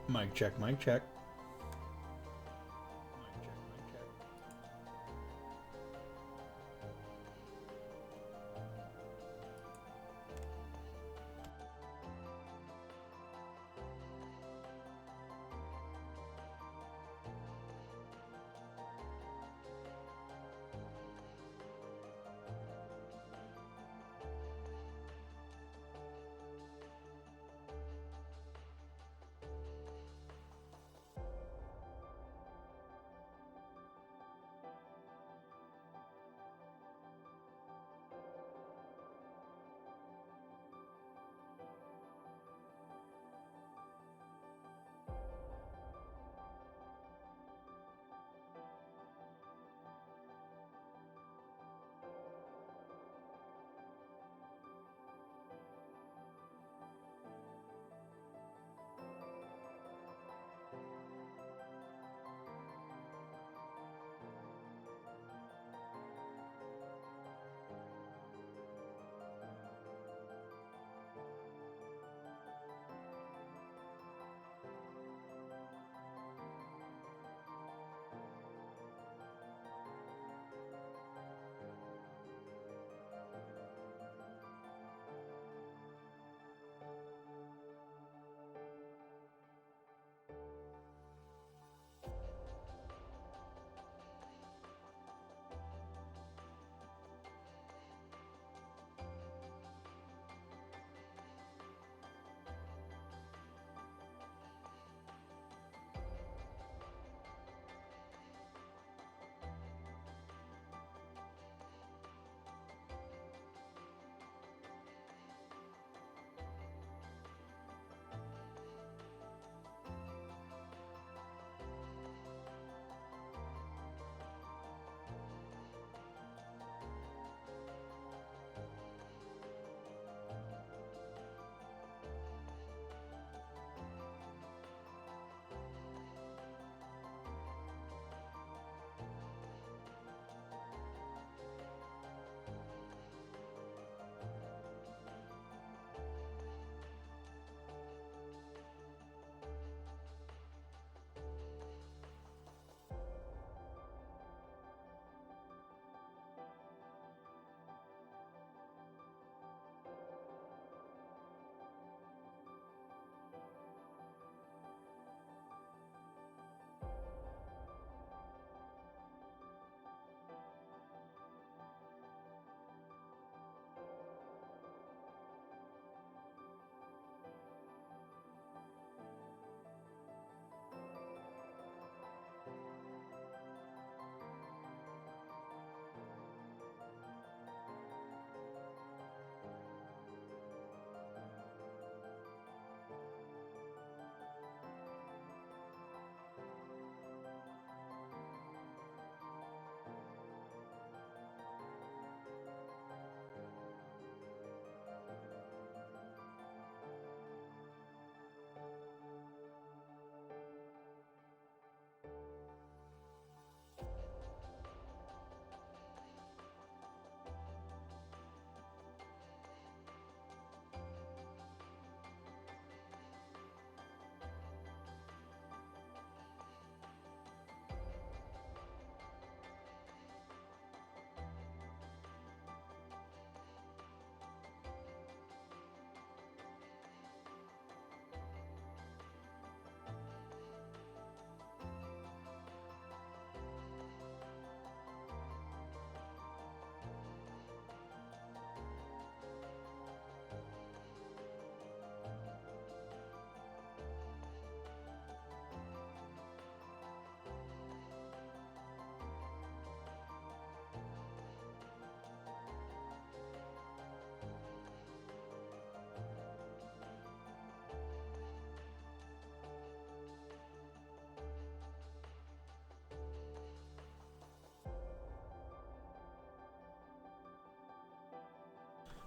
Mic check, mic check.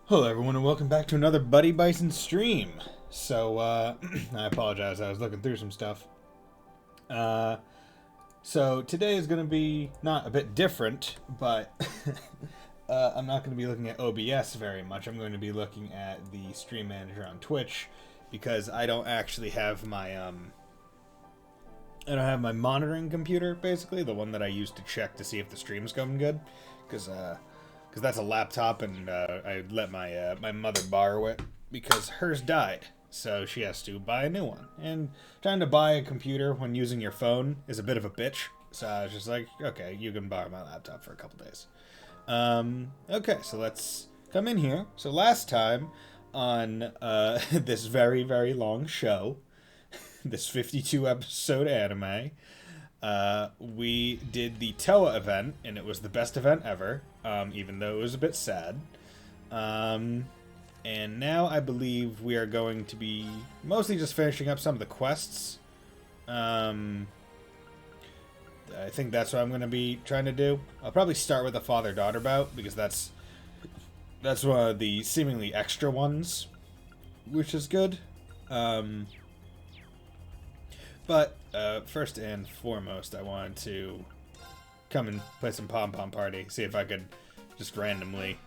Hello everyone and welcome back to another Buddy Bison stream. So, I apologize, I was looking through some stuff. So today is going to be not a bit different, but I'm not going to be looking at OBS very much. I'm going to be looking at the stream manager on Twitch because I don't actually have my I don't have my monitoring computer, basically, the one that I use to check to see if the stream's going good, because that's a laptop, and I let my my mother borrow it because hers died, so she has to buy a new one. And trying to buy a computer when using your phone is a bit of a bitch, so I was just like, okay, you can borrow my laptop for a couple days. Okay, so let's come in here. So last time on this very, very long show, this 52 episode anime, we did the Toa event, and it was the best event ever, even though it was a bit sad. And now I believe we are going to be mostly just finishing up some of the quests. I think that's what I'm going to be trying to do. I'll probably start with the father-daughter bout, because that's one of the seemingly extra ones, which is good. But first and foremost, I wanted to come and play some Pom Pom Party, see if I could just randomly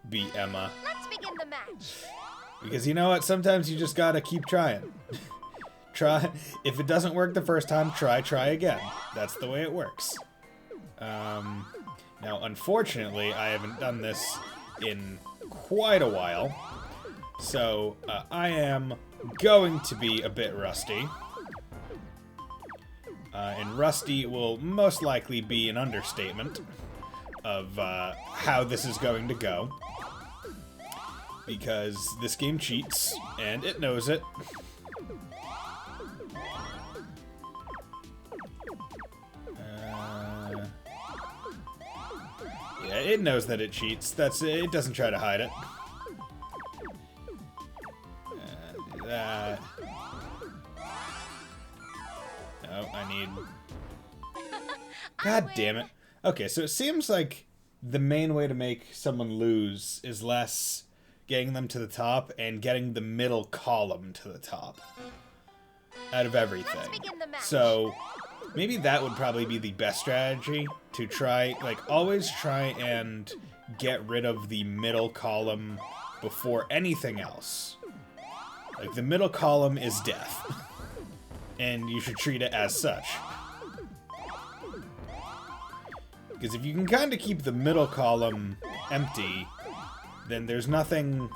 beat Emma. Let's begin the match. Because you know what? Sometimes you just gotta keep trying. Try. If it doesn't work the first time, try again. That's the way it works. Now, unfortunately, I haven't done this in quite a while, so I am going to be a bit rusty. And rusty will most likely be an understatement of how this is going to go. Because this game cheats, and it knows it. Yeah, it knows that it cheats. It doesn't try to hide it. Do that. No, I need... God damn it. Okay, so it seems like the main way to make someone lose is less getting them to the top and getting the middle column to the top out of everything. So maybe that would probably be the best strategy, to try, like, always try and get rid of the middle column before anything else. Like, the middle column is death. And you should treat it as such. Because if you can kind of keep the middle column empty, then there's nothing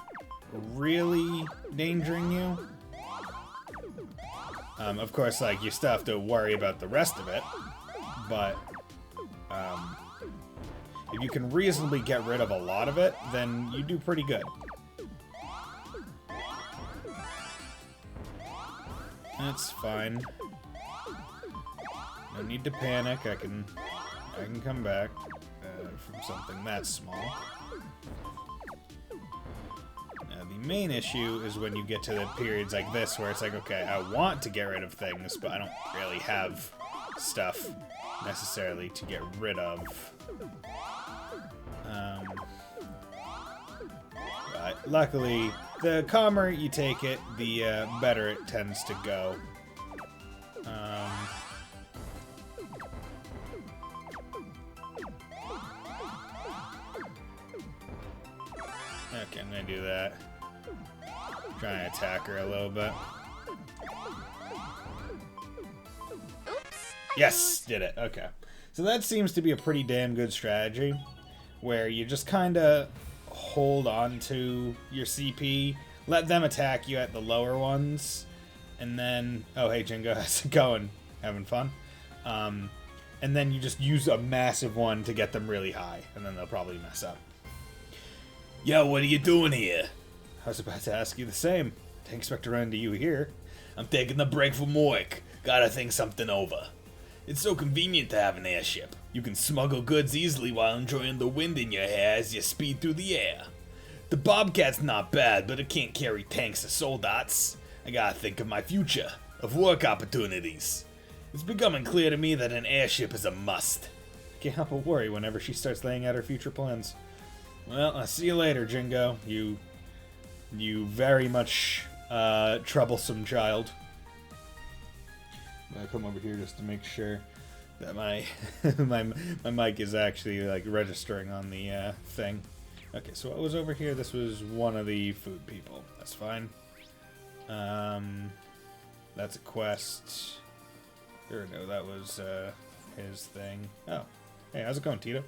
really endangering you. Of course, like, you still have to worry about the rest of it, but if you can reasonably get rid of a lot of it, then you do pretty good. That's fine. No need to panic. I can come back from something that small. Now, the main issue is when you get to the periods like this, where it's like, okay, I want to get rid of things, but I don't really have stuff necessarily to get rid of. But luckily, the calmer you take it, the better it tends to go. Okay, I'm gonna do that. Try and attack her a little bit. Oops. Yes, did it. Okay. So that seems to be a pretty damn good strategy, where you just kind of hold on to your CP, let them attack you at the lower ones, and then... Oh, hey, Jingo, how's it going? Having fun? And then you just use a massive one to get them really high, and then they'll probably mess up. Yo, what are you doing here? I was about to ask you the same. Didn't expect to run into you here. I'm taking a break from work. Gotta think something over. It's so convenient to have an airship. You can smuggle goods easily while enjoying the wind in your hair as you speed through the air. The Bobcat's not bad, but it can't carry tanks or soldats. I gotta think of my future, of work opportunities. It's becoming clear to me that an airship is a must. Can't help but worry whenever she starts laying out her future plans. Well, I'll see you later, Jingo. You very much troublesome child. I'm gonna come over here just to make sure that my my mic is actually like registering on the thing. Okay, so what was over here? This was one of the food people. That's fine. That's a quest. Or no, that was his thing. Oh. Hey, how's it going, Tito?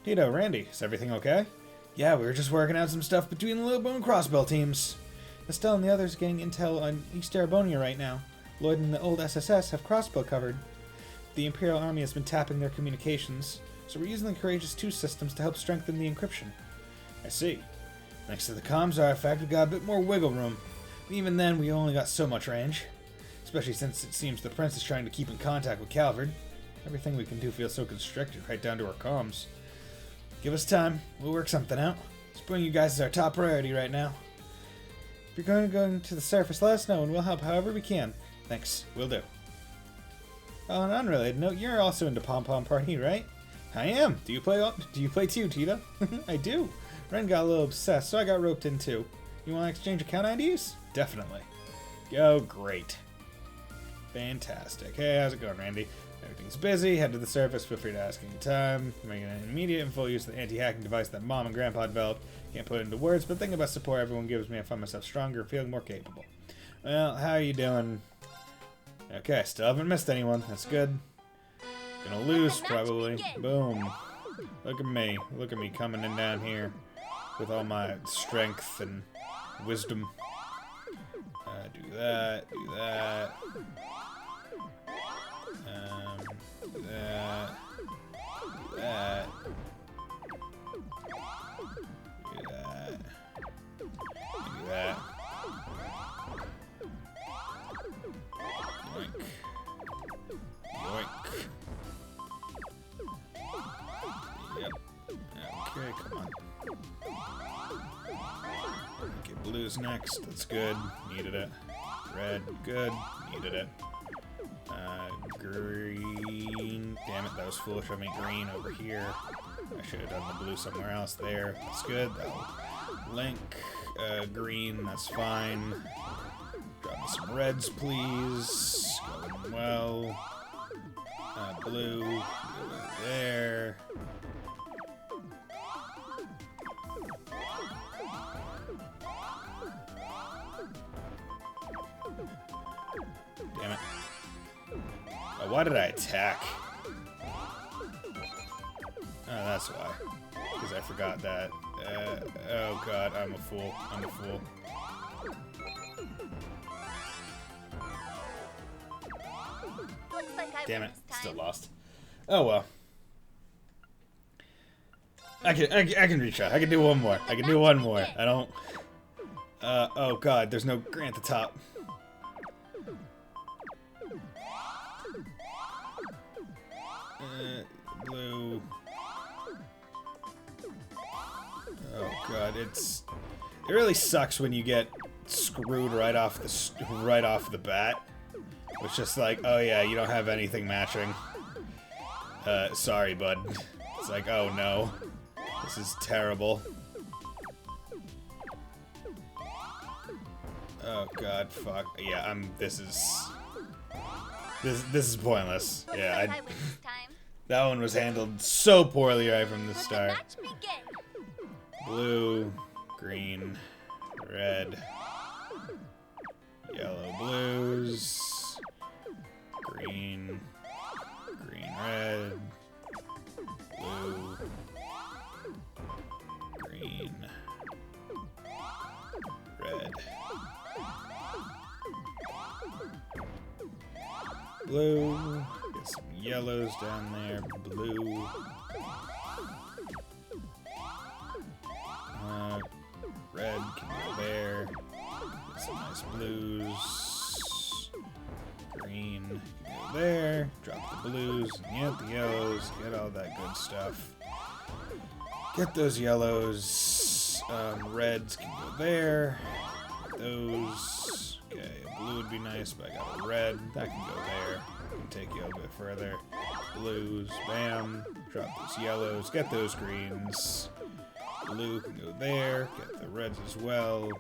Tito, Randy, is everything okay? Yeah, we were just working out some stuff between the Lilbo and Crossbell teams. Estelle and the others are getting intel on East Arabonia right now. Lloyd and the old SSS have Crossbell covered. The Imperial Army has been tapping their communications, so we're using the Courageous 2 systems to help strengthen the encryption. I see. Next to the comms artifact, we got a bit more wiggle room. But even then, we only got so much range. Especially since it seems the Prince is trying to keep in contact with Calvard. Everything we can do feels so constricted, right down to our comms. Give us time. We'll work something out. Spring you guys is our top priority right now. If you're going to go to the surface, let us know and we'll help however we can. Thanks. Will do. On an unrelated note, you're also into Pom Pom Party, right? I am. Do you play too, Tito? I do. Ren got a little obsessed, so I got roped in too. You want to exchange account IDs? Definitely. Go great. Fantastic. Hey, how's it going, Randy? Everything's busy. Head to the surface. Feel free to ask any time. Making an immediate and full use of the anti-hacking device that Mom and Grandpa developed. Can't put it into words, but thinking about support everyone gives me, I find myself stronger, feeling more capable. Well, how are you doing? Okay, still haven't missed anyone. That's good. Gonna lose, probably. Boom. Look at me. Look at me coming in down here with all my strength and wisdom. Do that. Do that. Do that. Do that. Do that. Do that. Yoink. Yoink. Yep. Okay, come on. Okay, blue's next. That's good. Needed it. Red, good. Needed it. Green. Damn it, that was foolish of me. Green over here. I should have done the blue somewhere else there. That's good. That'll link. Green, that's fine. Drop me some reds, please. Going well. Blue. Over there. Damn it. Oh, why did I attack? Oh, that's why. Because I forgot that. Oh god, I'm a fool. I'm a fool. Looks like I Damn win it. this Still time. lost. Oh well. I can retry. I can do one more. I can do one more. I don't... oh god, there's no Grant at the top. Blue. Oh god, it really sucks when you get screwed right off the bat. It's just like, oh yeah, you don't have anything matching. Sorry, bud. It's like, oh no, this is terrible. Oh god, fuck. Yeah, this is pointless. Looks Yeah, like I win this time. that one was handled so poorly right from the Let the start. match begin. Blue, green, red, yellow, blues, green, green, red, blue, green, red, blue, get some yellows down there, blue, red can go there, get some nice blues, green can go there, drop the blues, and get the yellows, get all that good stuff. Get those yellows, reds can go there, get those, okay, a blue would be nice, but I got a red, that can go there, I can take you a bit further, blues, bam, drop those yellows, get those greens, blue can go there, get the reds as well,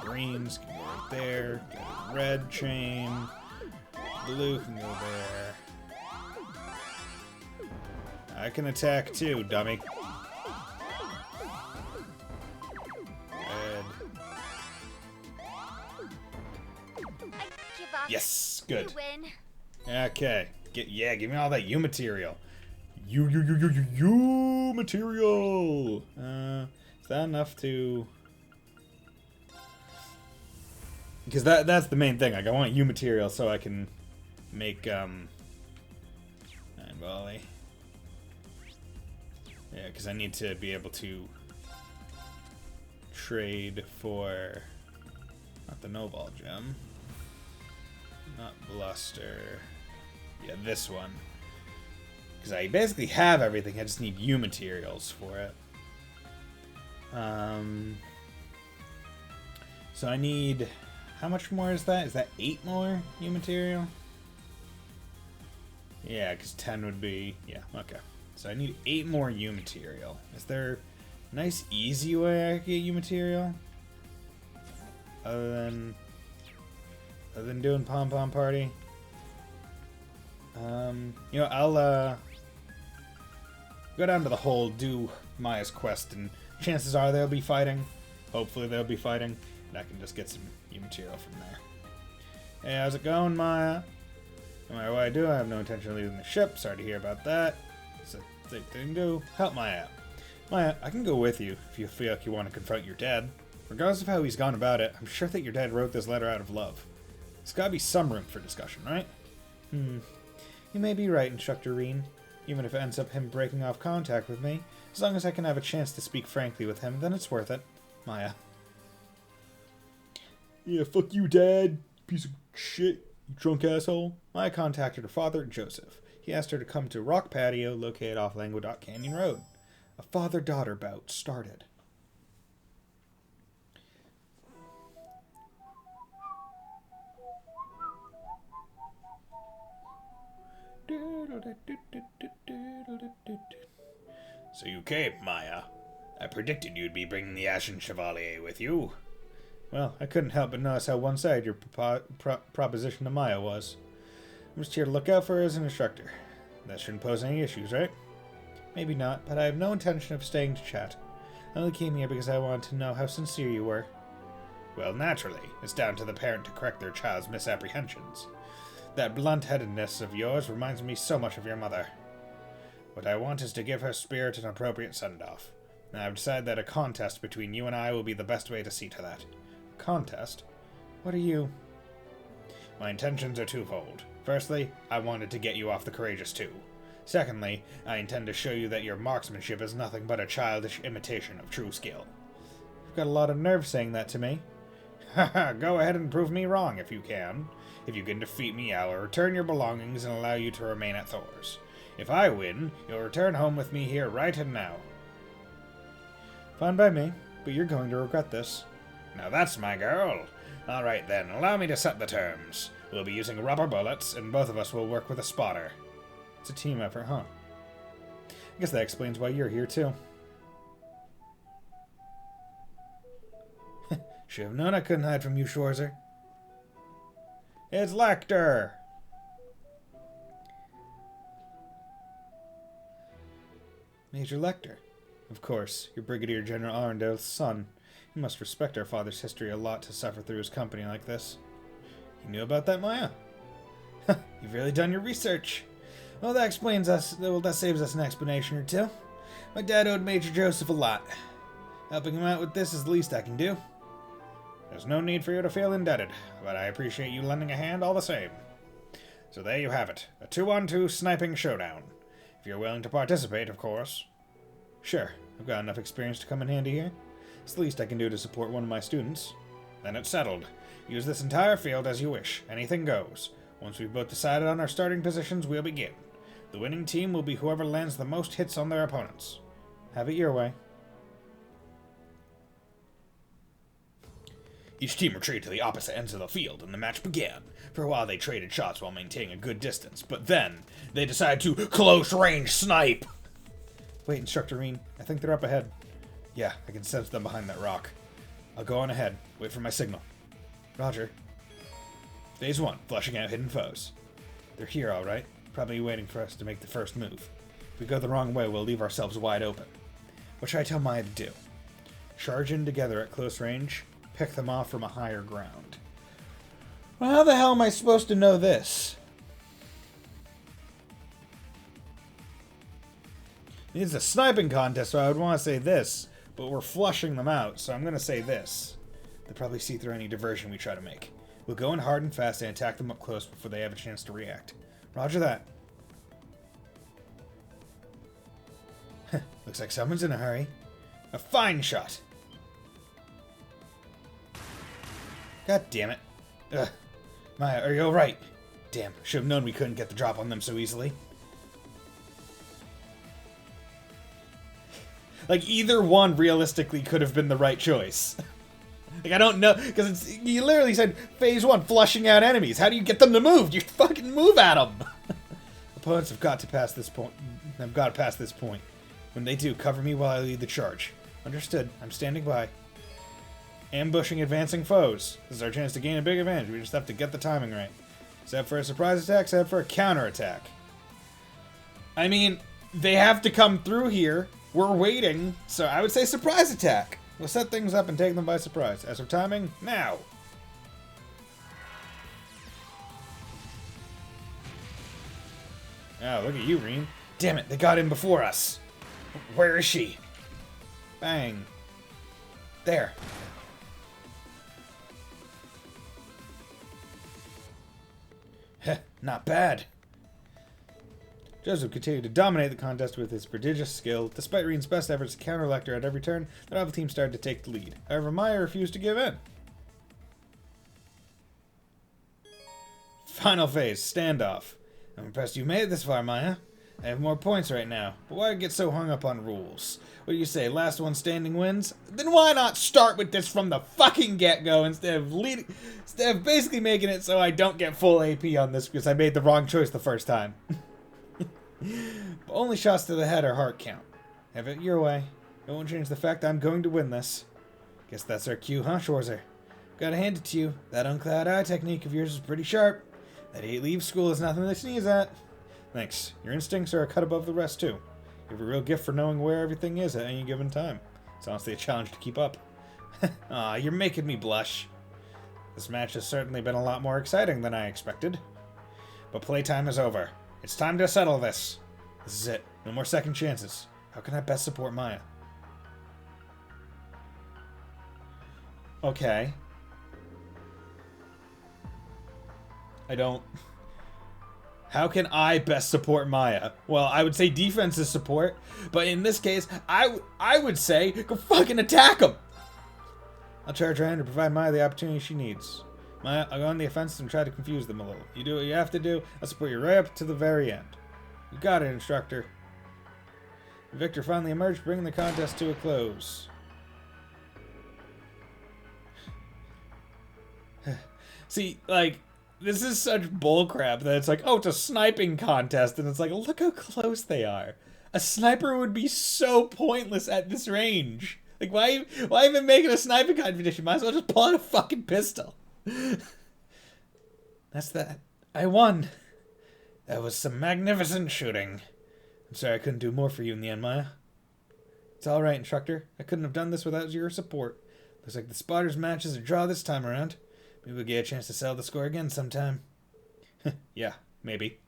greens can go right there, get a red chain, blue can go there. I can attack too, dummy. Red. I give up. Yes, good. You win. Okay. Give me all that U material. U material. Is that enough to? Because that's the main thing. Like, I want U material so I can make Nine volley. Yeah, because I need to be able to trade for not the no ball gem, not bluster. Yeah, this one. Because I basically have everything. I just need U materials for it. So I need. How much more is that? Is that 8 more U material? Yeah, because 10 would be... Yeah, okay. So I need 8 more U material. Is there a nice, easy way I could get U material? Other than doing Pom Pom Party? You know, I'll go down to the hole, do Maya's quest, and chances are they'll be fighting. Hopefully they'll be fighting. And I can just get some U material from there. Hey, how's it going, Maya? No matter what I do, I have no intention of leaving the ship. Sorry to hear about that. So, thing to do. Help Maya out. Maya, I can go with you if you feel like you want to confront your dad. Regardless of how he's gone about it, I'm sure that your dad wrote this letter out of love. There's gotta be some room for discussion, right? You may be right, Instructor Reen. Even if it ends up him breaking off contact with me, as long as I can have a chance to speak frankly with him, then it's worth it. Maya. Yeah, fuck you, Dad. Piece of shit. You drunk asshole. Maya contacted her father, Joseph. He asked her to come to Rock Patio, located off Languedoc Canyon Road. A father-daughter bout started. So you came, Maya. I predicted you'd be bringing the Ashen Chevalier with you. Well, I couldn't help but notice how one-sided your proposition to Maya was. I'm just here to look out for her as an instructor. That shouldn't pose any issues, right? Maybe not, but I have no intention of staying to chat. I only came here because I wanted to know how sincere you were. Well, naturally. It's down to the parent to correct their child's misapprehensions. That blunt-headedness of yours reminds me so much of your mother. What I want is to give her spirit an appropriate send-off. And I've decided that a contest between you and I will be the best way to see to that. Contest? What are you? My intentions are twofold. Firstly, I wanted to get you off the Courageous 2. Secondly, I intend to show you that your marksmanship is nothing but a childish imitation of true skill. You've got a lot of nerve saying that to me. Haha, go ahead and prove me wrong if you can. If you can defeat me, I will return your belongings and allow you to remain at Thor's. If I win, you'll return home with me here right and now. Fine by me, but you're going to regret this. Now that's my girl. Alright then, allow me to set the terms. We'll be using rubber bullets, and both of us will work with a spotter. It's a team effort, huh? I guess that explains why you're here, too. Should have known I couldn't hide from you, Schwarzer. It's Lecter! Major Lecter. Of course, you're Brigadier General Arundel's son. You must respect our father's history a lot to suffer through his company like this. You knew about that, Maya? You've really done your research. Well, that explains us. Well, that saves us an explanation or two. My dad owed Major Joseph a lot. Helping him out with this is the least I can do. There's no need for you to feel indebted, but I appreciate you lending a hand all the same. So there you have it, a 2-on-2 sniping showdown. If you're willing to participate, of course. Sure, I've got enough experience to come in handy here. It's the least I can do to support one of my students. Then it's settled. Use this entire field as you wish. Anything goes. Once we've both decided on our starting positions, we'll begin. The winning team will be whoever lands the most hits on their opponents. Have it your way. Each team retreated to the opposite ends of the field, and the match began. For a while they traded shots while maintaining a good distance, but then they decided to close-range snipe! Wait, Instructor Reen, I think they're up ahead. Yeah, I can sense them behind that rock. I'll go on ahead. Wait for my signal. Roger. Phase 1, flushing out hidden foes. They're here, alright. Probably waiting for us to make the first move. If we go the wrong way, we'll leave ourselves wide open. What should I tell Maya to do? Charge in together at close range, pick them off from a higher ground. Well, how the hell am I supposed to know this? It's a sniping contest, so I would want to say this, but we're flushing them out, so I'm going to say this. They'll probably see through any diversion we try to make. We'll go in hard and fast and attack them up close before they have a chance to react. Roger that. Looks like someone's in a hurry. A fine shot. God damn it. Ugh. Maya, are you alright? Damn, should have known we couldn't get the drop on them so easily. Like, either one realistically could have been the right choice. Like, I don't know, because you literally said phase 1, flushing out enemies. How do you get them to move? You fucking move at them. Opponents have got to pass this point. When they do, cover me while I lead the charge. Understood. I'm standing by. Ambushing advancing foes. This is our chance to gain a big advantage. We just have to get the timing right. Set for a surprise attack, set for a counter attack. I mean, they have to come through here. We're waiting, so I would say surprise attack. We'll set things up and take them by surprise. As for timing, now. Oh, look at you, Reen. Damn it, they got in before us. Where is she? Bang. There. Heh, not bad. Joseph continued to dominate the contest with his prodigious skill. Despite Reen's best efforts to counter Lecter at every turn, the rival team started to take the lead. However, Maya refused to give in. Final phase, standoff. I'm impressed you made it this far, Maya. I have more points right now, but why get so hung up on rules? What do you say, last one standing wins? Then why not start with this from the fucking get-go instead of basically making it so I don't get full AP on this because I made the wrong choice the first time. But only shots to the head or heart count. Have it your way. It won't change the fact I'm going to win this. Guess that's our cue, huh, Schwarzer? Gotta hand it to you. That uncloud eye technique of yours is pretty sharp. That 8 leave school is nothing to sneeze at. Thanks. Your instincts are a cut above the rest, too. You have a real gift for knowing where everything is at any given time. It's honestly a challenge to keep up. Aw, you're making me blush. This match has certainly been a lot more exciting than I expected. But playtime is over. It's time to settle this. This is it. No more second chances. How can I best support Maya? Okay. I don't... How can I best support Maya? Well, I would say defense is support, but in this case, I would say go fucking attack him. I'll charge her in to provide Maya the opportunity she needs. Maya, I'll go on the offensive and try to confuse them a little. You do what you have to do. I'll support you right up to the very end. You got it, instructor. The victor finally emerged, bringing the contest to a close. See, like, this is such bullcrap that it's like, oh, it's a sniping contest, and it's like, look how close they are. A sniper would be so pointless at this range. Like, why even make it a sniping competition? Might as well just pull out a fucking pistol. That's that. I won. That was some magnificent shooting. I'm sorry I couldn't do more for you in the end, Maya. It's alright, instructor. I couldn't have done this without your support. Looks like the spotters match is a draw this time around. Maybe we'll get a chance to settle the score again sometime. Yeah, maybe.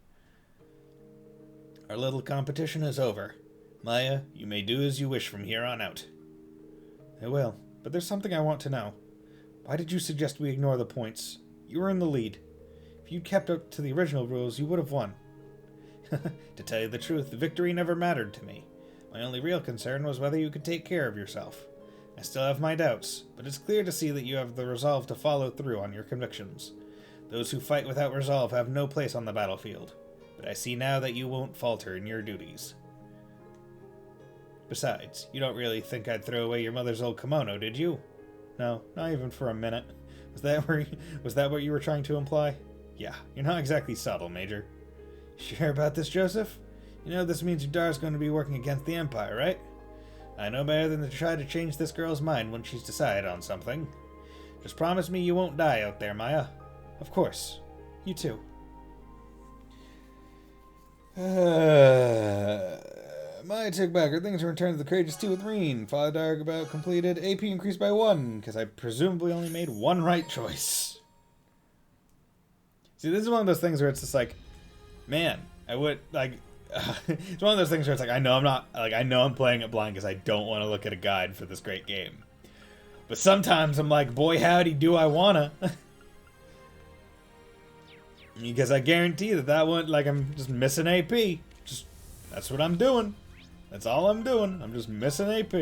Our little competition is over. Maya, you may do as you wish from here on out. I will, but there's something I want to know. Why did you suggest we ignore the points? You were in the lead. If you'd kept up to the original rules, you would have won. To tell you the truth, the victory never mattered to me. My only real concern was whether you could take care of yourself. I still have my doubts, but it's clear to see that you have the resolve to follow through on your convictions. Those who fight without resolve have no place on the battlefield, but I see now that you won't falter in your duties. Besides, you don't really think I'd throw away your mother's old kimono, did you? No, not even for a minute. Was that what you were trying to imply? Yeah, you're not exactly subtle, Major. Sure about this, Joseph? You know this means your daughter's going to be working against the Empire, right? I know better than to try to change this girl's mind when she's decided on something. Just promise me you won't die out there, Maya. Of course. You too. Maya took back her things and returned to the Courageous 2 with Reen. Father dialogue about completed. AP increased by 1, because I presumably only made one right choice. See, this is one of those things where it's just like, man, I would, like, It's one of those things where it's like, I know I'm not, like, I know I'm playing it blind because I don't want to look at a guide for this great game. But sometimes I'm like, boy howdy, do I wanna. Because I guarantee that one, like, I'm just missing AP. That's what I'm doing. That's all I'm doing. I'm just missing AP.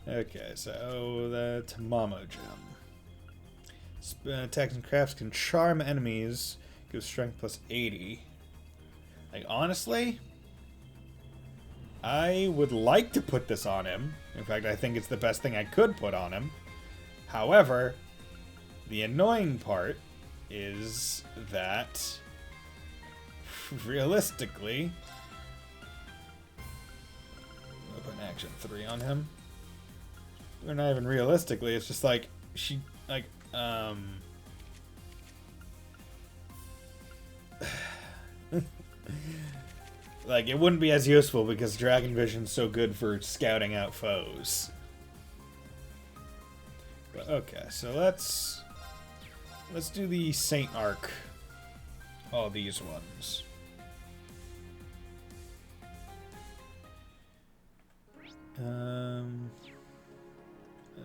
Okay, so the Tamamo Gem. Attacks and crafts can charm enemies. Gives strength plus 80. Like, honestly, I would like to put this on him. In fact, I think it's the best thing I could put on him. However, the annoying part is that, realistically, I'll put an action 3 on him. Or not even realistically, it's just like, like, it wouldn't be as useful because Dragon Vision's so good for scouting out foes. But okay, so let's do the Saint Arc. All these ones.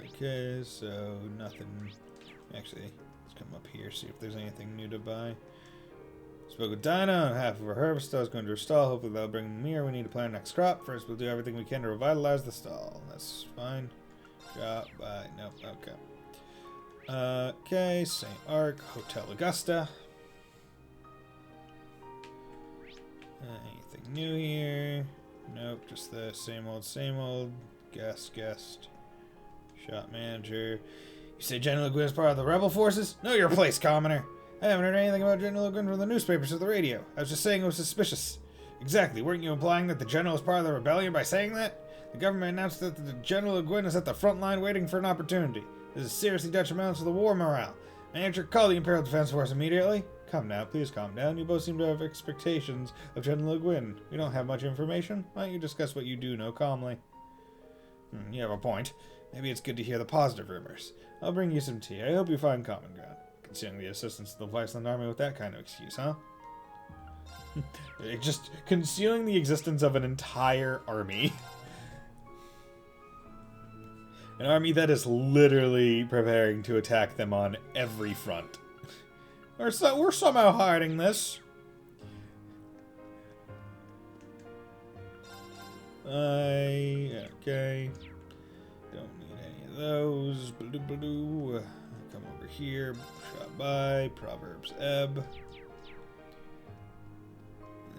Okay, so nothing. Actually, let's come up here, see if there's anything new to buy. Spoke with Dinah, half of our harvest stall is going to her stall. Hopefully that'll bring them here. We need to plant our next crop. First, we'll do everything we can to revitalize the stall. That's fine. Drop by. Nope. Okay. Okay. St. Arc. Hotel Augusta. Anything new here? Nope. Just the same old, same old. Guest. Shop manager. You say General Gwyn is part of the rebel forces? Know your place, commoner. I haven't heard anything about General Gwyn from the newspapers or the radio. I was just saying it was suspicious. Exactly. Weren't you implying that the General is part of the rebellion by saying that? The government announced that the General Gwyn is at the front line waiting for an opportunity. This is seriously detrimental to the war morale. Manager, call the Imperial Defense Force immediately. Come now, please calm down. You both seem to have expectations of General Gwyn. We don't have much information. Why don't you discuss what you do know calmly? You have a point. Maybe it's good to hear the positive rumors. I'll bring you some tea. I hope you find common ground. Concealing the assistance of the Viceland army with that kind of excuse, huh? Just concealing the existence of an entire army. An army that is literally preparing to attack them on every front. We're somehow hiding this. Okay. Don't need any of those. Blue. Come over here. Shot by. Proverbs Ebb.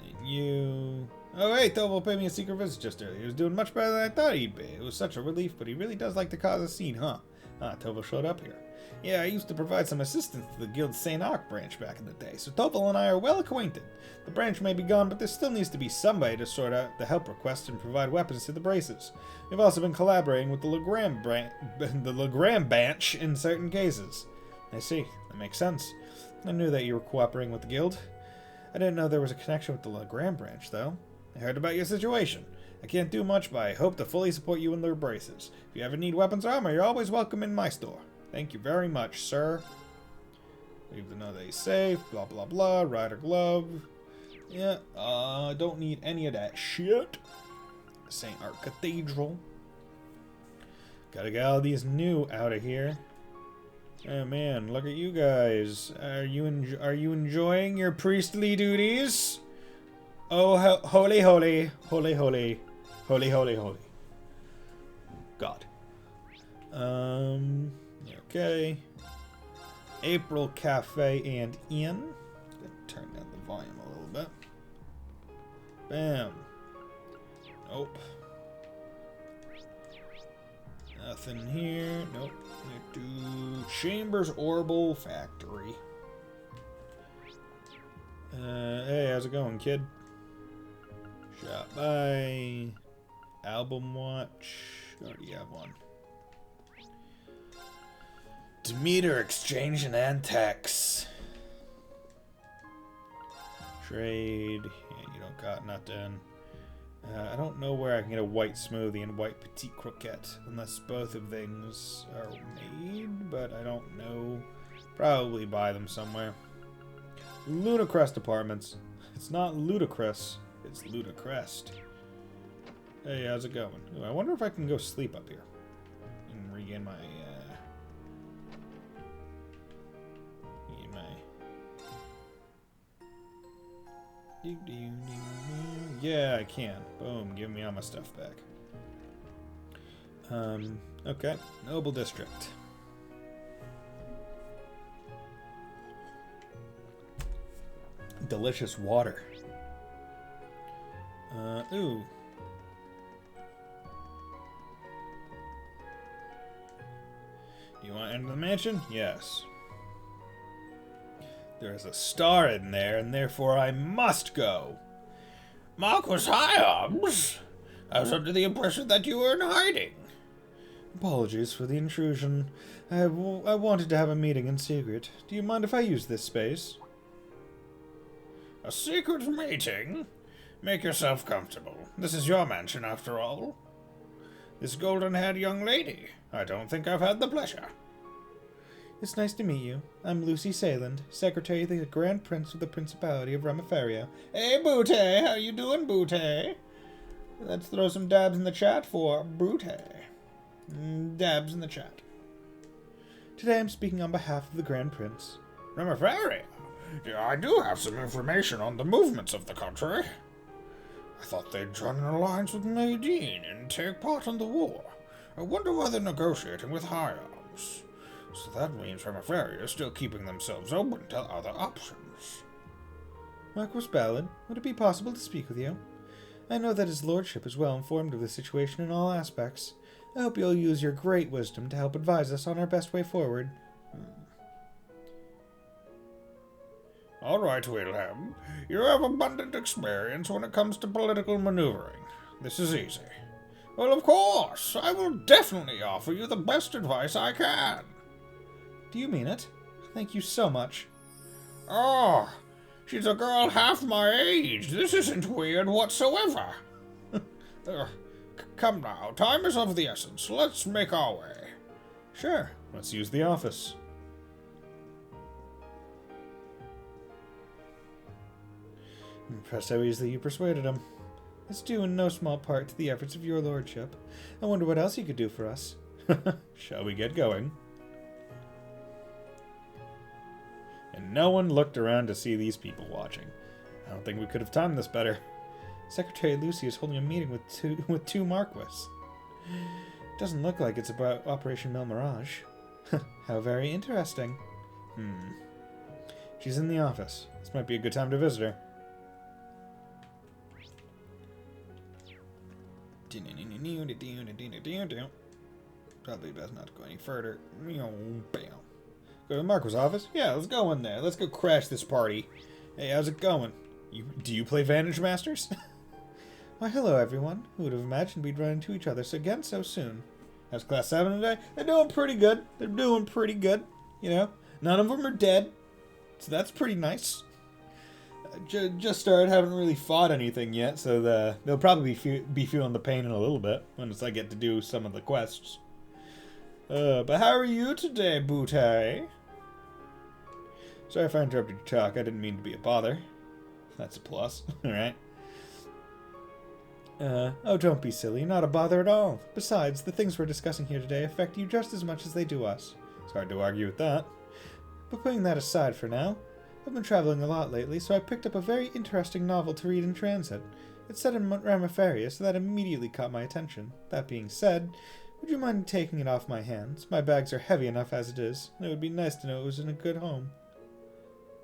And you. Oh, hey, Tobel paid me a secret visit just earlier. He was doing much better than I thought he'd be. It was such a relief, but he really does like to cause a scene, huh? Tobel showed up here. Yeah, I used to provide some assistance to the Guild's St. Arc branch back in the day, so Tobel and I are well acquainted. The branch may be gone, but there still needs to be somebody to sort out the help requests and provide weapons to the braces. We've also been collaborating with the Legram branch in certain cases. I see. That makes sense. I knew that you were cooperating with the Guild. I didn't know there was a connection with the Legram branch, though. I heard about your situation. I can't do much, but I hope to fully support you in the braces. If you ever need weapons or armor, you're always welcome in my store. Thank you very much, sir. Leave the note that he's safe. Blah, blah, blah. Rider glove. Yeah, don't need any of that shit. St. Arc Cathedral. Gotta get all these new out of here. Oh man, look at you guys. Are you enjoying your priestly duties? Oh, holy, holy, holy, holy, holy, holy, holy. God. Okay. April Cafe and Inn. Turn down the volume a little bit. Bam. Nope. Nothing here. Nope. Do Chambers Orbital Factory. Hey, how's it going, kid? Shot by. Album watch. Already have one. Demeter exchange and antiques. Trade. Yeah, you don't got nothing. I don't know where I can get a white smoothie and white petite croquette, unless both of things are made, but I don't know. Probably buy them somewhere. Ludicrous Apartments. It's not ludicrous. It's ludicrous. Hey, how's it going? Ooh, I wonder if I can go sleep up here and regain my yeah, I can. Boom, give me all my stuff back. Okay. Noble District. Delicious water. Ooh. You want to enter the mansion? Yes. There is a star in there, and therefore I must go. Marquis Hyams! I was under the impression that you were in hiding. Apologies for the intrusion. I wanted to have a meeting in secret. Do you mind if I use this space? A secret meeting? Make yourself comfortable. This is your mansion, after all. This golden-haired young lady. I don't think I've had the pleasure. It's nice to meet you. I'm Lucy Sayland, Secretary of the Grand Prince of the Principality of Ramafaria. Hey, Bootay! How you doing, Bootay? Let's throw some dabs in the chat for Bootay. Dabs in the chat. Today I'm speaking on behalf of the Grand Prince. Ramafaria? Yeah, I do have some information on the movements of the country. I thought they'd join an alliance with Nadine and take part in the war. I wonder why they're negotiating with Hyams. So that means Ramafaria is still keeping themselves open to other options. Marquis Ballard, would it be possible to speak with you? I know that his lordship is well informed of the situation in all aspects. I hope you'll use your great wisdom to help advise us on our best way forward. All right, Wilhelm. You have abundant experience when it comes to political maneuvering. This is easy. Well, of course. I will definitely offer you the best advice I can. Do you mean it? Thank you so much. Oh, she's a girl half my age. This isn't weird whatsoever. Come now, time is of the essence. Let's make our way. Sure, let's use the office. I'm impressed how easily you persuaded him. It's due in no small part to the efforts of your lordship. I wonder what else you could do for us. Shall we get going? And no one looked around to see these people watching. I don't think we could have timed this better. Secretary Lucy is holding a meeting with two Marquis. Doesn't look like it's about Operation Mel Mirage. How very interesting. She's in the office. This might be a good time to visit her. Probably best not to go any further. Bam. Go to the Marquis' office? Yeah, let's go in there. Let's go crash this party. Hey, how's it going? Do you play Vantage Masters? Why, hello, everyone. Who would have imagined we'd run into each other again so soon? How's Class 7 today? They're doing pretty good. They're doing pretty good. You know, none of them are dead. So that's pretty nice. Just started, haven't really fought anything yet, so they'll probably be feeling the pain in a little bit once I get to do some of the quests. But how are you today, Bootay? Sorry if I interrupted your talk. I didn't mean to be a bother. That's a plus. Alright. Oh, don't be silly. Not a bother at all. Besides, the things we're discussing here today affect you just as much as they do us. It's hard to argue with that. But putting that aside for now, I've been traveling a lot lately, so I picked up a very interesting novel to read in transit. It's set in Ramafaria, so that immediately caught my attention. That being said, would you mind taking it off my hands? My bags are heavy enough as it is, and it would be nice to know it was in a good home.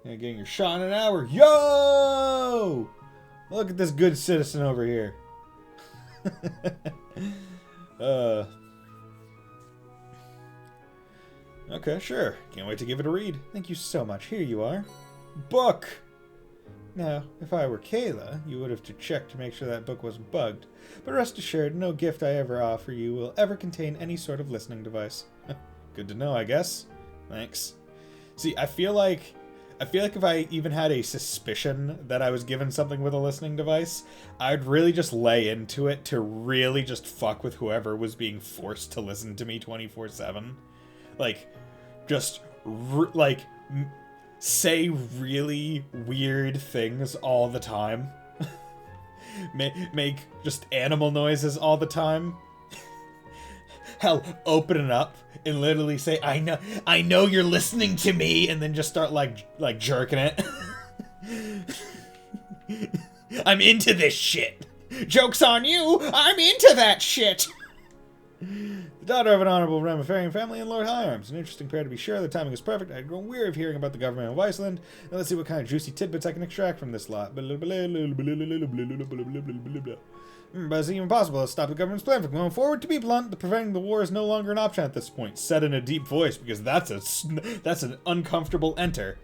Yeah, getting your shot in an hour. Yo! Look at this good citizen over here. Okay, sure. Can't wait to give it a read. Thank you so much. Here you are. Book! Now, if I were Kayla, you would have to check to make sure that book wasn't bugged. But rest assured, no gift I ever offer you will ever contain any sort of listening device. Good to know, I guess. Thanks. See, I feel like if I even had a suspicion that I was given something with a listening device, I'd really just lay into it to really just fuck with whoever was being forced to listen to me 24/7. Like, just, say really weird things all the time. make just animal noises all the time. Hell, open it up and literally say, I know you're listening to me, and then just start like jerking it. I'm into this shit. Joke's on you, I'm into that shit. The daughter of an honorable Ramifarian family and Lord High Arms. An interesting pair to be sure. The timing is perfect. I'd grown weary of hearing about the government of Iceland. Now let's see what kind of juicy tidbits I can extract from this lot. But it's even possible to stop the government's plan from going forward. To be blunt, the preventing the war is no longer an option at this point. Said in a deep voice, because that's an uncomfortable enter.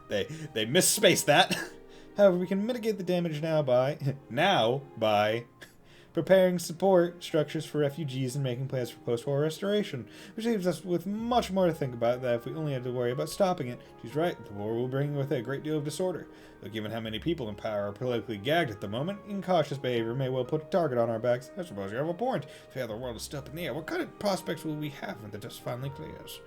They misspaced that. However, we can mitigate the damage now by preparing support structures for refugees and making plans for post-war restoration, which leaves us with much more to think about than if we only had to worry about stopping it. She's right, the war will bring with it a great deal of disorder. Though given how many people in power are politically gagged at the moment, incautious behavior may well put a target on our backs. I suppose you have a point. If the other world is still up in the air, what kind of prospects will we have when the dust finally clears?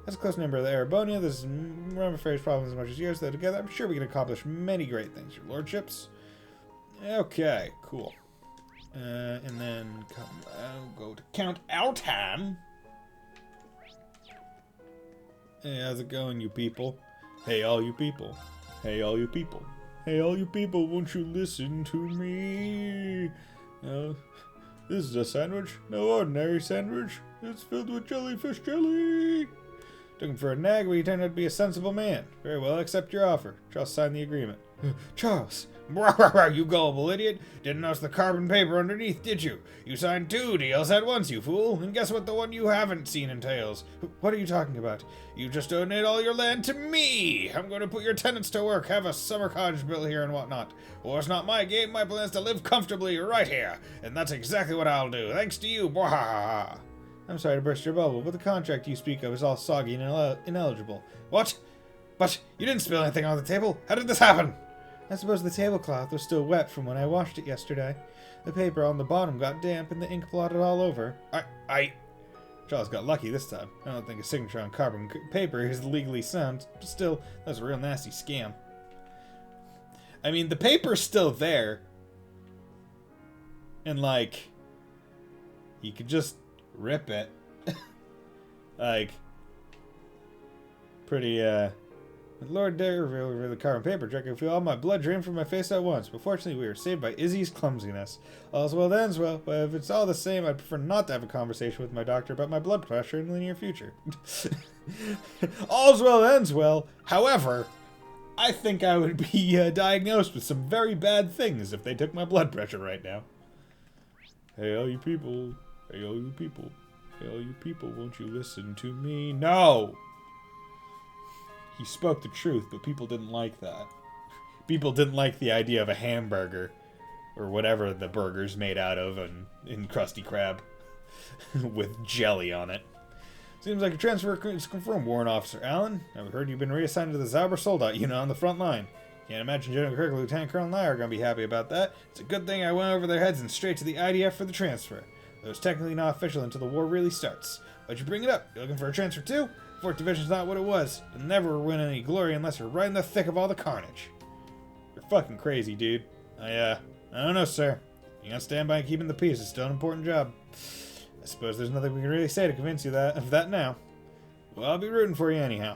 As a close member of the Arabonia, this is Ramifari's problems as much as yours, though together I'm sure we can accomplish many great things, your lordships. Okay, cool. And then go to count our time. Hey, how's it going, you people? Hey, all you people. Hey, all you people. Hey, all you people, won't you listen to me? This is a sandwich. No ordinary sandwich. It's filled with jellyfish jelly. Took him for a nag, but he turned out to be a sensible man. Very well, accept your offer. Charles signed the agreement. Charles! You gullible idiot! Didn't notice the carbon paper underneath, did you? You signed 2 deals at once, you fool! And guess what the one you haven't seen entails? What are you talking about? You just donate all your land to me! I'm going to put your tenants to work, have a summer cottage built here and whatnot. War's not my game, my plan's to live comfortably right here. And that's exactly what I'll do, thanks to you, bwahaha! I'm sorry to burst your bubble, but the contract you speak of is all soggy and ineligible. What? But you didn't spill anything on the table? How did this happen? I suppose the tablecloth was still wet from when I washed it yesterday. The paper on the bottom got damp and the ink blotted all over. Charles got lucky this time. I don't think a signature on carbon paper is legally sound, but still, that's a real nasty scam. I mean, the paper's still there. And, like, you could just rip it. Like, pretty, Lord Dare revealed the carbon paper. Draco feel all my blood drain from my face at once, but fortunately we were saved by Izzy's clumsiness. All's well that ends well, but if it's all the same, I'd prefer not to have a conversation with my doctor about my blood pressure in the near future. All's well that ends well. However, I think I would be diagnosed with some very bad things if they took my blood pressure right now. Hey, all you people. Hey, all you people. Hey, all you people, won't you listen to me? No! He spoke the truth, but people didn't like that. People didn't like the idea of a hamburger, or whatever the burger's made out of in Krusty Krab, with jelly on it. Seems like a transfer is confirmed, Warrant Officer Allen. I've heard you've been reassigned to the Zauber Soldat unit on the front line. Can't imagine General Kirk, Lieutenant Colonel and I are going to be happy about that. It's a good thing I went over their heads and straight to the IDF for the transfer. Though it's technically not official until the war really starts. Why'd you bring it up? You looking for a transfer too? 4th Division's not what it was. You'll never win any glory unless you're right in the thick of all the carnage. You're fucking crazy, dude. I don't know, sir. You gotta stand by and keeping the peace. It's still an important job. I suppose there's nothing we can really say to convince you of that now. Well, I'll be rooting for you anyhow.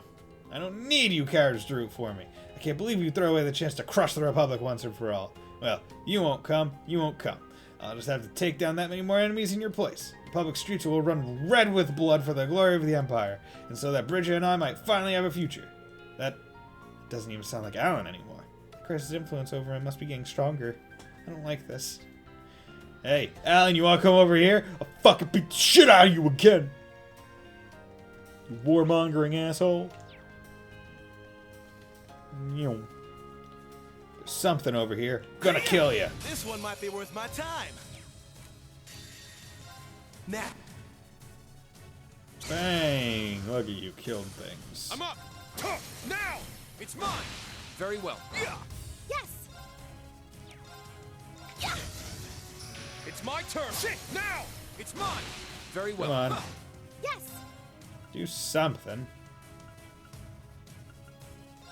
I don't need you cowards to root for me. I can't believe you throw away the chance to crush the Republic once and for all. Well, you won't come. You won't come. I'll just have to take down that many more enemies in your place. The public streets will run red with blood for the glory of the Empire, and so that Bridget and I might finally have a future. That doesn't even sound like Alan anymore. Chris's influence over him must be getting stronger. I don't like this. Hey, Alan, you wanna come over here? I'll fucking beat the shit out of you again! You warmongering asshole. There's something over here. Gonna kill you. This one might be worth my time. Now. Bang! Look at you, killed things. I'm up. Now. It's mine. Very well. Yes! It's my turn. Shit. Now. It's mine. Very well. Come on. Yes! Do something.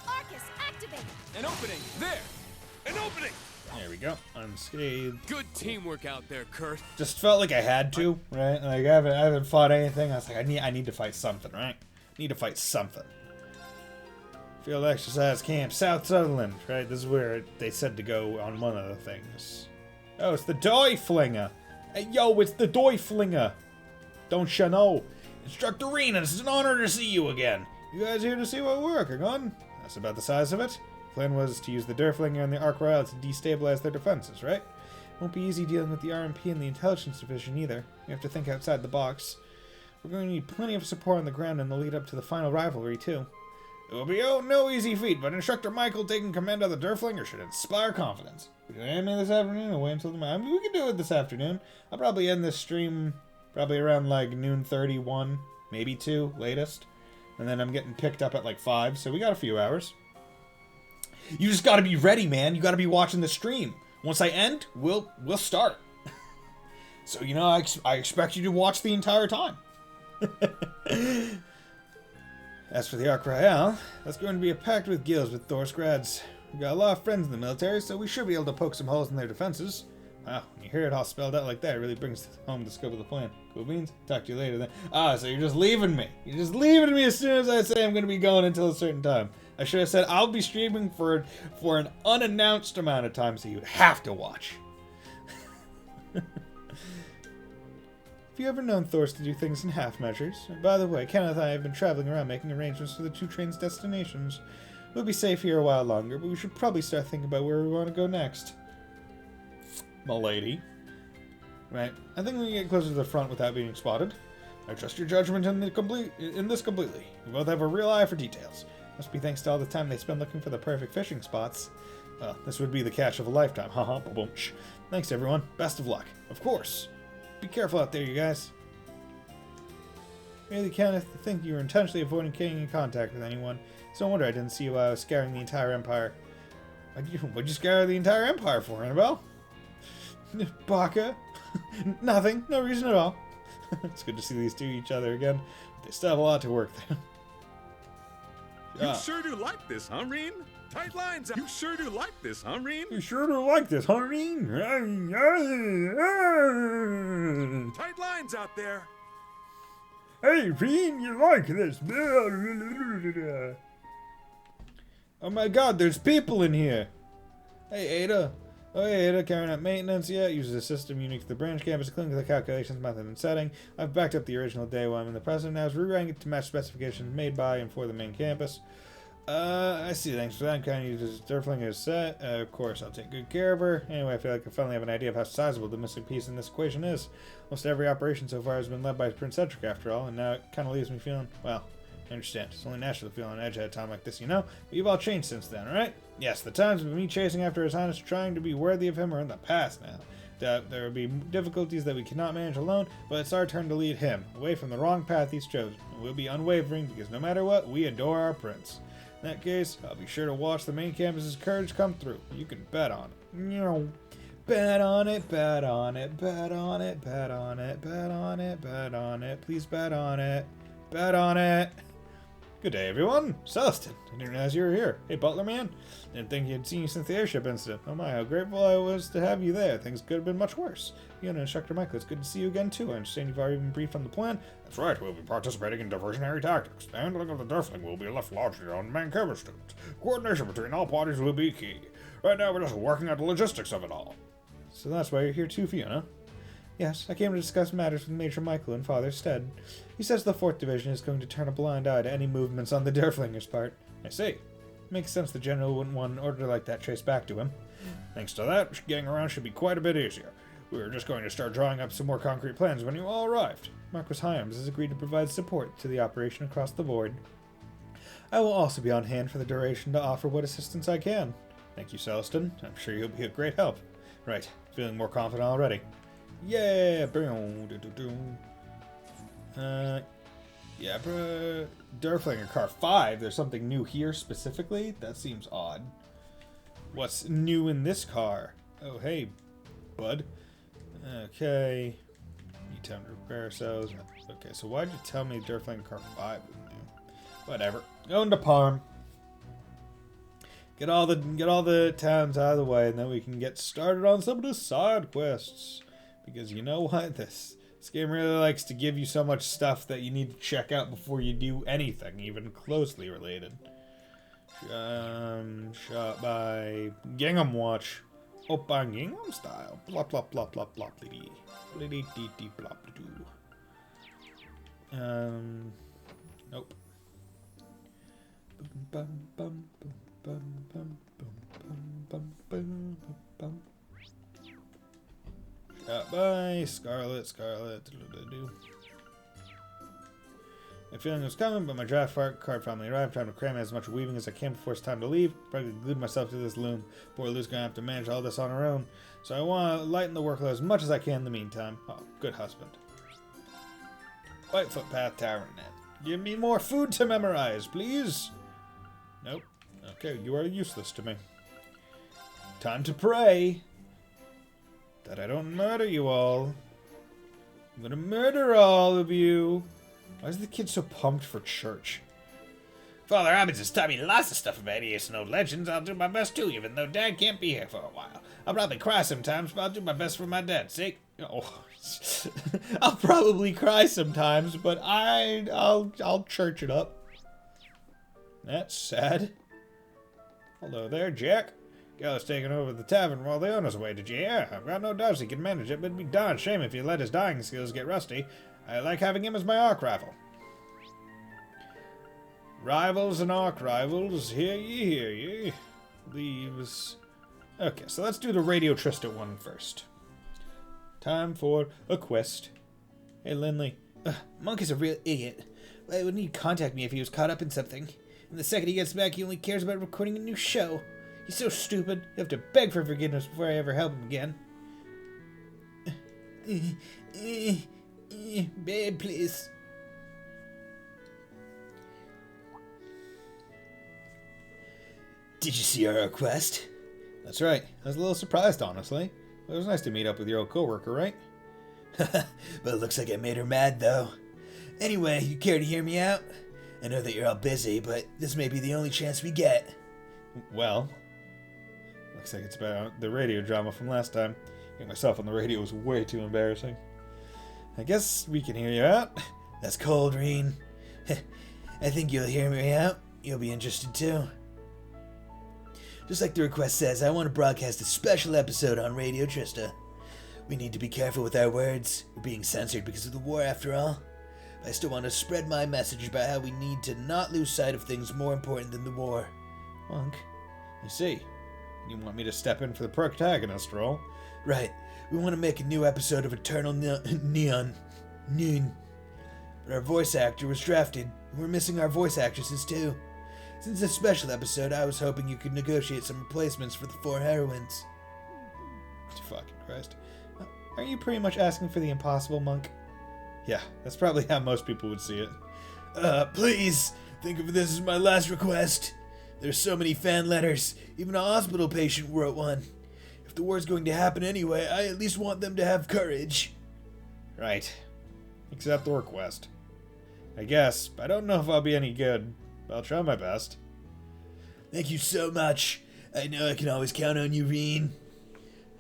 Arcus, activate! An opening. There. An opening. There we go. Unscathed. Good teamwork out there, Kurt. Just felt like I had to, right? Like I haven't fought anything. I was like, I need to fight something, right? Need to fight something. Field exercise camp, South Sutherland, right? This is where they said to go on one of the things. Oh, it's the Doy Flinger. Hey, yo, it's the Doy Flinger. Don't you know? Instructor Rena, it's an honor to see you again. You guys here to see what we're working on? That's about the size of it. Plan was to use the Durflinger and the Arc Royale to destabilize their defenses, right? Won't be easy dealing with the RMP and the Intelligence Division either. You have to think outside the box. We're going to need plenty of support on the ground in the lead up to the final rivalry, too. It will be no easy feat, but Instructor Michael taking command of the Durflinger should inspire confidence. We do anime this afternoon or wait until tomorrow? I mean, we can do it this afternoon. I'll probably end this stream probably around like noon 31, maybe 2, latest. And then I'm getting picked up at like 5, so we got a few hours. You just gotta be ready, man. You gotta be watching the stream. Once I end, we'll start. So, you know, I expect you to watch the entire time. As for the Arc Royale, that's going to be a pact with guilds with Thor's grads. We've got a lot of friends in the military, so we should be able to poke some holes in their defenses. Wow, when you hear it all spelled out like that, it really brings home the scope of the plan. Cool beans? Talk to you later then. Ah, so you're just leaving me. You're just leaving me as soon as I say I'm going to be going until a certain time. I should have said I'll be streaming for an unannounced amount of time, so you'd have to watch. Have you ever known Thors to do things in half measures? And by the way, Kenneth and I have been traveling around making arrangements for the 2 trains' destinations. We'll be safe here a while longer, but we should probably start thinking about where we want to go next. M'lady. Right. I think we can get closer to the front without being spotted. I trust your judgment in this completely. We both have a real eye for details. Must be thanks to all the time they spend looking for the perfect fishing spots. Well, this would be the catch of a lifetime. Haha, ba-boomch. Thanks, everyone. Best of luck. Of course. Be careful out there, you guys. Really, Kenneth, I think you were intentionally avoiding getting in contact with anyone. It's no wonder I didn't see you while I was scouring the entire Empire. What'd you scour the entire Empire for, Annabelle? Baka? Nothing. No reason at all. It's good to see these two each other again. They still have a lot to work through. You sure do like this, huh, Reen? Tight lines. You sure do like this, huh, Reen? You sure do like this, huh, Reen? Tight lines out there. Hey, Reen, you like this? Oh my god, there's people in here. Hey, Ada. Oh, hey, Ada, carrying out maintenance. Yeah, it uses a system unique to the branch campus, including the calculations, method, and setting. I've backed up the original day while I'm in the present. Now it's rewriting it to match specifications made by and for the main campus. I see. Thanks for that. I'm kind of using Durflinger is set. Of course, I'll take good care of her. Anyway, I feel like I finally have an idea of how sizable the missing piece in this equation is. Almost every operation so far has been led by Prince Cedric, after all, and now it kind of leaves me feeling, well, I understand. It's only natural to feel on edge at a time like this, you know? But you've all changed since then, right? Yes, the times of me chasing after His Highness trying to be worthy of him are in the past now. There will be difficulties that we cannot manage alone, but it's our turn to lead him, away from the wrong path he's chosen. And we'll be unwavering, because no matter what, we adore our prince. In that case, I'll be sure to watch the main campus's courage come through. You can bet on it. Bet on it, bet on it, bet on it, bet on it, bet on it, bet on it, please bet on it, bet on it. Good day, everyone. Celestin, I didn't realize you were here. Hey, Butler Man. Didn't think you'd seen you since the airship incident. Oh my, how grateful I was to have you there. Things could have been much worse. You and Instructor Michael, it's good to see you again, too. I understand you've already been briefed on the plan. That's right, we'll be participating in diversionary tactics. The handling of the Durfling will be left largely on main campus students. Coordination between all parties will be key. Right now, we're just working out the logistics of it all. So that's why you're here too, Fiona? Yes, I came to discuss matters with Major Michael in Father's stead. He says the 4th Division is going to turn a blind eye to any movements on the Durflinger's part. I see. Makes sense the General wouldn't want an order like that traced back to him. Thanks to that, getting around should be quite a bit easier. We were just going to start drawing up some more concrete plans when you all arrived. Marquis Hyams has agreed to provide support to the operation across the board. I will also be on hand for the duration to offer what assistance I can. Thank you, Celestin. I'm sure you'll be a great help. Right, feeling more confident already. Yeah, yeah, Durflinger Car 5, there's something new here specifically? That seems odd. What's new in this car? Oh, hey, bud. Okay. Need time to repair ourselves. Okay, so why'd you tell me Durflinger Car 5 was new? Whatever. Going to Parm. Get all the towns out of the way, and then we can get started on some of the side quests. Because you know what? This game really likes to give you so much stuff that you need to check out before you do anything, even closely related. Shot by Gingham Watch. Oppa Gingham style. Blop blop blop blop blop bliddy. Bliddy dee dee blop doo. Nope. Bum bum bum bum bum bum bum bum. Shot by Scarlet. My feeling was coming, but my draft card finally arrived. Time to cram as much weaving as I can before it's time to leave. Probably glued myself to this loom. Poor Lou's gonna have to manage all this on her own. So I want to lighten the workload as much as I can in the meantime. Oh, good husband. White Footpath Tavern Net. Give me more food to memorize, please. Nope. Okay, you are useless to me. Time to pray that I don't murder you all. I'm gonna murder all of you. Why is the kid so pumped for church? Father Robbins has taught me lots of stuff about ancient and old legends. I'll do my best too, even though Dad can't be here for a while. I'll probably cry sometimes, but I'll do my best for my dad's sake. Oh, I'll probably cry sometimes, but I'll church it up. That's sad. Hello there, Jack. Gallo's taking over the tavern while the owner's away. Did you hear? I've got no doubts he can manage it, but it'd be darn shame if he let his dying skills get rusty. I like having him as my arc rival. Rivals and arc rivals, hear ye. Leaves. Okay, so let's do the Radio Trista one first. Time for a quest. Hey, Lindley. Monk is a real idiot. Why wouldn't he contact me if he was caught up in something? And the second he gets back, he only cares about recording a new show. He's so stupid. You have to beg for forgiveness before I ever help him again. Babe, please. Did you see our request? That's right. I was a little surprised, honestly. It was nice to meet up with your old coworker, right? But it looks like I made her mad, though. Anyway, you care to hear me out? I know that you're all busy, but this may be the only chance we get. Well, looks like it's about the radio drama from last time. Getting myself on the radio was way too embarrassing. I guess we can hear you out. That's cold, Reen. I think you'll hear me out. You'll be interested too. Just like the request says, I want to broadcast a special episode on Radio Trista. We need to be careful with our words. We're being censored because of the war, after all. But I still want to spread my message about how we need to not lose sight of things more important than the war. Monk, I see. You want me to step in for the protagonist role? Right. We want to make a new episode of Eternal Neon. But our voice actor was drafted, and we're missing our voice actresses too. Since this special episode, I was hoping you could negotiate some replacements for the 4 heroines. Fucking Christ. Aren't you pretty much asking for the impossible, Monk? Yeah, that's probably how most people would see it. Please, think of this as my last request. There's so many fan letters. Even a hospital patient wrote one. If the war's going to happen anyway, I at least want them to have courage. Right. Accept the request. I guess. I don't know if I'll be any good. I'll try my best. Thank you so much. I know I can always count on you, Reen.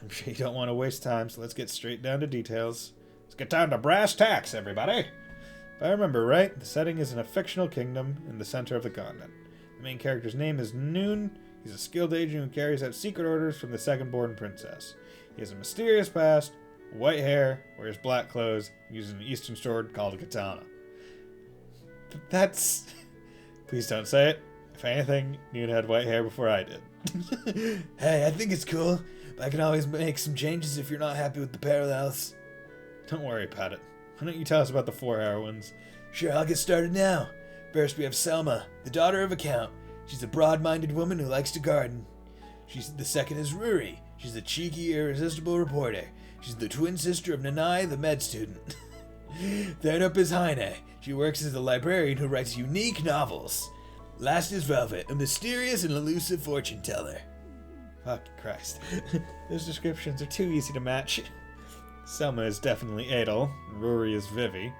I'm sure you don't want to waste time, so let's get straight down to details. Let's get down to brass tacks, everybody. If I remember right, the setting is in a fictional kingdom in the center of the continent. The main character's name is Noon. He's a skilled agent who carries out secret orders from the second-born princess. He has a mysterious past, white hair, wears black clothes, uses an eastern sword called a katana. That's... Please don't say it. If anything, Noon had white hair before I did. Hey, I think it's cool, but I can always make some changes if you're not happy with the parallels. Don't worry, Patty. Why don't you tell us about the 4 heroines? Sure, I'll get started now. First, we have Selma, the daughter of a count. She's a broad-minded woman who likes to garden. The second is Ruri. She's a cheeky, irresistible reporter. She's the twin sister of Nanai, the med student. Third up is Heine. She works as a librarian who writes unique novels. Last is Velvet, a mysterious and elusive fortune teller. Fucking Christ. Those descriptions are too easy to match. Selma is definitely Adel, and Rory is Vivi.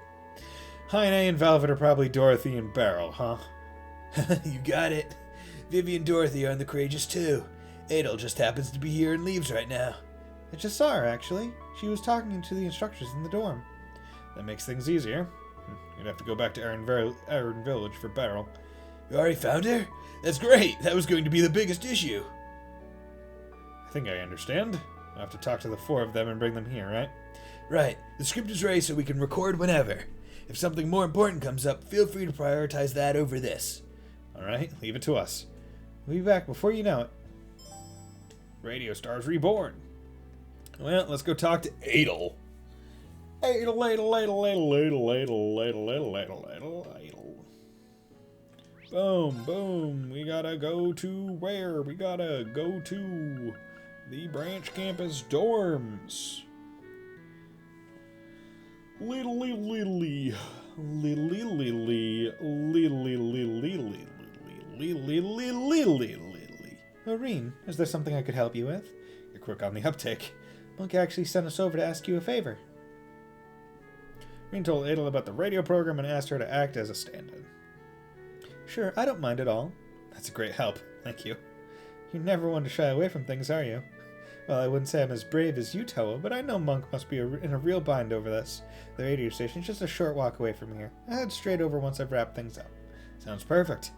Heine and Velvet are probably Dorothy and Beryl, huh? You got it. Vivi and Dorothy are in the Courageous too. Adel just happens to be here and leaves right now. I just saw her, actually. She was talking to the instructors in the dorm. That makes things easier. You'd have to go back to Aaron Village for Beryl. You already found her? That's great. That was going to be the biggest issue. I think I understand. I'll have to talk to the 4 of them and bring them here, right? Right. The script is ready so we can record whenever. If something more important comes up, feel free to prioritize that over this. Alright, leave it to us. We'll be back before you know it. Radio Stars Reborn. Well, let's go talk to Adel. Adel, Adel, Adel, Adel, Adel, Adel, Adel, Adel, Adel, Adel, Adel. Boom, boom. We gotta go to where? We gotta go to the branch campus dorms. Little, little, little, little, little, little, little, little. Irene, is there something I could help you with? You're quick on the uptake. Monk actually sent us over to ask you a favor. Irene told Adel about the radio program and asked her to act as a stand-in. Sure, I don't mind at all. That's a great help, thank you. You're never one to shy away from things, are you? Well, I wouldn't say I'm as brave as you, Toa, but I know Monk must be in a real bind over this. The radio station's just a short walk away from here. I'll head straight over once I've wrapped things up. Sounds perfect.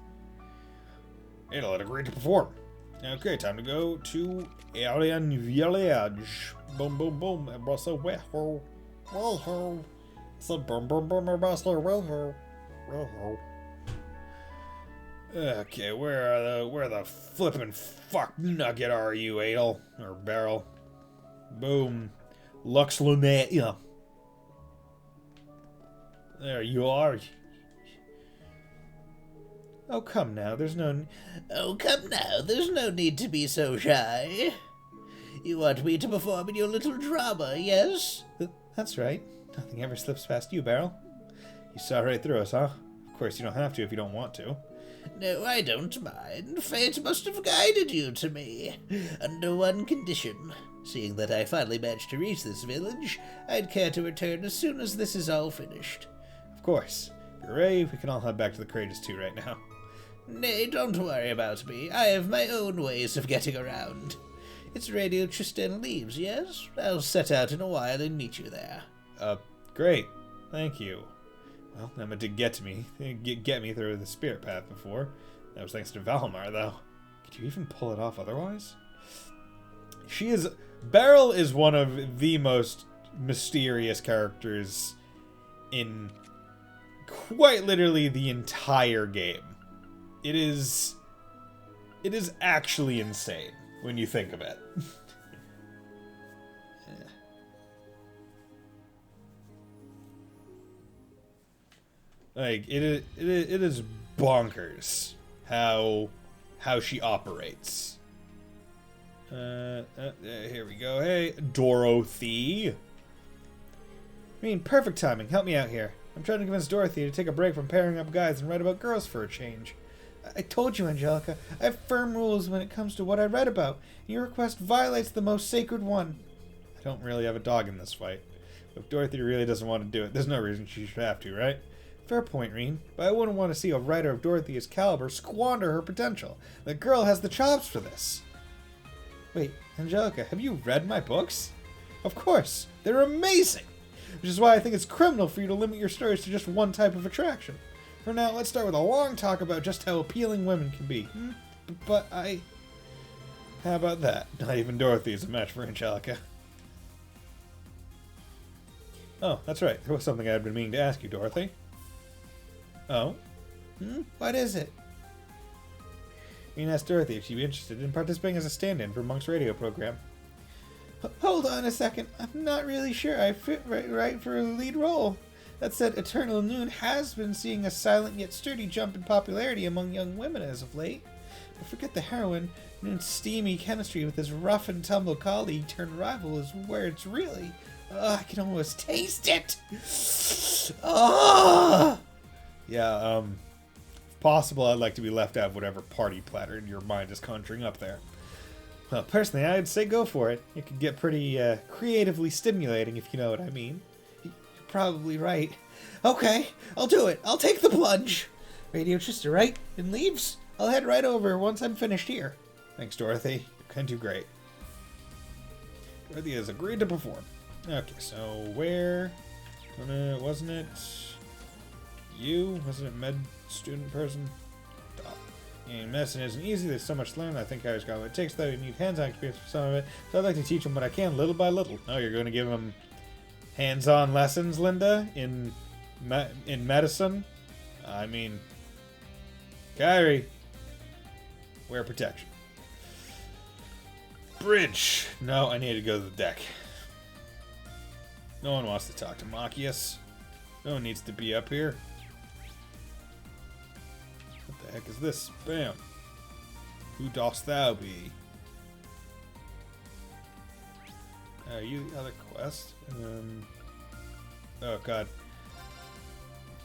Adel had agreed to perform. Okay, time to go to Alien Village. Boom, boom, boom. And Brussels, well, it's a boom, boom, boom, Brussels, well. Okay, where the flippin' fuck nugget are you, Adel? Or Beryl? Boom. Lux Lunatia. There you are. Oh, come now, there's no need to be so shy. You want me to perform in your little drama, yes? That's right. Nothing ever slips past you, Beryl. You saw right through us, huh? Of course, you don't have to if you don't want to. No, I don't mind. Fate must have guided you to me. Under one condition. Seeing that I finally managed to reach this village, I'd care to return as soon as this is all finished. Of course. Hooray, we can all head back to the Courageous 2 right now. Nay, don't worry about me. I have my own ways of getting around. It's Radio Tristan leaves, yes? I'll set out in a while and meet you there. Great. Thank you. Well, Emma did get me through the spirit path before. That was thanks to Valmar, though. Could you even pull it off otherwise? Beryl is one of the most mysterious characters in quite literally the entire game. It is actually insane when you think of it. Like it is bonkers how she operates. Here we go. Hey, Dorothy. I mean, perfect timing. Help me out here. I'm trying to convince Dorothy to take a break from pairing up guys and write about girls for a change. I told you, Angelica, I have firm rules when it comes to what I read about. Your request violates the most sacred one. I don't really have a dog in this fight. But if Dorothy really doesn't want to do it, there's no reason she should have to, right? Fair point, Reen, but I wouldn't want to see a writer of Dorothy's caliber squander her potential. The girl has the chops for this. Wait, Angelica, have you read my books? Of course, they're amazing! Which is why I think it's criminal for you to limit your stories to just one type of attraction. For now, let's start with a long talk about just how appealing women can be. How about that? Not even Dorothy is a match for Angelica. Oh, that's right. There was something I'd been meaning to ask you, Dorothy. Oh? What is it? Reen asked Dorothy if she'd be interested in participating as a stand-in for Monk's radio program. Hold on a second. I'm not really sure I fit right for a lead role. That said, Eternal Noon has been seeing a silent yet sturdy jump in popularity among young women as of late. But forget the heroine. Noon's steamy chemistry with his rough and tumble colleague turned rival is where it's really... I can almost taste it! Yeah, if possible, I'd like to be left out of whatever party platter your mind is conjuring up there. Well, personally, I'd say go for it. It could get pretty creatively stimulating, if you know what I mean. You're probably right. Okay, I'll do it. I'll take the plunge. Radio Trista, right? And leaves? I'll head right over once I'm finished here. Thanks, Dorothy. You can do great. Dorothy has agreed to perform. Okay, so where? Wasn't it you? Wasn't it med student person? And medicine isn't easy. There's so much to learn. I think I just got what it takes, though. You need hands-on experience for some of it. So I'd like to teach them what I can, little by little. Oh, you're going to give them hands-on lessons, Linda, in medicine? I mean, Kyrie, wear protection. Bridge. No, I need to go to the deck. No one wants to talk to Machias. No one needs to be up here. What the heck is this? Bam. Who dost thou be? Are you the other quest? Oh god.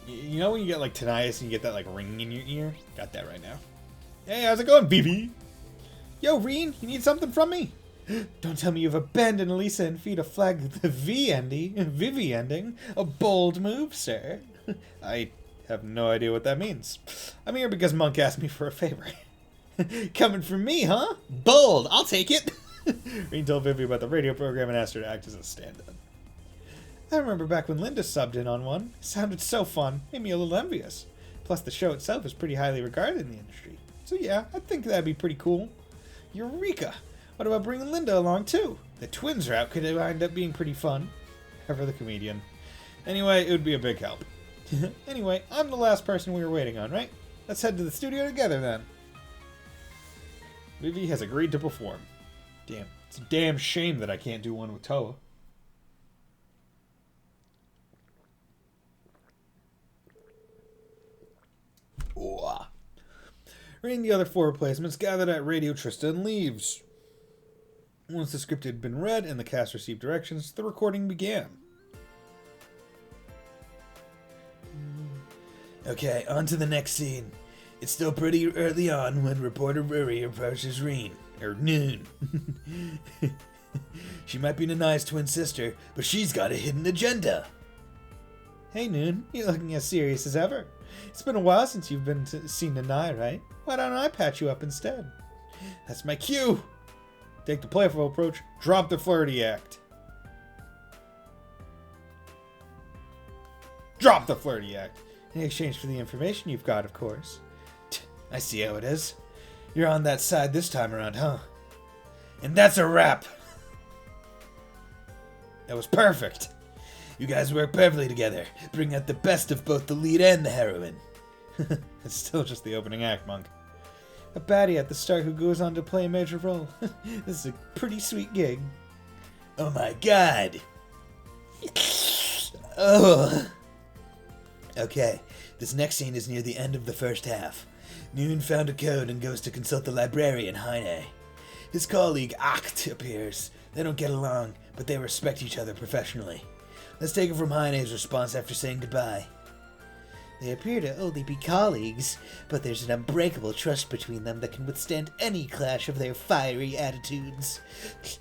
You know when you get like tinnitus and you get that like ringing in your ear? Got that right now. Hey, how's it going, BB? Yo, Reen, you need something from me? Don't tell me you've abandoned Elisa and feed a flag with the Vivi ending. A bold move, sir. I have no idea what that means. I'm here because Monk asked me for a favor. Coming from me, huh? Bold, I'll take it. Reen told Vivi about the radio program and asked her to act as a stand-in. I remember back when Linda subbed in on one. It sounded so fun, made me a little envious. Plus the show itself is pretty highly regarded in the industry. So yeah, I think that'd be pretty cool. Eureka! What about bringing Linda along too? The twins route could wind up being pretty fun. Ever the comedian. Anyway, it would be a big help. Anyway, I'm the last person we were waiting on, right? Let's head to the studio together then. Vivi has agreed to perform. Damn, it's a damn shame that I can't do one with Toa. Ooh. Reen and the other 4 replacements gathered at Radio Trista and leaves. Once the script had been read and the cast received directions, the recording began. Okay, on to the next scene. It's still pretty early on when reporter Ruri approaches Reen. Or Noon. She might be Nanai's twin sister, but she's got a hidden agenda. Hey Noon, you're looking as serious as ever. It's been a while since you've been seen Nanai, right? Why don't I patch you up instead? That's my cue. Take the playful approach, drop the flirty act. Drop the flirty act. In exchange for the information you've got, of course. I see how it is. You're on that side this time around, huh? And that's a wrap. That was perfect. You guys work perfectly together. Bring out the best of both the lead and the heroine. It's still just the opening act, Monk. A baddie at the start who goes on to play a major role. This is a pretty sweet gig. Oh my god. Oh. Okay, this next scene is near the end of the first half. Noon found a code and goes to consult the librarian, Heine. His colleague, Acht, appears. They don't get along, but they respect each other professionally. Let's take it from Heine's response after saying goodbye. They appear to only be colleagues, but there's an unbreakable trust between them that can withstand any clash of their fiery attitudes.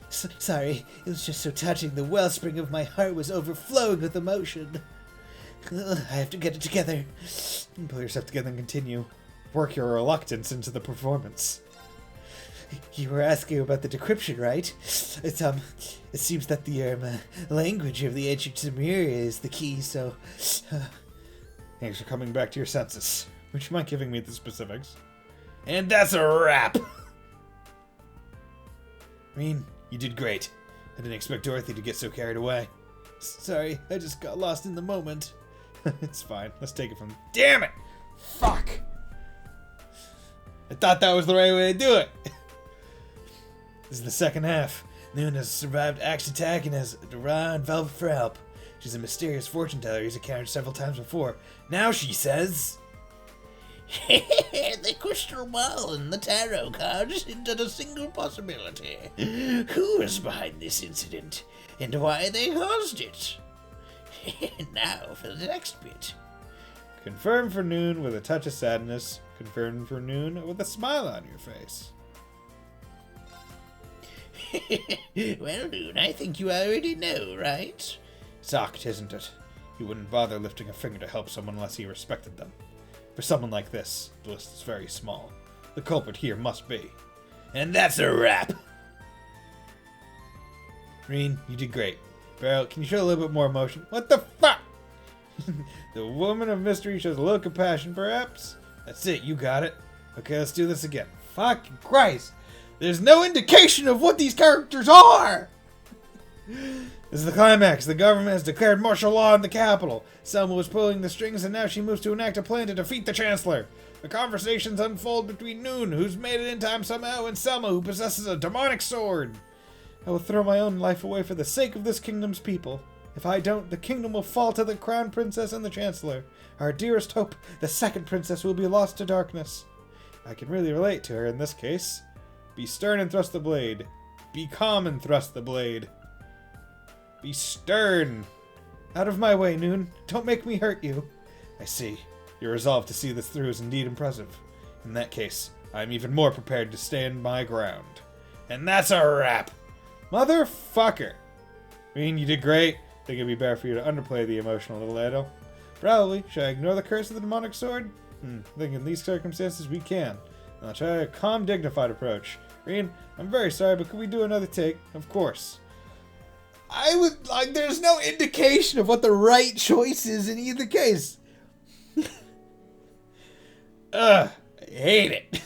Sorry, it was just so touching. The wellspring of my heart was overflowing with emotion. I have to get it together. Pull yourself together and continue. Work your reluctance into the performance. You were asking about the decryption, right? It seems that the language of the ancient Sumeria is the key, so... Thanks for coming back to your senses. Would you mind giving me the specifics? And that's a wrap! Reen, you did great. I didn't expect Dorothy to get so carried away. Sorry, I just got lost in the moment. It's fine. Let's take it from... Damn it! Fuck! I thought that was the right way to do it. This is the second half. Noon has survived Axe attack and has Dara and Velvet for help. She's a mysterious fortune teller who's encountered several times before. Now she says... The crystal ball and the tarot cards hinted a single possibility. Who is behind this incident, and why they caused it? Now for the next bit. Confirm for Noon with a touch of sadness. Confirm for Noon with a smile on your face. Well, Noon, I think you already know, right? Zoct, isn't it? He wouldn't bother lifting a finger to help someone unless he respected them. For someone like this, the list is very small. the culprit here must be. And that's a wrap. Reen, you did great. Barrel, can you show a little bit more emotion? What the fuck? The woman of mystery shows a little compassion, perhaps? That's it, you got it. Okay, let's do this again. Fucking Christ! There's no indication of what these characters are! This is the climax. The government has declared martial law in the capital. Selma was pulling the strings, and now she moves to enact a plan to defeat the Chancellor. The conversations unfold between Noon, who's made it in time somehow, and Selma, who possesses a demonic sword. I will throw my own life away for the sake of this kingdom's people. If I don't, the kingdom will fall to the crown princess and the Chancellor. Our dearest hope, the second princess, will be lost to darkness. I can really relate to her in this case. Be stern and thrust the blade. Be calm and thrust the blade. Be stern. Out of my way, Noon. Don't make me hurt you. I see. Your resolve to see this through is indeed impressive. In that case, I am even more prepared to stand my ground. And that's a wrap. Motherfucker. I mean, you did great. Think it'd be better for you to underplay the emotional a little. Probably. Should I ignore the curse of the demonic sword? I think in these circumstances we can. And I'll try a calm, dignified approach. Reen, I'm very sorry, but could we do another take? Of course. I would like. There's no indication of what the right choice is in either case. I hate it.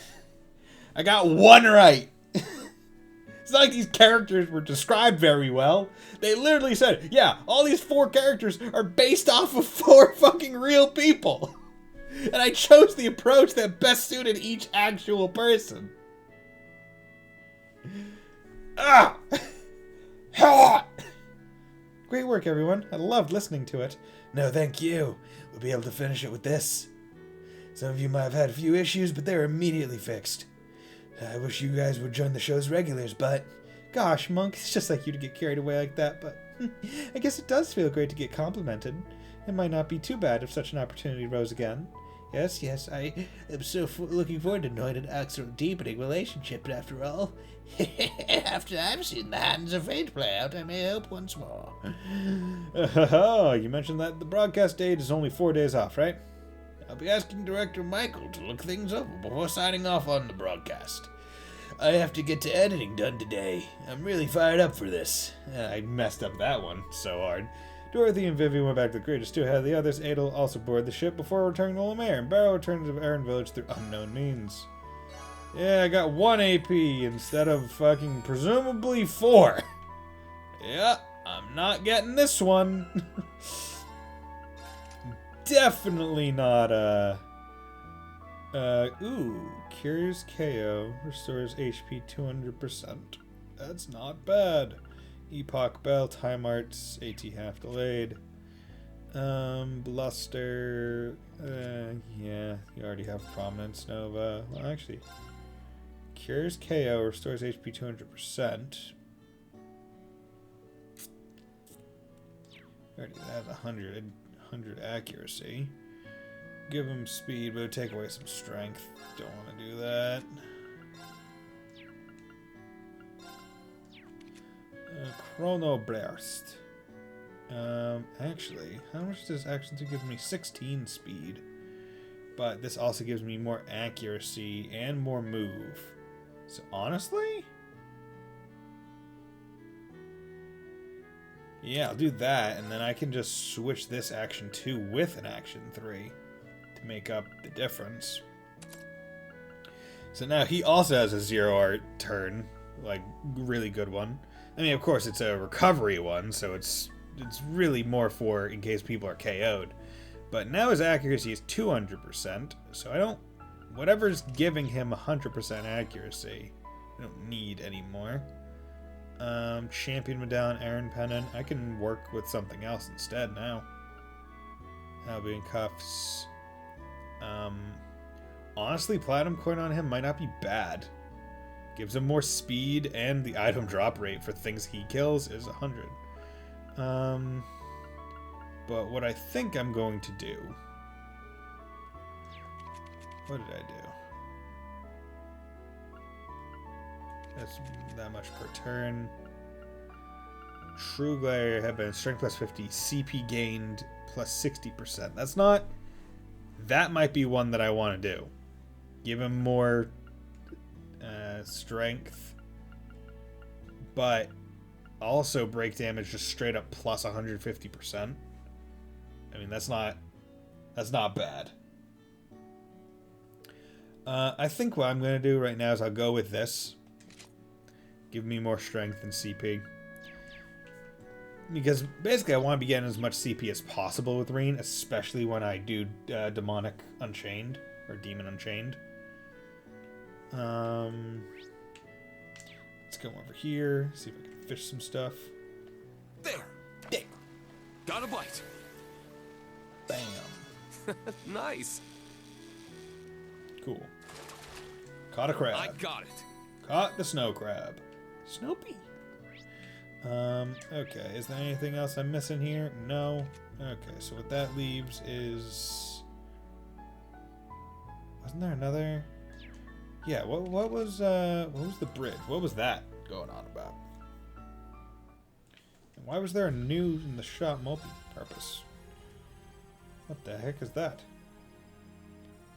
I got one right. It's not like these characters were described very well. They literally said, yeah, all these 4 characters are based off of 4 fucking real people. And I chose the approach that best suited each actual person. Ah! Great work, everyone. I loved listening to it. No, thank you. We'll be able to finish it with this. Some of you might have had a few issues, but they were immediately fixed. I wish you guys would join the show's regulars, but... Gosh, Monk, it's just like you to get carried away like that, but... I guess it does feel great to get complimented. It might not be too bad if such an opportunity rose again. Yes, I am so looking forward to knowing an actual deepening relationship, after all. After I've seen the Hands of Fate play out, I may hope once more. Oh, you mentioned that the broadcast date is only 4 days off, right? I'll be asking Director Michael to look things over before signing off on the broadcast. I have to get to editing done today. I'm really fired up for this. I messed up that one so hard. Dorothy and Vivian went back to the Greatest Two ahead of the others. Adel also boarded the ship before returning to Lemaire, and Barrow returned to Aaron Village through unknown means. Yeah, I got 1 AP instead of fucking presumably 4. Yeah, I'm not getting this one. Definitely not, cures KO, restores HP 200%. That's not bad. Epoch Bell, Time Arts, AT half delayed. Bluster, yeah, you already have Prominence Nova. Well, actually, cures KO, restores HP 200%. Already has 100 accuracy. Give him speed, but take away some strength. Don't want to do that. Chrono Burst. Actually, how much does Action 2 give me? 16 speed. But this also gives me more accuracy and more move. So honestly, yeah, I'll do that, and then I can just switch this Action 2 with an Action 3 to make up the difference. So now he also has a 0 art turn, like, really good one. I mean, of course, it's a recovery one, so it's really more for in case people are KO'd. But now his accuracy is 200%, so I don't... Whatever's giving him 100% accuracy, I don't need anymore. Champion Medallion, Aaron Pennant. I can work with something else instead now. Albion Cuffs. Honestly, Platinum Coin on him might not be bad. Gives him more speed, and the item drop rate for things he kills is 100. But what I think I'm going to do... What did I do? That's that much per turn. True Glare Headband, Strength plus 50, CP gained plus 60%. That's not... That might be one that I want to do. Give him more strength, but also break damage just straight up plus 150%. I mean, that's not bad. I think what I'm going to do right now is I'll go with this. Give me more strength and CP. Because basically I want to be getting as much CP as possible with Reen, especially when I do Demonic Unchained, or Demon Unchained. Let's go over here, see if I can fish some stuff. There. Got a bite. Bam. Nice. Cool. Caught a crab. I got it. Caught the snow crab. Snoopy. Okay, is there anything else I'm missing here? No. Okay, so what that leaves is... Wasn't there another... Yeah, what was the bridge? What was that going on about? And why was there a news in the shop multi-purpose? What the heck is that?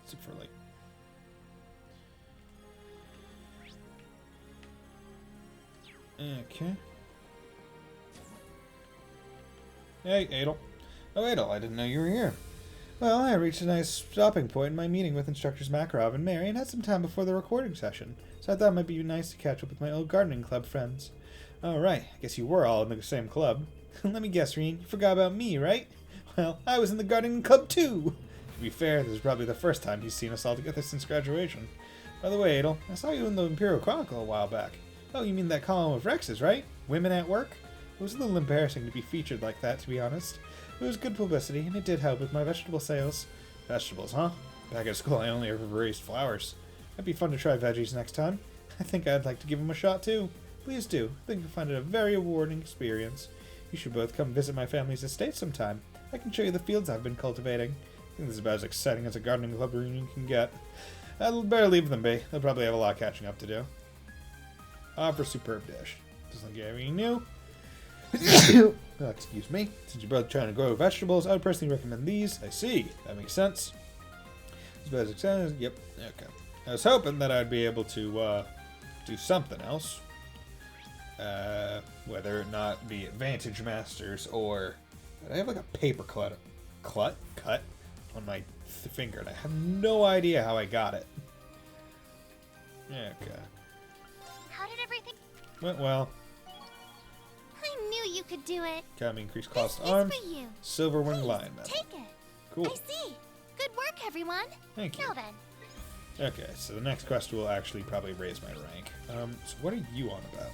Is it for, like... Okay. Hey, Adel. Oh, Adel, I didn't know you were here. Well, I reached a nice stopping point in my meeting with instructors Makarov and Mary and had some time before the recording session, so I thought it might be nice to catch up with my old gardening club friends. Oh, right. I guess you were all in the same club. Let me guess, Reen, you forgot about me, right? Well, I was in the gardening club, too. To be fair, this is probably the first time he's seen us all together since graduation. By the way, Adel, I saw you in the Imperial Chronicle a while back. Oh, you mean that column of Rex's, right? Women at Work? It was a little embarrassing to be featured like that, to be honest. It was good publicity, and it did help with my vegetable sales. Vegetables, huh? Back at school, I only ever raised flowers. It'd be fun to try veggies next time. I think I'd like to give them a shot, too. Please do. I think you'll find it a very rewarding experience. You should both come visit my family's estate sometime. I can show you the fields I've been cultivating. I think this is about as exciting as a gardening club reunion can get. I'd better leave them be. They'll probably have a lot of catching up to do. For superb dish. Doesn't get any new. Oh, excuse me. Since you're both trying to grow vegetables, I would personally recommend these. I see. That makes sense. Yep. Okay. I was hoping that I'd be able to do something else. Whether it not be Advantage Masters or... I have like a paper cut on my finger, and I have no idea how I got it. Okay. How did everything... Went well. I knew you could do it. Got me increased This cost is arms. for you. Silver wing Please, lion medal. take it. Cool. I see. Good work, everyone. Thank you. Now then. Okay, so the next quest will actually probably raise my rank. So what are you on about?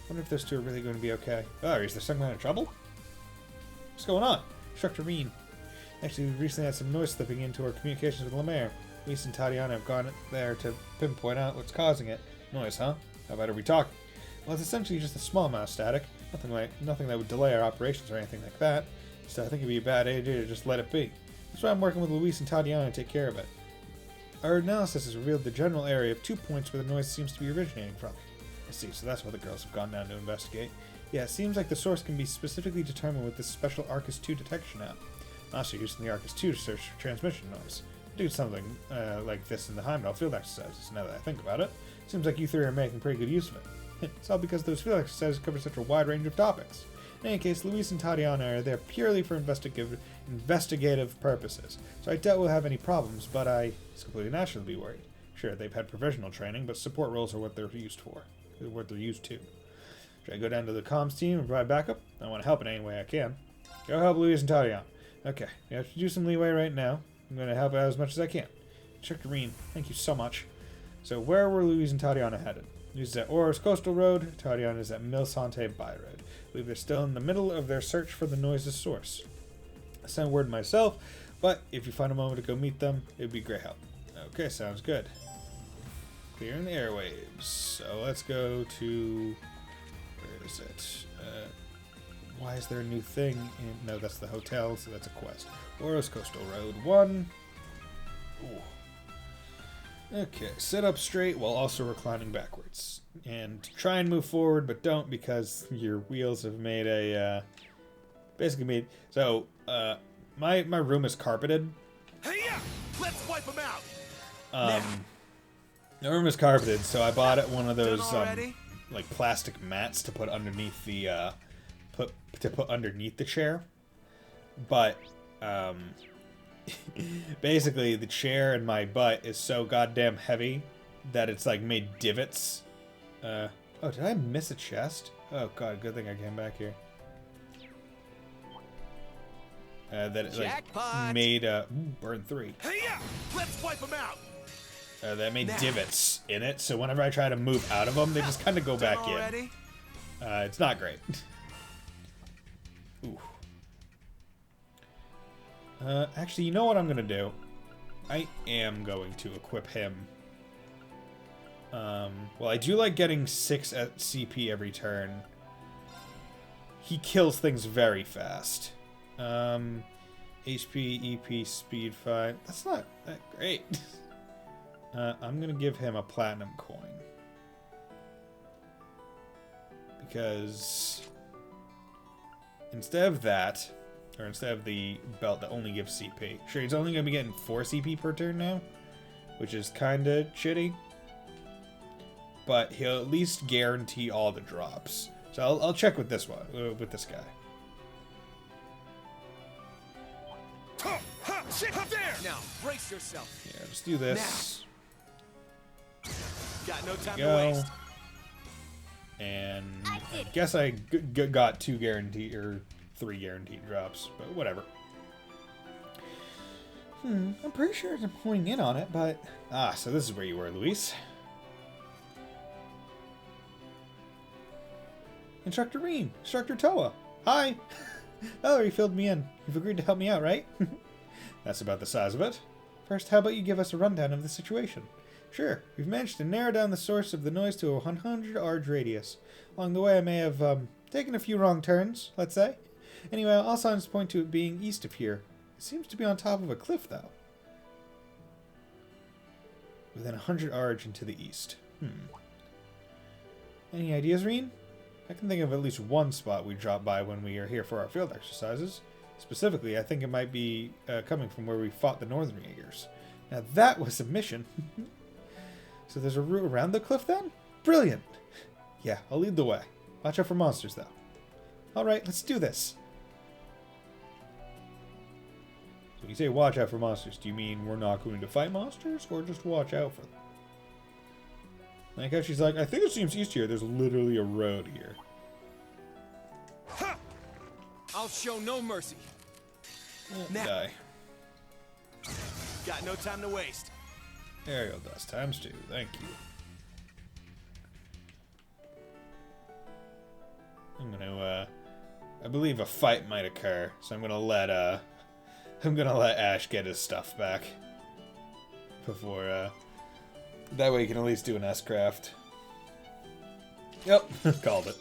Wonder if those two are really going to be okay. Oh, is there some kind of trouble? What's going on? Instructor Reen. Actually, we recently had some noise slipping into our communications with Lemaire. Luis and Tatiana have gone there to pinpoint out what's causing it. Noise, huh? How about are we talking? Well, it's essentially just a small amount of static. Nothing that would delay our operations or anything like that. So I think it'd be a bad idea to just let it be. That's why I'm working with Luis and Tatiana to take care of it. Our analysis has revealed the general area of 2 points where the noise seems to be originating from. I see, so that's why the girls have gone down to investigate. Yeah, it seems like the source can be specifically determined with this special Arcus 2 detection app. I'm also using the Arcus 2 to search for transmission noise. Do something like this in the Heimdall field exercises, now that I think about it. Seems like you three are making pretty good use of it. It's all because those field exercises cover such a wide range of topics. In any case, Luis and Tatiana are there purely for investigative purposes, so I doubt we'll have any problems, but it's completely natural to be worried. Sure, they've had provisional training, but support roles are what they're used for. What they're used to. Should I go down to the comms team and provide backup? I want to help in any way I can. Go help Luis and Tatiana. Okay, we have to do some leeway right now. I'm going to help out as much as I can. Instructor Reen, thank you so much. So where were Luis and Tatiana headed? Luis is at Oros Coastal Road, Tatiana is at Milsante By Road. I believe they're still in the middle of their search for the noise's source. I sent word myself, but if you find a moment to go meet them, it would be great help. Okay, sounds good. Clearing the airwaves. So let's go to... Where is it? Why is there a new thing? No, that's the hotel, so that's a quest. Oros Coastal Road 1. Ooh. Okay, sit up straight while also reclining backwards. And try and move forward, but don't because your wheels have made a... basically made... So, my room is carpeted. Hey, yeah! Let's wipe them out! The room is carpeted, so I bought it one of those Done already? like plastic mats to put underneath the put underneath the chair. But basically the chair and my butt is so goddamn heavy that it's like made divots. Oh, did I miss a chest? Oh god, good thing I came back here. That it like Jackpot! made burn 3. Hey, yeah! Let's wipe them out! That made Now. divots in it, so whenever I try to move out of them, they just kind of go back Done already? in. It's not great. Ooh. Actually, you know what I'm gonna do? I am going to equip him. Well, I do like getting 6 at CP every turn. He kills things very fast. HP, EP, speed 5. That's not that great. I'm gonna give him a platinum coin. Because instead of that, or instead of the belt that only gives CP. Sure, he's only gonna be getting 4 CP per turn now, which is kinda shitty. But he'll at least guarantee all the drops. So I'll check with this one, with this guy. Ha! Ha! Shit up there! Now, brace yourself. Yeah, just do this. Got no time to Go. waste. And I I did it. guess I got 2 guaranteed, or 3 guaranteed drops, but whatever. I'm pretty sure I'm pointing in on it, but... Ah, so this is where you were, Luis. Instructor Reen, Instructor Toa. Hi! Oh, you filled me in. You've agreed to help me out, right? That's about the size of it. First, how about you give us a rundown of the situation? Sure, we've managed to narrow down the source of the noise to a 100 arge radius. Along the way, I may have taken a few wrong turns, let's say. Anyway, all signs point to it being east of here. It seems to be on top of a cliff, though. Within 100 arge into the east. Any ideas, Reen? I can think of at least one spot we drop by when we are here for our field exercises. Specifically, I think it might be coming from where we fought the Northern Jaegers. Now that was a mission. So there's a route around the cliff then? Brilliant! Yeah, I'll lead the way. Watch out for monsters, though. Alright, let's do this. So when you say watch out for monsters, do you mean we're not going to fight monsters, or just watch out for them? Like how she's like, I think it seems east here. There's literally a road here. Ha! I'll show no mercy. Now. Die. Got no time to waste. Aerial dust times 2. Thank you. I'm gonna, I believe a fight might occur, so I'm gonna let Ash get his stuff back. Before, that way you can at least do an S-craft. Yep, called it.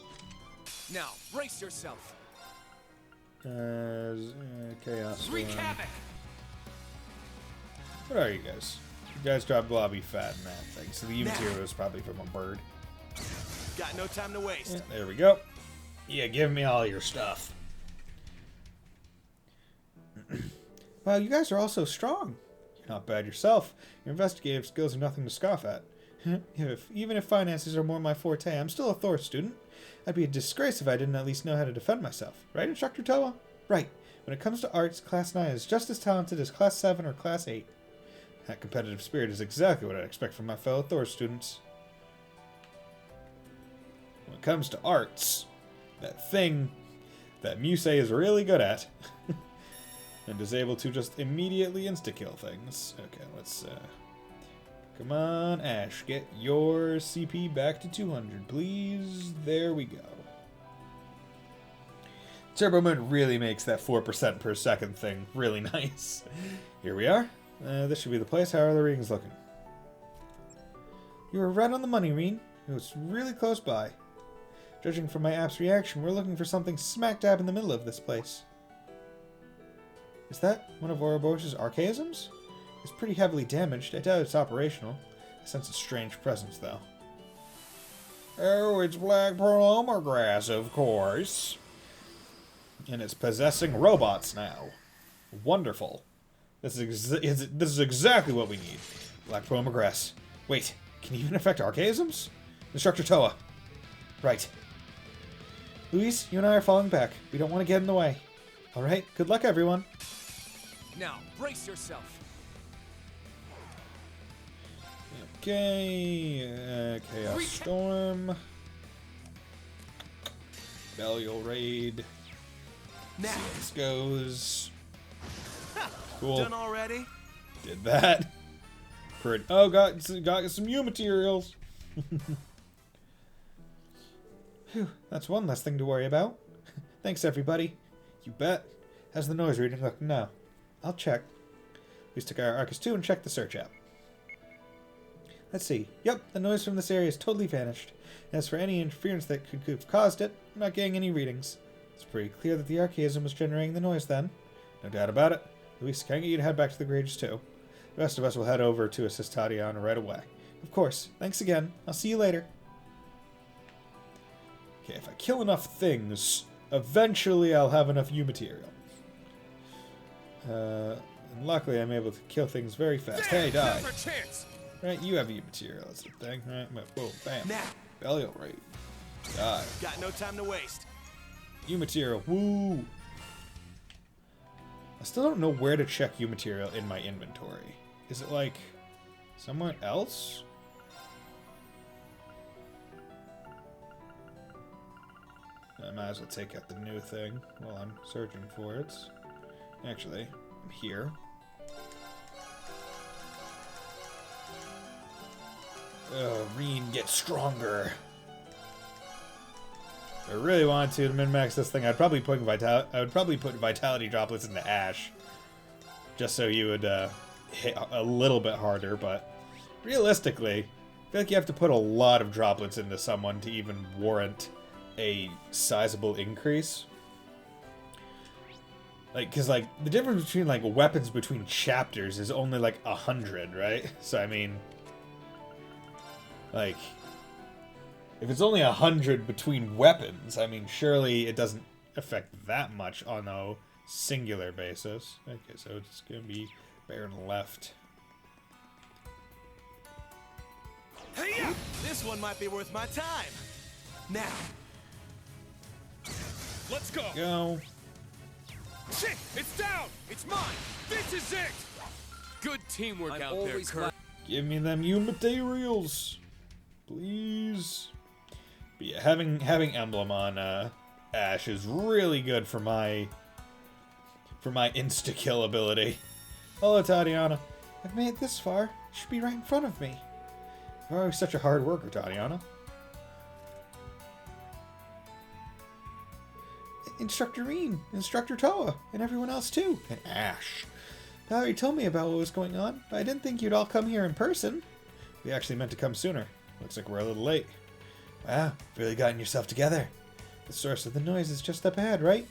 Now, brace yourself. Chaos. Wreak havoc. What are you guys? You guys drop globby fat in that thing, so the material is probably from a bird. Got no time to waste. Yeah, there we go. Yeah, give me all your stuff. Wow, you guys are all so strong. You're not bad yourself. Your investigative skills are nothing to scoff at. Even if finances are more my forte, I'm still a Thor student. I'd be a disgrace if I didn't at least know how to defend myself. Right, Instructor Toa? Right. When it comes to arts, Class 9 is just as talented as Class 7 or Class 8. That competitive spirit is exactly what I'd expect from my fellow Thor students. When it comes to arts, that thing that Musei is really good at, and is able to just immediately insta-kill things. Okay, let's, come on, Ash, get your CP back to 200, please. There we go. Turbo Moon really makes that 4% per second thing really nice. Here we are. This should be the place. How are the readings looking? You were right on the money, Reen. It was really close by. Judging from my app's reaction, we're looking for something smack dab in the middle of this place. Is that one of Ouroboros' archaisms? It's pretty heavily damaged. I doubt it's operational. I sense a strange presence, though. Oh, it's Black Paloma Grass, of course. And it's possessing robots now. Wonderful. This is exactly what we need. Black Paloma Grass. Wait, Can you even affect archaisms? Instructor Toa. Right. Luis, you and I are falling back. We don't want to get in the way. Alright, good luck, everyone. Now, brace yourself. Okay, Chaos Storm. Belial Raid. Now. See how this goes. Cool. Done already? Did that. Oh, got some new materials. Phew, that's one less thing to worry about. Thanks, everybody. You bet. How's the noise reading look now? I'll check. We took our Arcus 2 and checked the search app. Let's see. Yep, the noise from this area has totally vanished. As for any interference that could have caused it, I'm not getting any readings. It's pretty clear that the archaism was generating the noise then. No doubt about it. Luis, can I get you to head back to the Grange too? The rest of us will head over to assist Tatiana right away. Of course. Thanks again. I'll see you later. Okay, if I kill enough things, eventually I'll have enough U material. And luckily I'm able to kill things very fast. Hey, die. Now's our chance. Right, you have U material, that's the thing. Right, boom, bam. Now. Belial Raid. Die. Got no time to waste. U material. Woo! I still don't know where to check U material in my inventory. Is it like somewhere else? I might as well take out the new thing while I'm searching for it. Actually, I'm here. Oh, Reen gets stronger. If I really wanted to min-max this thing, I'd probably put vitality droplets into Ash, just so you would hit a little bit harder. But realistically, I feel like you have to put a lot of droplets into someone to even warrant a sizable increase. Like, because like the difference between like weapons between chapters is only like 100, right? So I mean, like, if it's only 100 between weapons, I mean, surely it doesn't affect that much on a singular basis. Okay, so it's gonna be Baron left. Hey, this one might be worth my time. Now. Let's go. Go. Shit, it's down. It's mine. This is it. Good teamwork out there, Kurt. Give me them U materials, please. But yeah, having emblem on Ash is really good for my insta kill ability. Hello, Tatiana. I've made it this far. You should be right in front of me. You're always such a hard worker, Tatiana. Instructor Reen, Instructor Toa, and everyone else too. And Ash. Valerie told me about what was going on, but I didn't think you'd all come here in person. We actually meant to come sooner. Looks like we're a little late. Wow, really gotten yourself together. The source of the noise is just up ahead, right?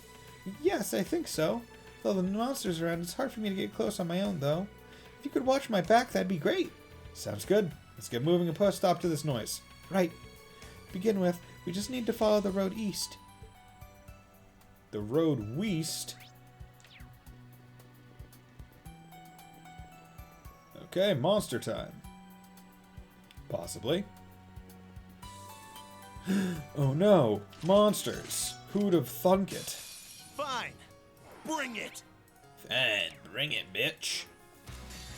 Yes, I think so. Though the monsters around, it's hard for me to get close on my own, though. If you could watch my back, that'd be great. Sounds good. Let's get moving and put a stop to this noise. Right. To begin with, we just need to follow the road east. The road west? Okay, monster time. Possibly. Oh no, monsters. Who'd have thunk it? Fine. Bring it. Fine, bring it, bitch.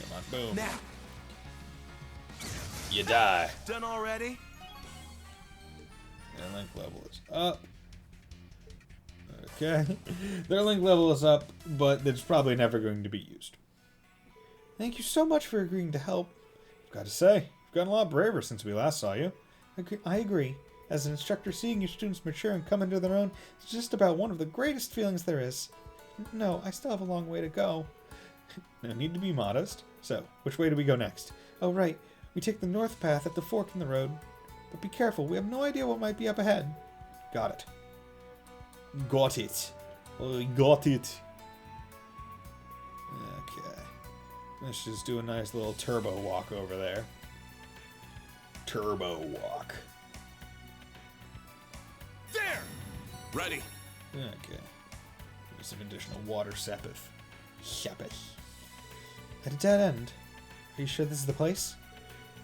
Come on, boom. Now. You die. Done already? Their link level is up. Okay. Their link level is up, but it's probably never going to be used. Thank you so much for agreeing to help. I've got to say, you've gotten a lot braver since we last saw you. I agree. As an instructor, seeing your students mature and come into their own is just about one of the greatest feelings there is. No, I still have a long way to go. No need to be modest. So, which way do we go next? Oh, right. We take the north path at the fork in the road. But be careful, we have no idea what might be up ahead. Got it. Got it. Oh, got it. Okay. Let's just do a nice little turbo walk over there. Turbo walk. There! Ready. Okay. Give me some additional water sapith. Sapith. At a dead end. Are you sure this is the place?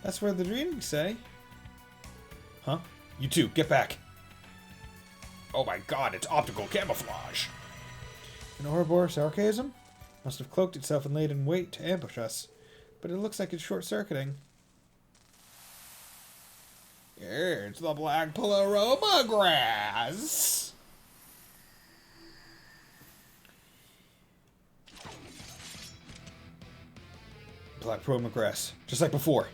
That's where the dreamings say. Huh? You two, get back. Oh my god, it's optical camouflage. An Ouroboros sarcasm? Must have cloaked itself and laid in wait to ambush us. But it looks like it's short-circuiting. It's the black Pleroma grass! Black Pleroma grass. Just like before.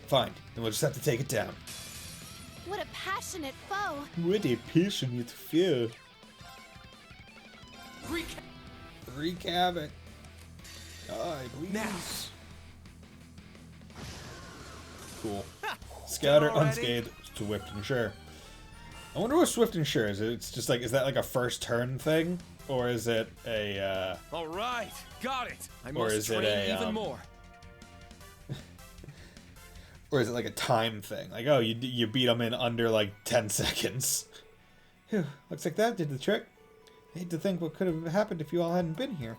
Fine, then we'll just have to take it down. What a passionate foe. What a passionate foe. Wreak havoc. Die, please. Now. Cool. Scouter unscathed to Swift and Sure. I wonder what Swift and Sure is. It's just like, is that like a first turn thing? Or is it a, Alright, got it. I Or must is it train a, even more. or is it like a time thing? Like, oh, you beat them in under like 10 seconds. Phew, looks like that did the trick. I hate to think what could have happened if you all hadn't been here.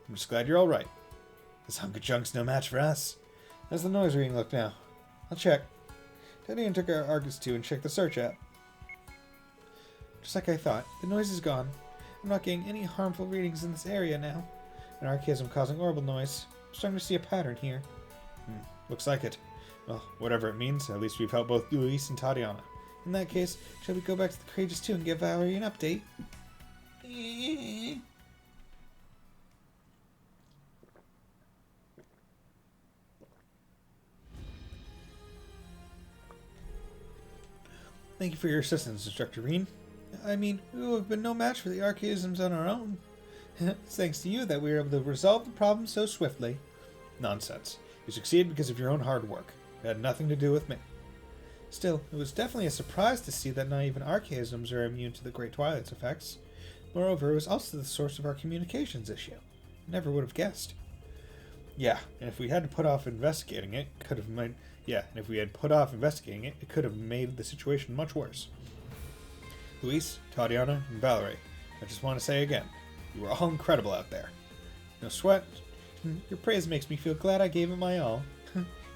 I'm just glad you're alright. This hunk of junk's no match for us. How's the noise reading look now? I'll check. Teddy took our Argus 2 and checked the search app. Just like I thought, the noise is gone. I'm not getting any harmful readings in this area now. An archaism causing orbital noise. I'm starting to see a pattern here. Looks like it. Well, whatever it means, at least we've helped both Luis and Tatiana. In that case, shall we go back to the Courageous 2 and give Valerie an update? Thank you for your assistance, Instructor Reen. I mean, we would have been no match for the archaisms on our own. It's thanks to you that we were able to resolve the problem so swiftly. Nonsense. You succeeded because of your own hard work. It had nothing to do with me. Still, it was definitely a surprise to see that not even archaisms are immune to the Great Twilight's effects. Moreover, it was also the source of our communications issue. I never would have guessed. Yeah, and if we had to put off investigating it, it could have made... Yeah, and if we had put off investigating it, it could have made the situation much worse. Luis, Tatiana, and Valerie, I just want to say again, you were all incredible out there. No sweat. Your praise makes me feel glad I gave it my all.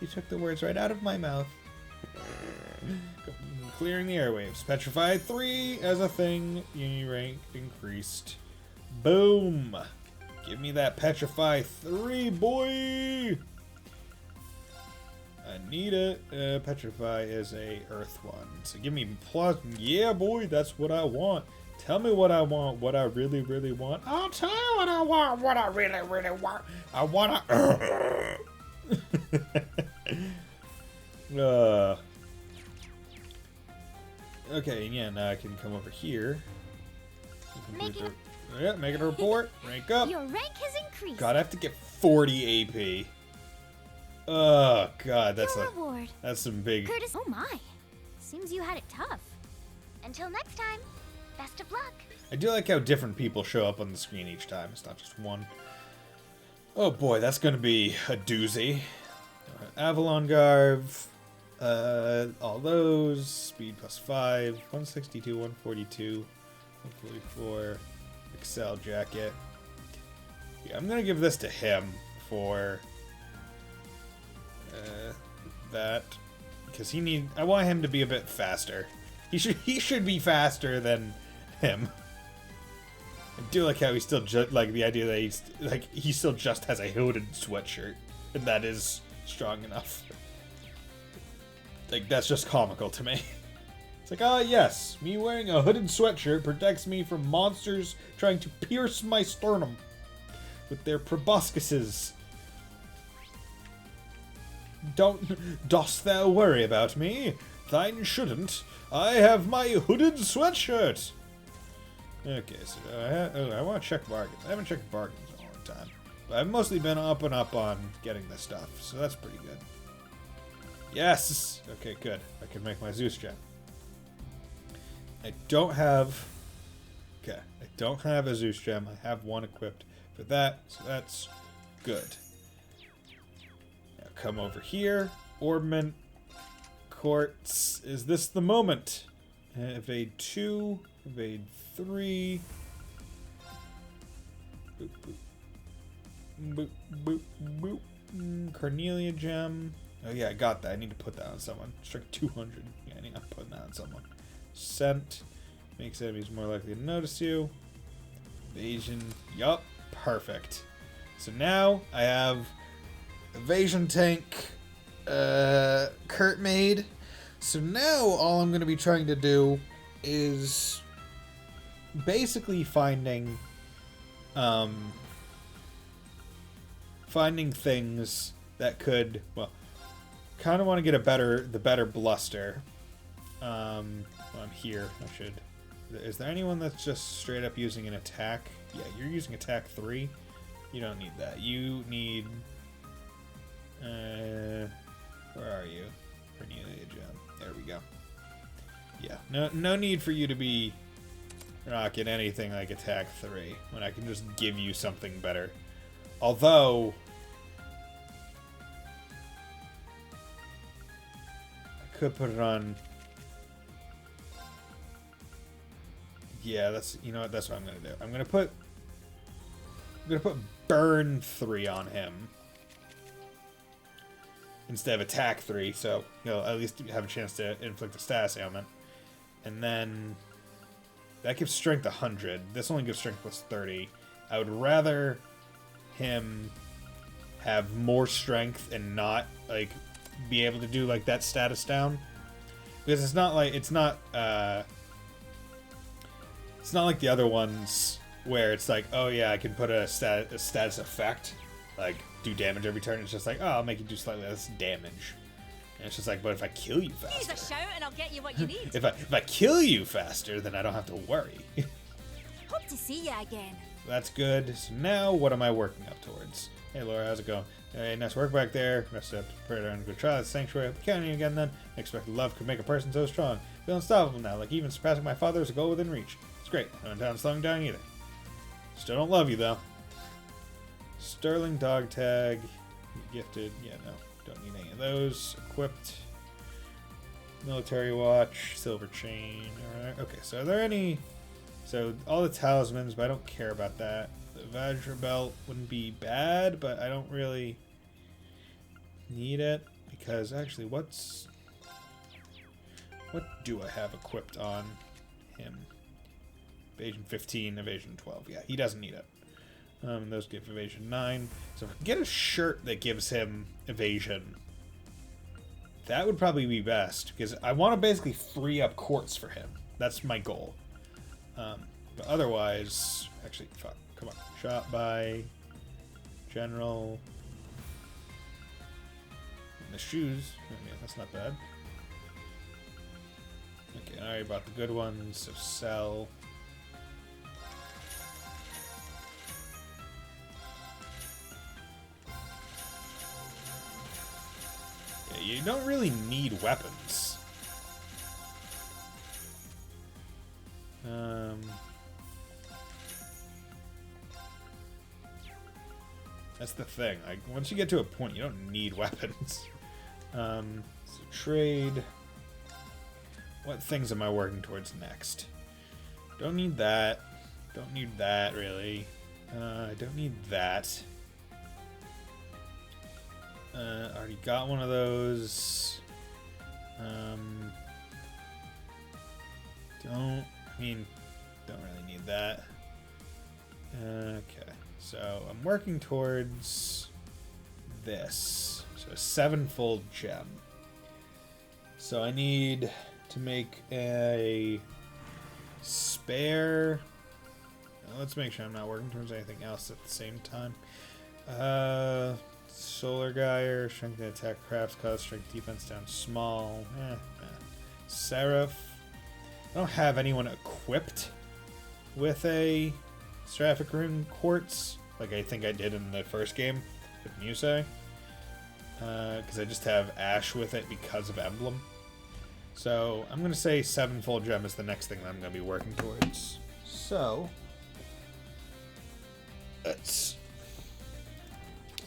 You took the words right out of my mouth. Clearing the airwaves. Petrify 3 as a thing. Uni rank increased. Boom! Give me that Petrify 3, boy! I need it. Petrify is a Earth one. So give me plus. Yeah, boy, that's what I want. Tell me what I want, what I really, really want. I'll tell you what I want, what I really, really want. I want to... Okay, yeah, now I can come over here. Yeah, make it a report. Rank up. Your rank has increased. God, I have to get 40 AP. Oh, God, that's Your reward. That's some big... Curtis. Oh my. Seems you had it tough. Until next time, best of luck. I do like how different people show up on the screen each time. It's not just one. Oh boy, that's going to be a doozy. Avalon Garv. All those. Speed plus 5. 162, 142, 144. Excel Jacket. Yeah, I'm going to give this to him for... that. Because I want him to be a bit faster. He should be faster than him. I do like how he's still like the idea that he still just has a hooded sweatshirt, and that is strong enough. Like, that's just comical to me. It's like, yes, me wearing a hooded sweatshirt protects me from monsters trying to pierce my sternum with their proboscises. Dost thou worry about me? Thine shouldn't. I have my hooded sweatshirt. Okay, so I want to check bargains. I haven't checked bargains in a long time. But I've mostly been up and up on getting this stuff, so that's pretty good. Yes! Okay, good. I can make my Zeus gem. I don't have... Okay, I don't have a Zeus gem. I have one equipped for that, so that's good. Now come over here. Orbment. Quartz. Is this the moment? Evade 2. Evade 3. Boop, boop, boop, boop. Cornelia gem. Oh yeah, I got that. I need to put that on someone. Strike 200. Yeah, I'm putting that on someone. Scent. Makes enemies more likely to notice you. Evasion. Yup. Perfect. So now I have evasion tank Kurt made. So now all I'm going to be trying to do is basically finding things that could, well, kind of want to get the better bluster. I'm here. I should. Is there anyone that's just straight up using an attack? Yeah, you're using attack 3. You don't need that. You need. Where are you? Cornelia Gem. There we go. Yeah, no need for you to be rocking anything like attack 3 when I can just give you something better. Although I could put it on. Yeah, that's, you know what, that's what I'm gonna do. I'm gonna put burn 3 on him instead of attack 3, so he'll at least have a chance to inflict a status ailment. And then that gives strength 100. This only gives strength plus 30. I would rather him have more strength and not like be able to do like that status down, because it's not like the other ones where it's like, oh yeah, I can put a status effect, like do damage every turn. It's just like, oh, I'll make you do slightly less damage. And it's just like, but if I kill you faster, use a shout and I'll get you what you need. if I kill you faster, then I don't have to worry. Hope to see you again. That's good. So now, what am I working up towards? Hey Laura, how's it going? Hey, nice work back there. Rest up to prepare to go try the sanctuary. I'll be counting you again then. I expect love could make a person so strong. Feel unstoppable now, like even surpassing my father is a goal within reach. It's great. I don't intend on slowing down either. Still don't love you though. Sterling dog tag. Gifted. Yeah, no. Don't need any of those. Equipped. Military watch. Silver chain. Alright. Okay, so are there any... So, all the talismans, but I don't care about that. The Vajra belt wouldn't be bad, but I don't really need it. Because, actually, what do I have equipped on him? Evasion 15, evasion 12. Yeah, he doesn't need it. Those give evasion 9. So if I can get a shirt that gives him evasion, that would probably be best, because I want to basically free up quartz for him. That's my goal. But otherwise, actually, fuck, come on. Shot by general. And the shoes. Oh, yeah, that's not bad. Okay, I already bought the good ones, so sell. You don't really need weapons. That's the thing. Like, once you get to a point, you don't need weapons. So trade. What things am I working towards next? Don't need that. Don't need that, really. I don't need that. Already got one of those. Don't really need that. Okay, so I'm working towards this. So a 7-fold gem. So I need to make a spare. Let's make sure I'm not working towards anything else at the same time. Solar Gyre, strength and attack crafts cause strength defense down small. Seraph. I don't have anyone equipped with a Seraphic Rune Quartz, like I think I did in the first game with Musei. Because I just have Ash with it because of Emblem. So I'm going to say 7-fold gem is the next thing that I'm going to be working towards. So let's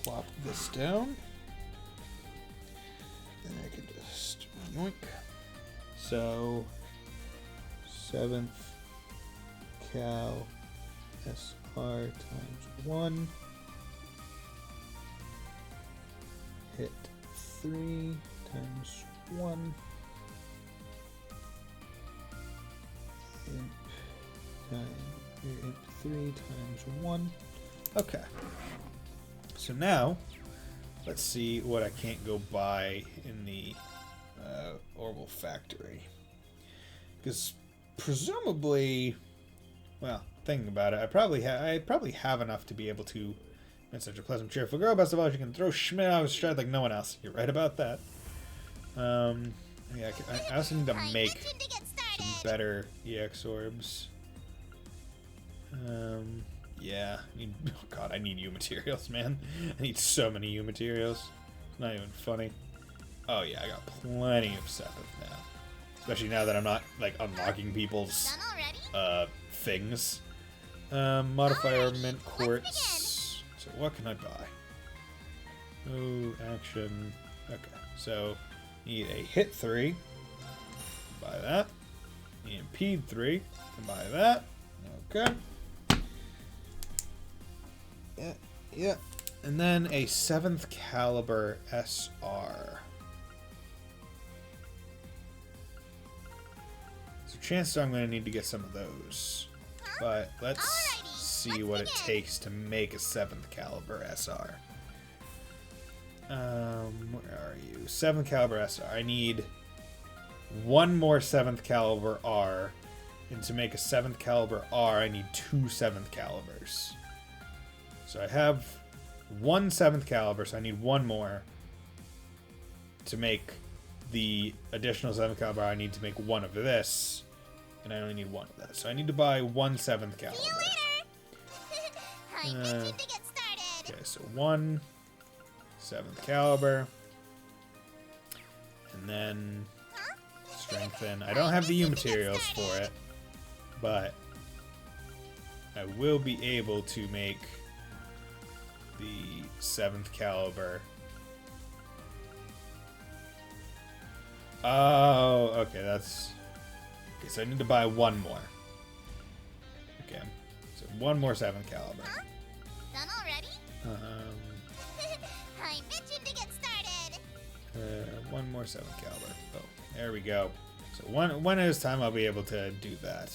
plop this down. Then I can just yoink. So 7th cal SR times 1. Hit 3 times 1. Imp 3 times 1. Okay. So now, let's see what I can't go buy in the Orbital Factory. Because presumably, well, thinking about it, I probably have enough to be able to. It's such a pleasant, cheerful girl. Best of all, she can throw Schmidt out of stride like no one else. You're right about that. Yeah, I also need to make some better EX orbs. Yeah. Oh god, I need U materials, man. I need so many U materials. It's not even funny. Oh yeah, I got plenty of Sepith now. Especially now that I'm not, like, unlocking people's, things. Modifier mint quartz. So what can I buy? Oh, action. Okay, so need a hit 3. Buy that. Need impede 3. Can buy that. Okay. Yeah. And then a 7th caliber SR. So chances are I'm going to need to get some of those. But let's see what it takes to make a 7th caliber SR. Where are you? 7th caliber SR. I need one more 7th caliber R. And to make a 7th caliber R, I need 2 7th calibers. So I have one 7th caliber, so I need one more. To make the additional 7th caliber, I need to make one of this. And I only need one of that. So I need to buy one 7th caliber. See you later. I'm itching to get started. Okay, so one 7th caliber. And then strengthen. I don't have the U materials for it, but I will be able to make the 7th caliber. Oh, okay, that's... Okay, so I need to buy one more. Okay, so one more 7th caliber. Done already? I'm itching to get started. One more 7th caliber. Oh, there we go. So one at a time I'll be able to do that.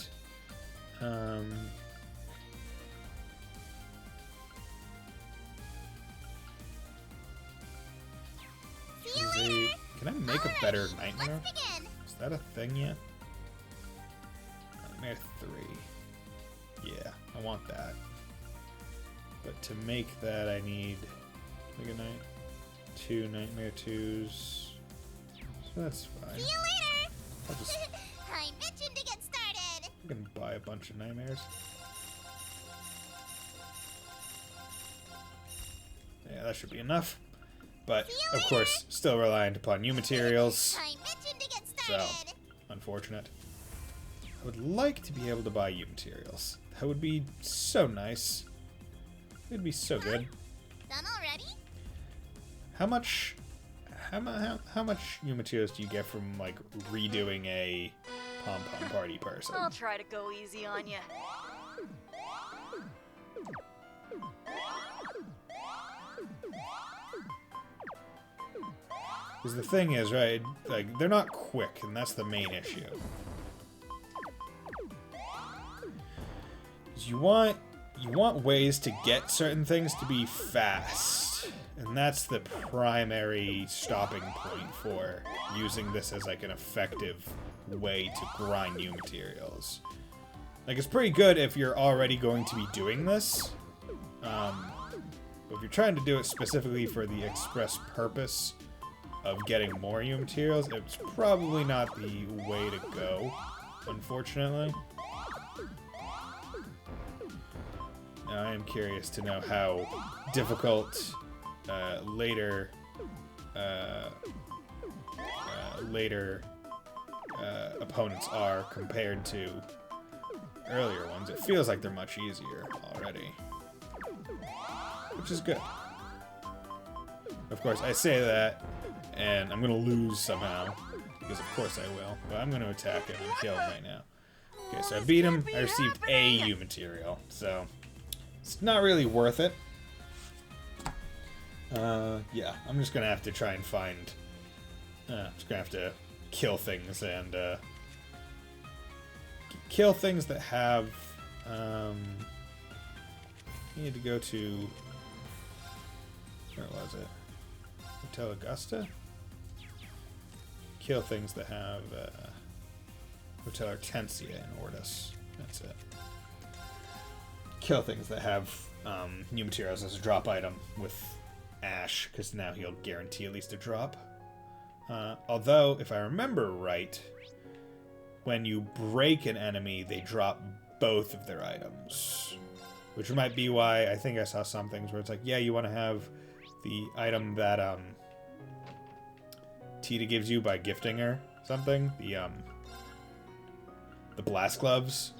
See you later. Can I make a better nightmare? Let's begin. Is that a thing yet? Nightmare 3. Yeah, I want that. But to make that, I need Mega Knight, 2 Nightmare 2s. So that's fine. See you later. I'll just... I'm itching to get started. I'm gonna buy a bunch of nightmares. Yeah, that should be enough. But, of course, still reliant upon U materials. I'm itching to get So, started. unfortunate. I would like to be able to buy U materials. That would be so nice. It would be so good. Done already? How much U materials do you get from, like, redoing a pom-pom party person? I'll try to go easy on you. Because the thing is, right, like, they're not quick, and that's the main issue. 'Cause you want ways to get certain things to be fast, and that's the primary stopping point for using this as, like, an effective way to grind new materials. Like, it's pretty good if you're already going to be doing this, but if you're trying to do it specifically for the express purpose of getting more U materials, it's probably not the way to go, unfortunately. Now, I am curious to know how difficult later opponents are compared to earlier ones. It feels like they're much easier already, which is good. Of course, I say that, and I'm gonna lose somehow, because of course I will. But I'm gonna attack him and kill him right now. Okay, so I beat him. I received a U material, so it's not really worth it. Yeah, I'm just gonna have to try and find... just gonna have to kill things and, kill things that have, you need to go to... Where was it? Hotel Augusta? Kill things that have, Hotel Hortensia in Ortis. That's it. Kill things that have, new materials as a drop item with Ash, because now he'll guarantee at least a drop. Although, if I remember right, when you break an enemy, they drop both of their items. Which might be why I think I saw some things where it's like, yeah, you want to have the item that Tita gives you by gifting her something, the blast gloves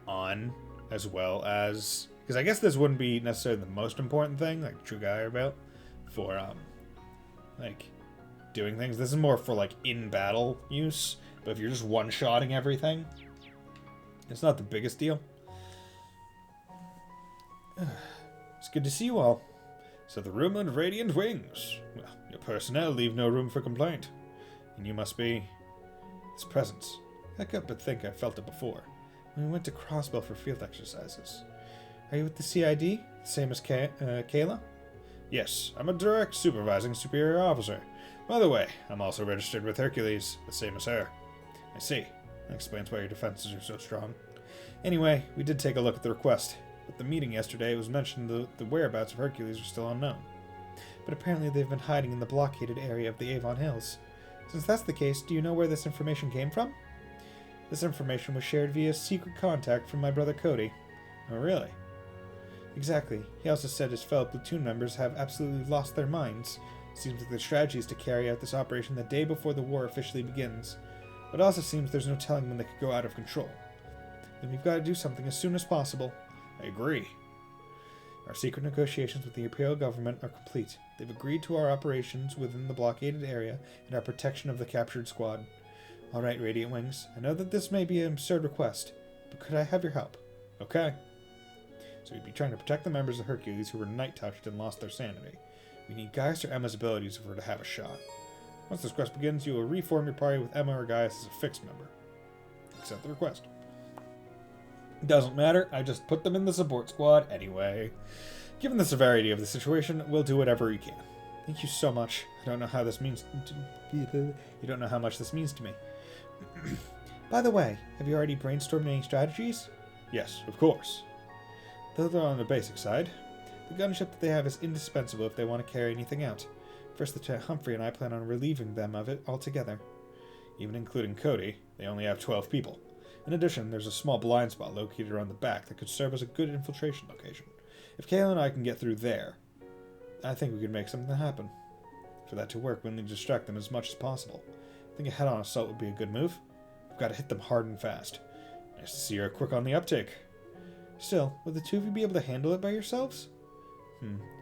on, as well as, because I guess this wouldn't be necessarily the most important thing, like True Guy about, for like doing things. This is more for like in battle use, but if you're just one-shotting everything, it's not the biggest deal. It's good to see you all. So the rumored Radiant Wings. Well, your personnel leave no room for complaint. And you must be... Its presence. I could but think I felt it before. When we went to Crossbell for field exercises. Are you with the CID? The same as Kayla? Yes, I'm a direct supervising superior officer. By the way, I'm also registered with Hercules, the same as her. I see. That explains why your defenses are so strong. Anyway, we did take a look at the request. At the meeting yesterday, it was mentioned the whereabouts of Hercules are still unknown. But apparently they've been hiding in the blockaded area of the Avon Hills. Since that's the case, do you know where this information came from? This information was shared via secret contact from my brother Cody. Oh, really? Exactly. He also said his fellow platoon members have absolutely lost their minds. It seems like the strategy is to carry out this operation the day before the war officially begins. But it also seems there's no telling when they could go out of control. Then we've got to do something as soon as possible. I agree. Our secret negotiations with the Imperial government are complete. They've agreed to our operations within the blockaded area and our protection of the captured squad. Alright, Radiant Wings, I know that this may be an absurd request, but could I have your help? Okay. So we'd be trying to protect the members of Hercules who were night-touched and lost their sanity. We need Gaius or Emma's abilities for her to have a shot. Once this quest begins, you will reform your party with Emma or Gaius as a fixed member. Accept the request. Doesn't matter, I just put them in the support squad anyway. Given the severity of the situation, we'll do whatever we can. Thank you so much. I don't know how this means to you don't know how much this means to me. By the way, have you already brainstormed any strategies? Yes, of course. Though they're on the basic side, the gunship that they have is indispensable if they want to carry anything out. First Lieutenant Humphrey and I plan on relieving them of it altogether. Even including Cody, they only have 12 people. In addition, there's a small blind spot located around the back that could serve as a good infiltration location. If Kayla and I can get through there, I think we could make something happen. For that to work, we'll need to distract them as much as possible. I think a head-on assault would be a good move. We've got to hit them hard and fast. Nice to see you're quick on the uptake. Still, would the two of you be able to handle it by yourselves?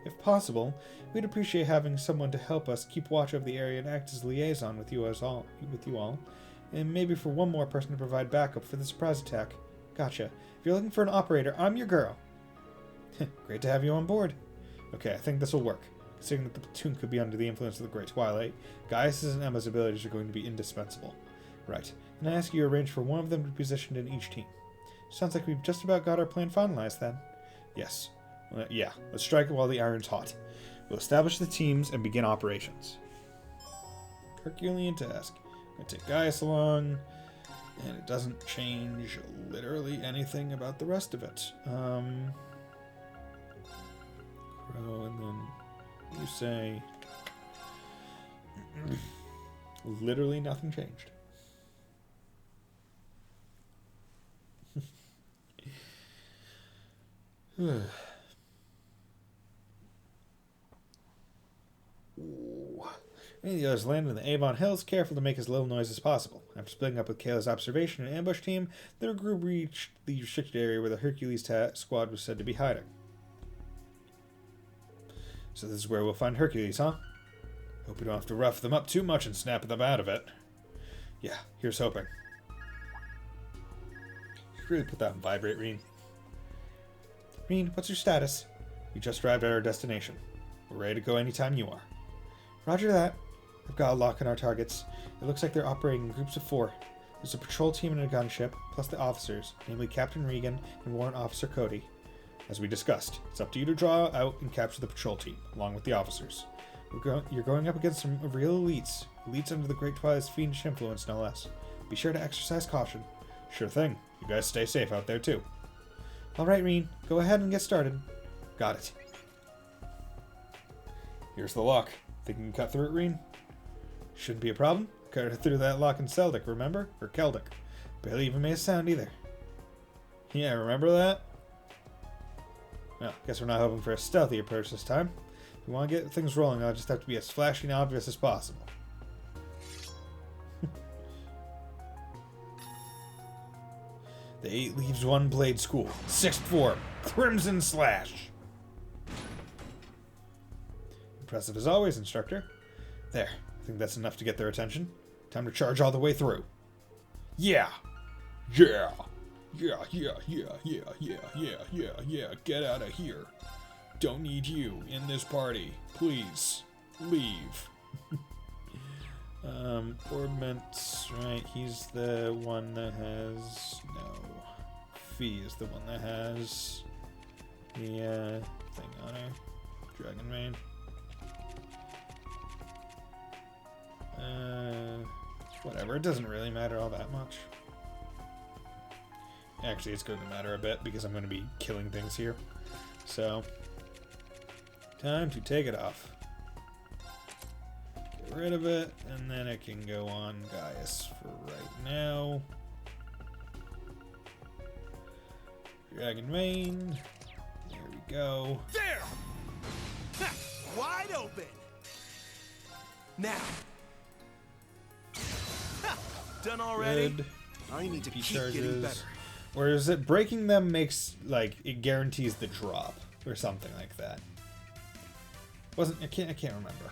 If possible, we'd appreciate having someone to help us keep watch over the area and act as liaison with you all. And maybe for one more person to provide backup for the surprise attack. Gotcha. If you're looking for an operator, I'm your girl. Great to have you on board. Okay, I think this will work. Considering that the platoon could be under the influence of the Great Twilight, Gaius's and Emma's abilities are going to be indispensable. Right. And I ask you to arrange for one of them to be positioned in each team. Sounds like we've just about got our plan finalized then. Yes. Yeah, let's strike it while the iron's hot. We'll establish the teams and begin operations. Herculean task. I'm going to take Gaius along, and it doesn't change literally anything about the rest of it. Crow, and then you say... literally nothing changed. Any of the others landed in the Avon Hills, careful to make as little noise as possible. After splitting up with Kayla's observation and ambush team, their group reached the restricted area where the Hercules squad was said to be hiding. So this is where we'll find Hercules, huh? Hope we don't have to rough them up too much and snap them out of it. Yeah, here's hoping. You should really put that on vibrate, Reen. Reen, what's your status? We just arrived at our destination. We're ready to go anytime you are. Roger that. I've got a lock on our targets. It looks like they're operating in groups of 4. There's a patrol team and a gunship, plus the officers, namely Captain Regan and Warrant Officer Cody. As we discussed, it's up to you to draw out and capture the patrol team, along with the officers. You're going up against some real elites. Elites under the Great Twilight's fiendish influence, no less. Be sure to exercise caution. Sure thing. You guys stay safe out there, too. Alright, Reen. Go ahead and get started. Got it. Here's the lock. Think you can cut through it, Reen? Shouldn't be a problem. Cut through that lock in Celtic, remember? Or Celtic. Barely even made a sound either. Yeah, remember that? Well, guess we're not hoping for a stealthy approach this time. If we want to get things rolling, I'll just have to be as flashy and obvious as possible. The 8 leaves 1 blade school. 6th form. Crimson Slash. Impressive as always, instructor. There. I think that's enough to get their attention. Time to charge all the way through. Yeah. Yeah. Yeah. Get out of here. Don't need you in this party. Please. Leave. Orbments, right, he's the one that has... No. Fee is the one that has the thing on her. Dragon Mane. Whatever, it doesn't really matter all that much. Actually, it's going to matter a bit because I'm going to be killing things here. So, time to take it off. Get rid of it, and then it can go on Gaius for right now. Dragon Mane. There we go. There! Ha! Wide open! Now! Ha! Done already? Good. I need to He keep getting better. Or is it breaking them makes, like, it guarantees the drop or something like that? I can't remember.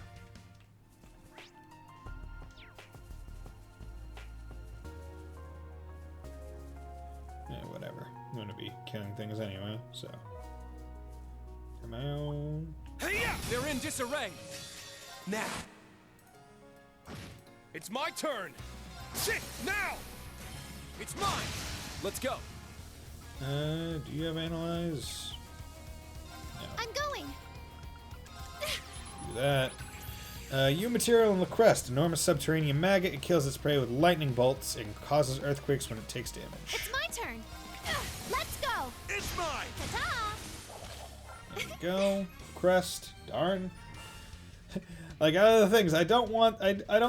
Yeah, whatever. I'm gonna be killing things anyway, so. Come on. Hey-ya! They're in disarray. Now. It's my turn. Shit! Now! It's mine. Let's go. Do you have Analyze? No. I'm going. Do that. U material in the crest. Enormous subterranean maggot. It kills its prey with lightning bolts and causes earthquakes when it takes damage. It's my turn. Let's go. It's mine. Ta-ta. There we go. Crest. Darn. Like other things, I don't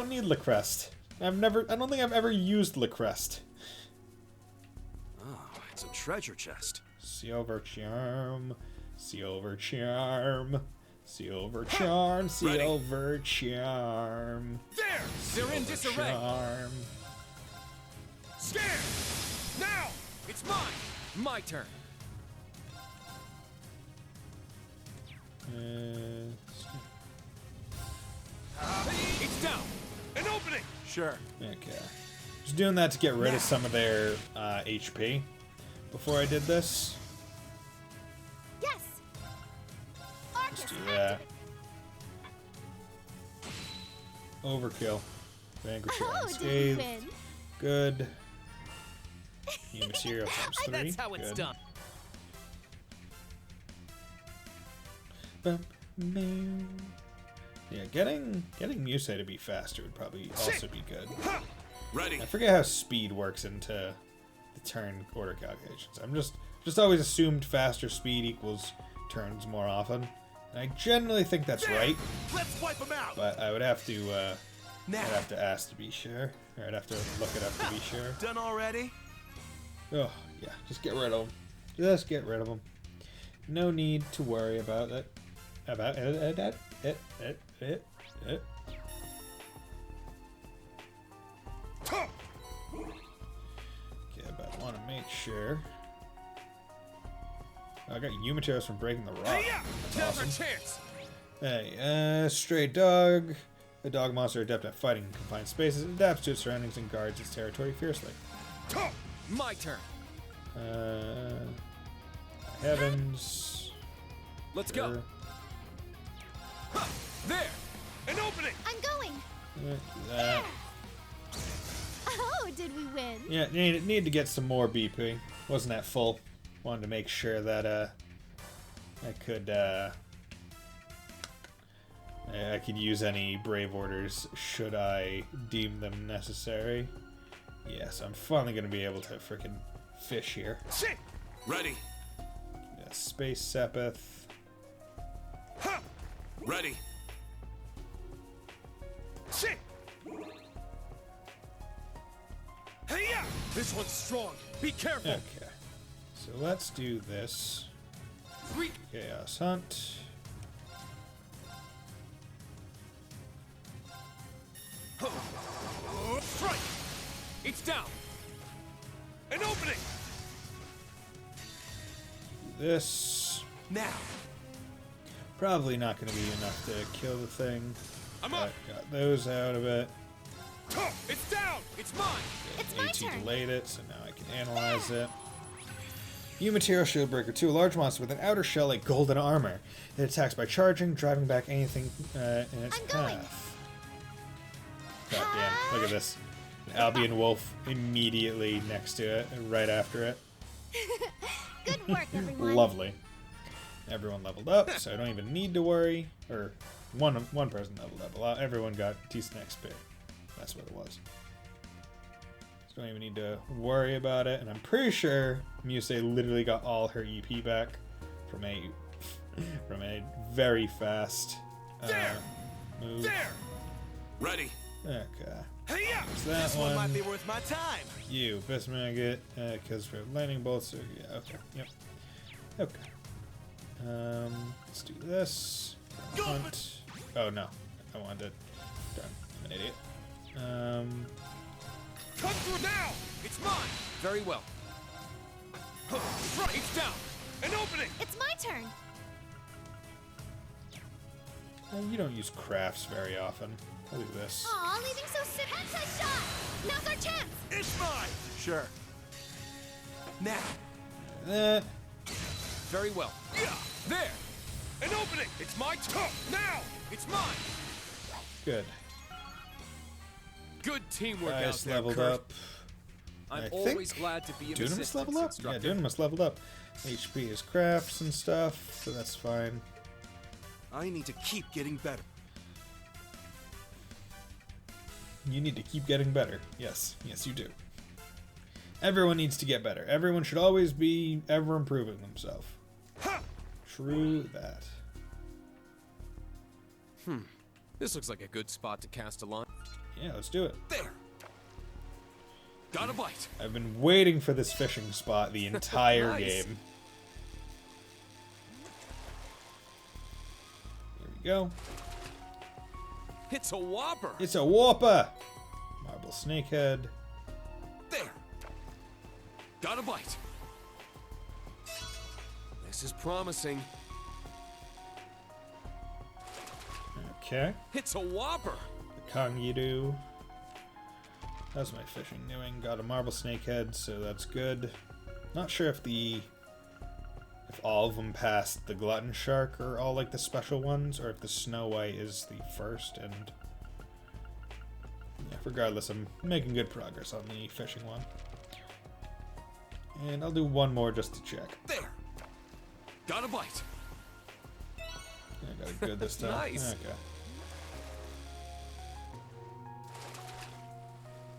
need the crest. I don't think I've ever used the crest. Oh, it's a treasure chest. Silver charm. Silver charm. Silver charm. Silver charm. There! They're in disarray. Charm. Scared! Now! It's mine! My turn. It's down! An opening! Sure. Okay. Just doing that to get rid of some of their HP before I did this. Yes. Let's do that. Overkill. Vanquish Oh, unscathed. did you win? Good. New material times 3. That's how it's Good. done. Yeah, getting Musei to be faster would probably also be good. Ready. I forget how speed works into the turn order calculations. I'm just always assumed faster speed equals turns more often, and I generally think that's right. Let's wipe them out. But I would have to I'd have to ask to be sure, or I'd have to look it up to be sure. Done already? Oh yeah, just get rid of them. Just get rid of them. No need to worry about it. About it. Okay, but I want to make sure. I got U materials from breaking the rock. That's Now's our awesome. chance. Hey, stray dog. The dog monster adept at fighting in confined spaces, adapts to its surroundings and guards its territory fiercely. My turn. Heavens. Let's go. There! An opening! I'm going! That. Oh, did we win? Yeah, need to get some more BP. Wasn't at full. Wanted to make sure that I could use any brave orders should I deem them necessary. Yes, I'm finally gonna be able to frickin' fish here. Shit! Ready. Yeah, Space Sepith. Ha! Ready. Shit! Hey, yeah! This one's strong. Be careful. Okay, so let's do this. Three. Chaos Hunt. Strike! It's down! An opening! This. Now! Probably not going to be enough to kill the thing. I'm up! Got those out of it. It's down! It's mine! It's my AT turn. delayed it, so now I can analyze it. New material shield breaker 2, a large monster with an outer shell like golden armor. It attacks by charging, driving back anything in its I'm going. path. God damn, look at this. An Albion Wolf immediately next to it, right after it. Good work, everyone. Lovely. Everyone leveled up, so I don't even need to worry. Or one person leveled up. Everyone got decent XP. That's what it was. So don't even need to worry about it. And I'm pretty sure Muse literally got all her EP back from a very fast move. There! Ready. Okay. Hey, yeah! So that This one might be worth my time. You, Best Maggot, because for lightning bolts. So yeah, okay. Yep. Okay. Let's do this. Hunt. Oh no, I wanted. Darn, I'm an idiot. Come through now! It's mine! Very well. Right, it's down! An opening! It's my turn. You don't use crafts very often. I'll do this. Aw, leaving so soon. Headshot shot! Now's our chance! It's mine! Sure. Now. Very well. Yeah! There! An opening! It's my turn! Now! It's mine! Good. Good teamwork out Guys there, leveled Kurt. up. I'm I always think glad to be of Dunamis assistance, leveled up? Yeah, instructor. Dunamis leveled up. HP is crafts and stuff, so that's fine. I need to keep getting better. You need to keep getting better. Yes, yes, you do. Everyone needs to get better. Everyone should always be ever improving themselves. Ha! True that. This looks like a good spot to cast a line. Yeah, let's do it. There! Got a bite. I've been waiting for this fishing spot the entire Nice. game. Here we go. It's a whopper. It's a whopper! Marble snakehead. There. Got a bite. This is promising. Okay. It's a whopper. The Kangidu. How's my fishing doing? Got a marble snakehead, so that's good. Not sure if all of them passed the glutton shark are all like the special ones, or if the Snow White is the first. And yeah, regardless, I'm making good progress on the fishing one. And I'll do one more just to check. There. Got a bite. I got it good this time. Nice. Okay.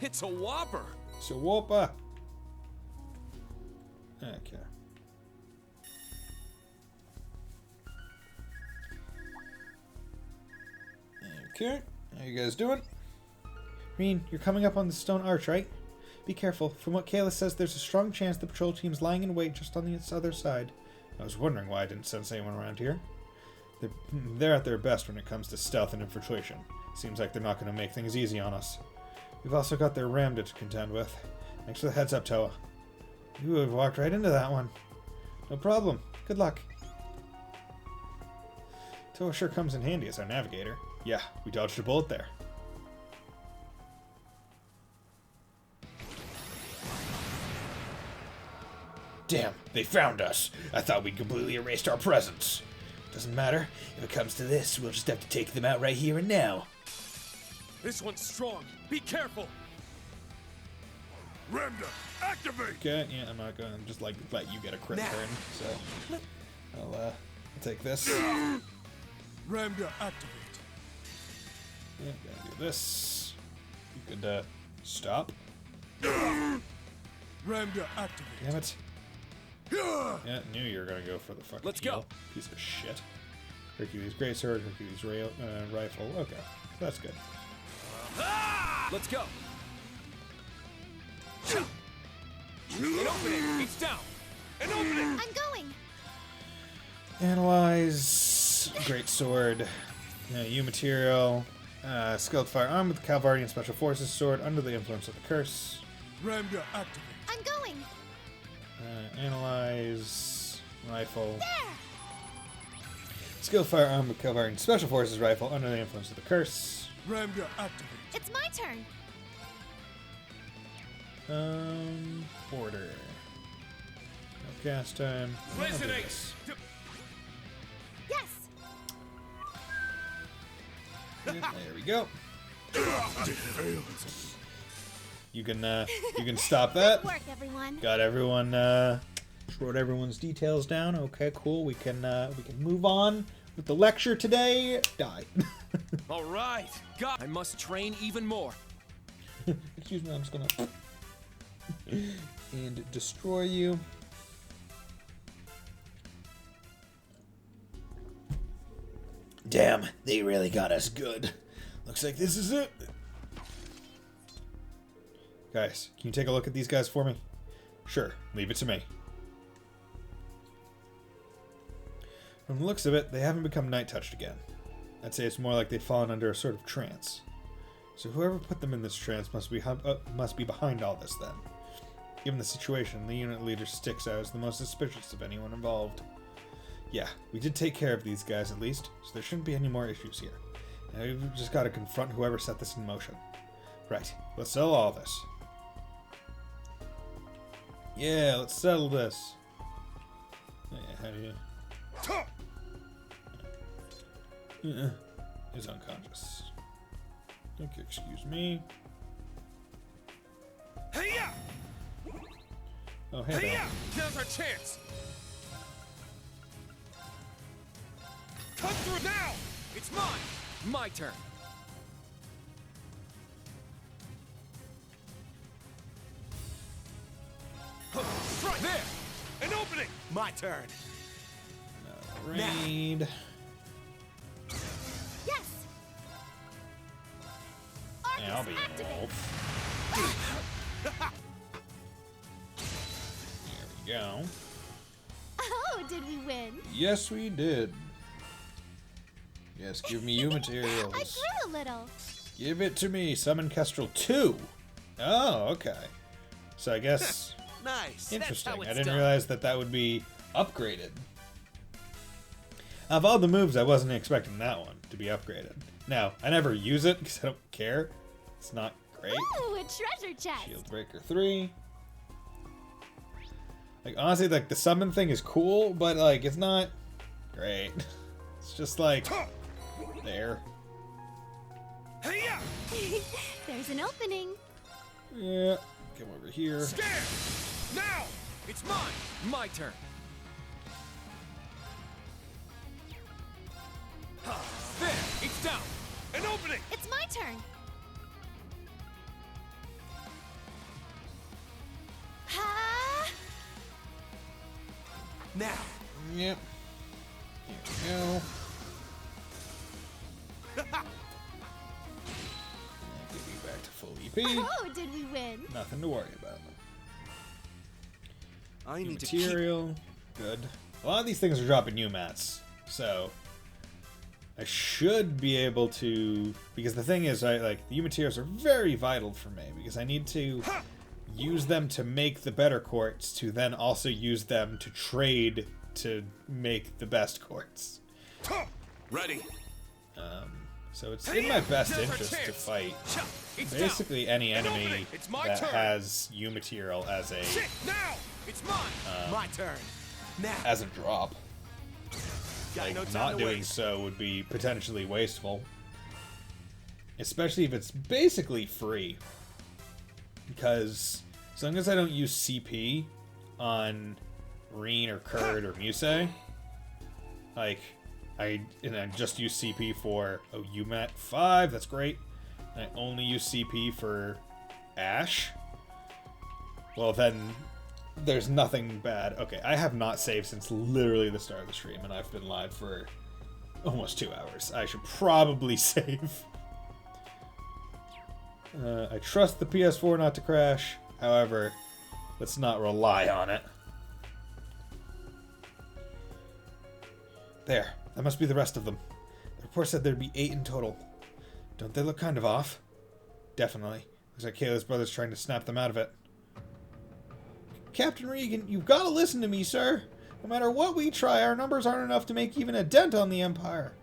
It's a whopper. So whopper. Okay. Okay. How you guys doing? Reen, you're coming up on the stone arch, right? Be careful. From what Kayla says, there's a strong chance the patrol team's lying in wait just on the other side. I was wondering why I didn't sense anyone around here. They're at their best when it comes to stealth and infiltration. Seems like they're not going to make things easy on us. We've also got their Ramda to contend with. Thanks for the heads up, Toa. You have walked right into that one. No problem. Good luck. Toa sure comes in handy as our navigator. Yeah, we dodged a bullet there. Damn, they found us. I thought we'd completely erased our presence. Doesn't matter. If it comes to this, we'll just have to take them out right here and now. This one's strong. Be careful. Ramda, activate! Okay, yeah, I'm not gonna just like let you get a crit turn, so I'll take this. Ramda, activate. Yeah, gotta do this. You could stop. Ramda, activate. Damn it. Yeah, knew you were gonna go for the fucking Let's heal. go. Piece of shit. Hercules Greatsword, Hercules Rifle. Okay, so that's good. Let's go. An opening. It's down. An opening. I'm going. Analyze. Greatsword. U material. Skilled firearm with Calvardian Special Forces sword under the influence of the curse. Ramda, activate. I'm going. Analyze. Rifle. There. Skilled firearm with Calvardian Special Forces rifle under the influence of the curse. Ramda, activate. It's my turn. Order. No cast time. I'll do Resonate. this. Yes. Yeah, there we go. You can stop that. Good work, everyone. Got everyone. Wrote everyone's details down. Okay, cool. We can move on with the lecture today. Die. All right. God, I must train even more. Excuse me. I'm just gonna and destroy you. Damn, they really got us good. Looks like this is it. Guys, can you take a look at these guys for me? Sure, leave it to me. From the looks of it, they haven't become night-touched again. I'd say it's more like they've fallen under a sort of trance. So whoever put them in this trance must be behind all this then. Given the situation, the unit leader sticks out as the most suspicious of anyone involved. Yeah, we did take care of these guys at least, so there shouldn't be any more issues here. Now we've just got to confront whoever set this in motion. Right, let's settle all this. Yeah, let's settle this. Yeah, how do you... He's unconscious. Okay, excuse me. Hey-ya! Oh, hey Hey-ya! there. Now's our chance. Cut through now. It's mine. My turn. Strike there. An opening. My turn. Raid. Yes. Yeah, I'll be Arcus, activate. involved. There we go. Oh, did we win? Yes, we did. Yes, give me you I materials. grew a little. Give it to me. Summon Kestrel 2. Oh, okay. So I guess... Nice. Interesting. I didn't realize that would be upgraded. Of all the moves, I wasn't expecting that one to be upgraded. Now, I never use it because I don't care. It's not great. Ooh, a treasure chest. Shield Breaker 3. Like, honestly, like, the summon thing is cool, but, like, it's not great. It's just, like, there. Hey-ya! There's an opening. Yeah. Come over here. Scared. Now. It's mine. My turn. There. It's down. An opening. It's my turn. Ha! Now. Yep. Here we go. Get you back to full EP. Oh, did we win? Nothing to worry about. I New need to keep... material. Good. A lot of these things are dropping new mats, so I should be able to. Because the thing is, the new materials are very vital for me because I need to use them to make the better quartz to then also use them to trade to make the best quartz. Ready. So it's in my best interest to fight basically any enemy that has U material as a Now. It's mine. My turn. Now. as a drop. Like, not doing so would be potentially wasteful. Especially if it's basically free. Because as long as I don't use CP on Reen or Kurd or Musei, like, I just use CP for, oh, you met 5, that's great. And I only use CP for Ash. Well, then there's nothing bad. Okay, I have not saved since literally the start of the stream, and I've been live for almost 2 hours. I should probably save. I trust the PS4 not to crash. However, let's not rely on it. There. That must be the rest of them. The report said there'd be 8 in total. Don't they look kind of off? Definitely. Looks like Kayla's brother's trying to snap them out of it. Captain Regan, you've got to listen to me, sir. No matter what we try, our numbers aren't enough to make even a dent on the Empire.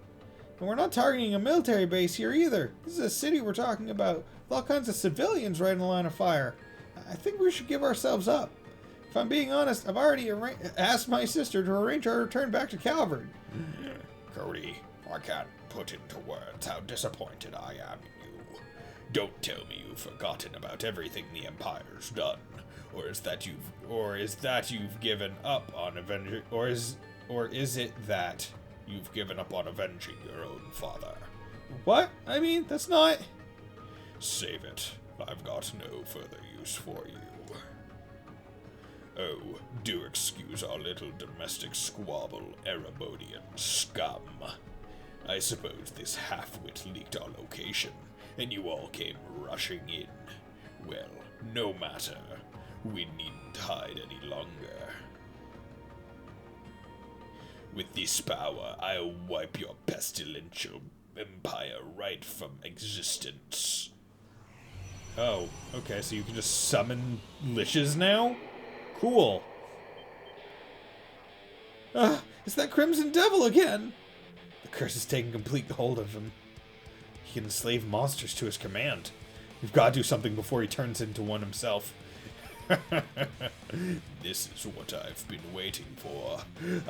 And we're not targeting a military base here either. This is a city we're talking about, with all kinds of civilians right in the line of fire. I think we should give ourselves up. If I'm being honest, I've already asked my sister to arrange our return back to Calvary. Cody, I can't put into words how disappointed I am in you. Don't tell me you've forgotten about everything the Empire's done. Or is that you've given up on avenging, or is it that you've given up on avenging your own father? What? I mean, that's not... Save it. I've got no further use for you. Oh, do excuse our little domestic squabble, Erebonian scum. I suppose this half-wit leaked our location, and you all came rushing in. Well, no matter. We needn't hide any longer. With this power, I'll wipe your pestilential empire right from existence. Oh, okay, so you can just summon liches now? Cool. It's that Crimson Devil again! The curse is taking complete hold of him. He can enslave monsters to his command. We've got to do something before he turns into one himself. This is what I've been waiting for.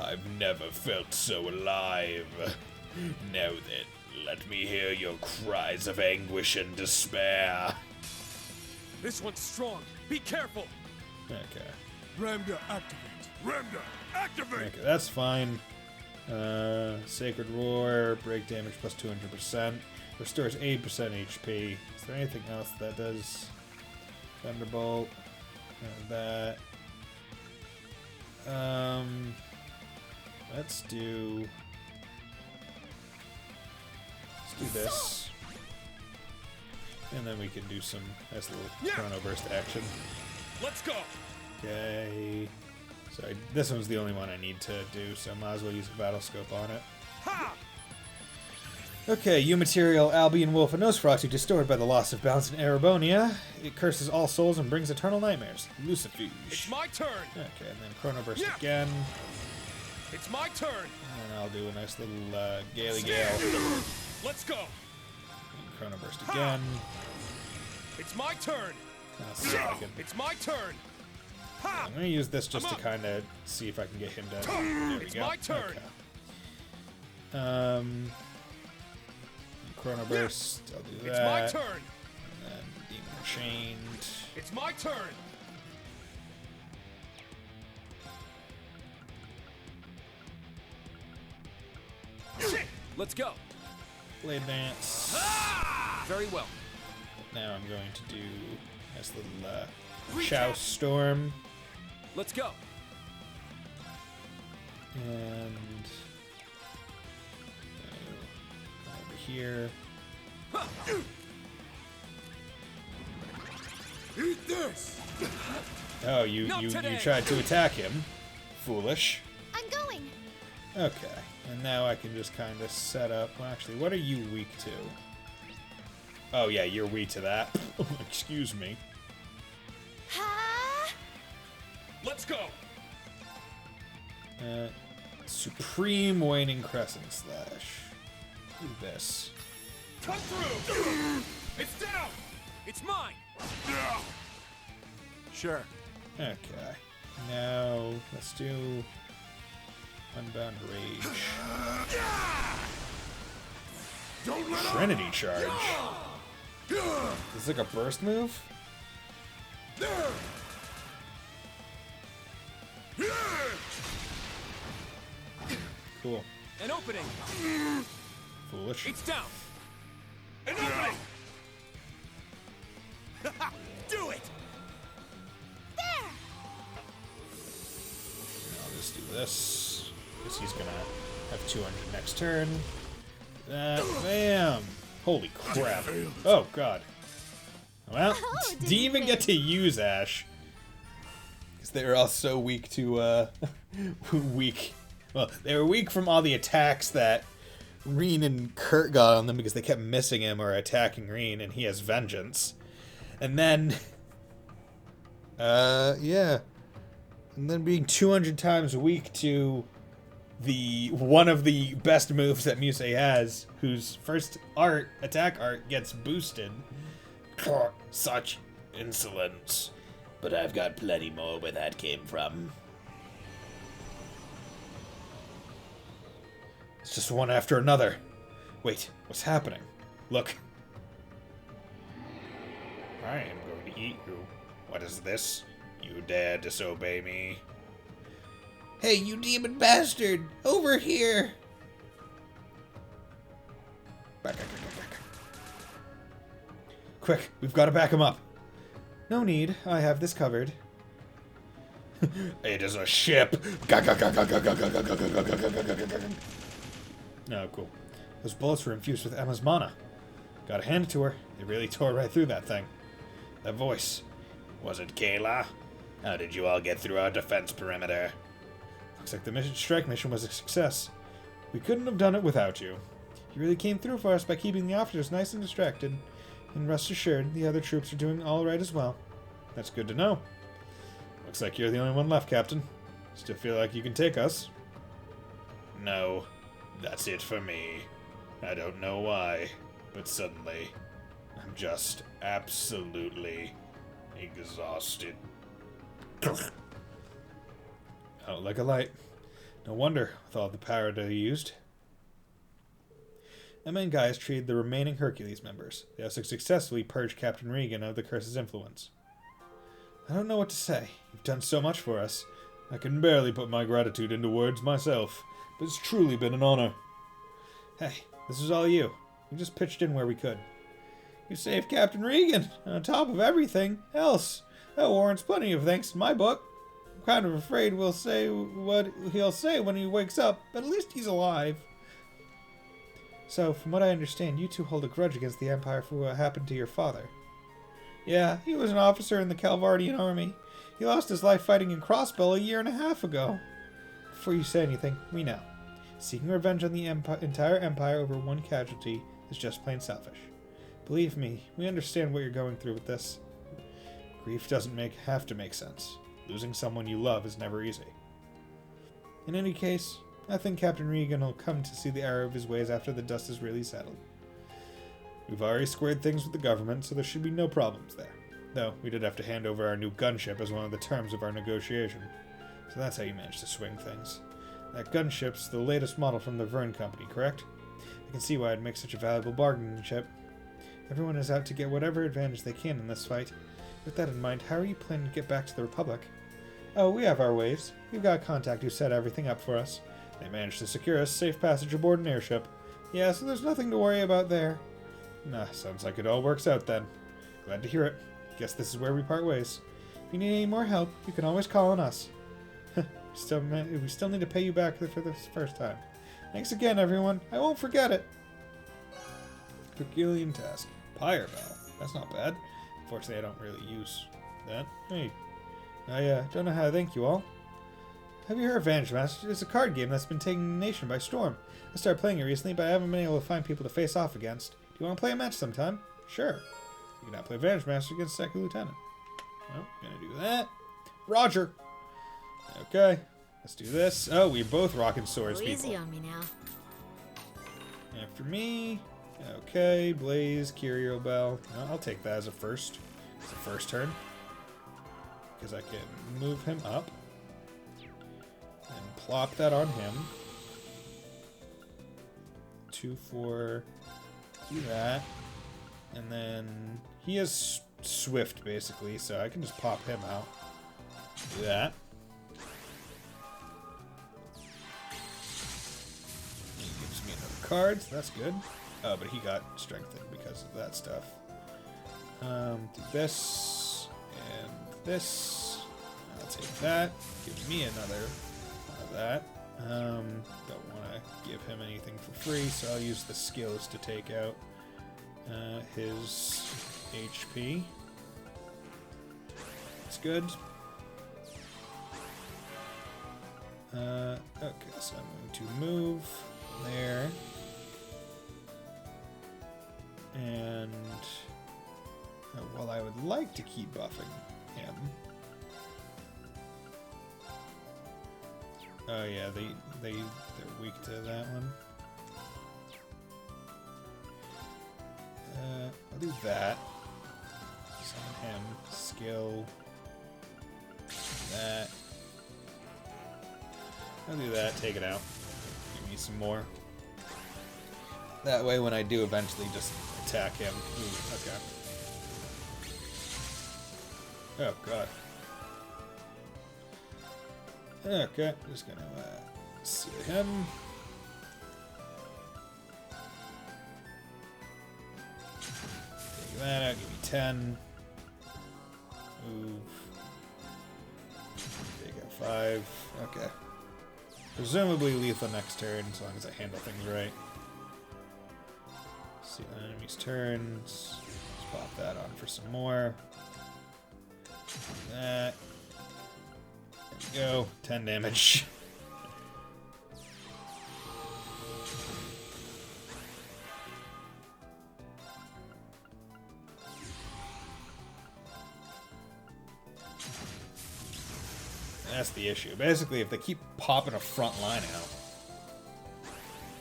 I've never felt so alive. Now then, let me hear your cries of anguish and despair. This one's strong. Be careful. Okay. Ramda, activate! Ramda, activate! Okay, that's fine. Sacred Roar, break damage plus 200%. Restores 8% HP. Is there anything else that does? Thunderbolt. That. Let's do this. And then we can do some nice little Chrono Burst action. Let's go. Okay. Sorry, this one's the only one I need to do, so I might as well use a battle scope on it. Ha! Okay, you material, Albion Wolf, and Nosferatu, distorted by the loss of balance in Erebonia. It curses all souls and brings eternal nightmares. Lucifuge. It's my turn. Okay, and then Chrono Burst again. It's my turn. And I'll do a nice little Gaily Gale. Let's go. And Chrono Burst again. It's my turn. I'll see if I can... It's my turn. Ha! I'm going to use this just to kind of see if I can get him to... There we It's go. my turn. Okay. Chrono Burst, I'll do that. It's my turn. And then Demon Chained. It's my turn. Let's go. Blade Dance. Very well. Now I'm going to do this little Chow Storm. Let's go. And over here. Eat this! Oh, you tried to attack him. Foolish. I'm going. Okay. And now I can just kind of set up... Well, actually, what are you weak to? Oh, yeah, you're weak to that. Excuse me. Ha! Let's go. Supreme Waning Crescent Slash. Do this. Cut through. It's down. It's mine. Sure. Okay. Now, let's do Unbound Rage. Don't let Trinity Charge. Is this like a burst move? Cool. An opening. Foolish. It's down. An opening! Do it. There! I'll just do this. Because he's gonna have 200 next turn. Bam! Holy crap. Oh, God. Well, didn't even get to use Ash. Because they were all so weak to, weak. Well, they were weak from all the attacks that Reen and Kurt got on them because they kept missing him or attacking Reen, and he has Vengeance. And then, yeah. And then being 200 times weak to the one of the best moves that Musei has, whose first attack art gets boosted. Such insolence. But I've got plenty more where that came from. It's just one after another. Wait, what's happening? Look. I am going to eat you. What is this? You dare disobey me? Hey, you demon bastard! Over here! Back. Quick, we've got to back him up. No need, I have this covered. It is a ship. Oh, cool. Those bullets were infused with Emma's mana. Gotta hand it to her. They really tore right through that thing. That voice. Was it Kayla? How did you all get through our defense perimeter? Looks like the strike mission was a success. We couldn't have done it without you. You really came through for us by keeping the officers nice and distracted. And rest assured, the other troops are doing all right as well. That's good to know. Looks like you're the only one left, Captain. Still feel like you can take us? No, that's it for me. I don't know why, but suddenly, I'm just absolutely exhausted. Out like a light. No wonder, with all the power that he used. Emma and Gaius treated the remaining Hercules members. They also successfully purged Captain Regan of the curse's influence. I don't know what to say. You've done so much for us. I can barely put my gratitude into words myself, but it's truly been an honor. Hey, this is all you. We just pitched in where we could. You saved Captain Regan, and on top of everything else. That warrants plenty of thanks in my book. I'm kind of afraid we'll say what he'll say when he wakes up, but at least he's alive. So, from what I understand, you two hold a grudge against the Empire for what happened to your father. Yeah, he was an officer in the Calvardian army. He lost his life fighting in Crossbow a year and a half ago. Before you say anything, we know. Seeking revenge on the entire Empire over one casualty is just plain selfish. Believe me, we understand what you're going through with this. Grief doesn't have to make sense. Losing someone you love is never easy. In any case, I think Captain Regan will come to see the error of his ways after the dust is really settled. We've already squared things with the government, so there should be no problems there. Though, we did have to hand over our new gunship as one of the terms of our negotiation. So that's how you managed to swing things. That gunship's the latest model from the Verne Company, correct? I can see why it'd make such a valuable bargaining chip. Everyone is out to get whatever advantage they can in this fight. With that in mind, how are you planning to get back to the Republic? Oh, we have our ways. We've got a contact who set everything up for us. They managed to secure us safe passage aboard an airship. Yeah, so there's nothing to worry about there. Nah, sounds like it all works out then. Glad to hear it. Guess this is where we part ways. If you need any more help, you can always call on us. we still need to pay you back for this first time. Thanks again, everyone. I won't forget it. Herculean task. Pyre Bell. That's not bad. Unfortunately, I don't really use that. Hey, I don't know how to thank you all. Have you heard of Vantage Master? It's a card game that's been taking the nation by storm. I started playing it recently, but I haven't been able to find people to face off against. Do you want to play a match sometime? Sure. You cannot play Vantage Master against Second Lieutenant. Well, gonna do that. Roger. Okay, let's do this. Oh, we're both rocking swords, Go people. easy on me now. After me. Okay, Blaze, Curio Bell. I'll take that as a first. It's the first turn. Because I can move him up. And plop that on him. 2, 4, do that. And then he is swift, basically, so I can just pop him out. Do that. He gives me another card, so that's good. Oh, but he got strengthened because of that stuff. Do this, and this. I'll take that. Give me another one of that. Don't want to give him anything for free, so I'll use the skills to take out his HP. That's good. Okay, so I'm going to move there. And while I would like to keep buffing him. Oh yeah, they're weak to that one. I'll do that. Summon him. Skill. That. I'll do that. Take it out. Give me some more. That way, when I do eventually just attack him. Ooh, okay. Oh god. Okay, just gonna see him. Take that out, give me 10. Move. Take out 5. Okay. Presumably lethal next turn, as long as I handle things right. See the enemy's turns. Let's pop that on for some more. That. There we go. 10 damage. That's the issue. Basically, if they keep popping a front line out,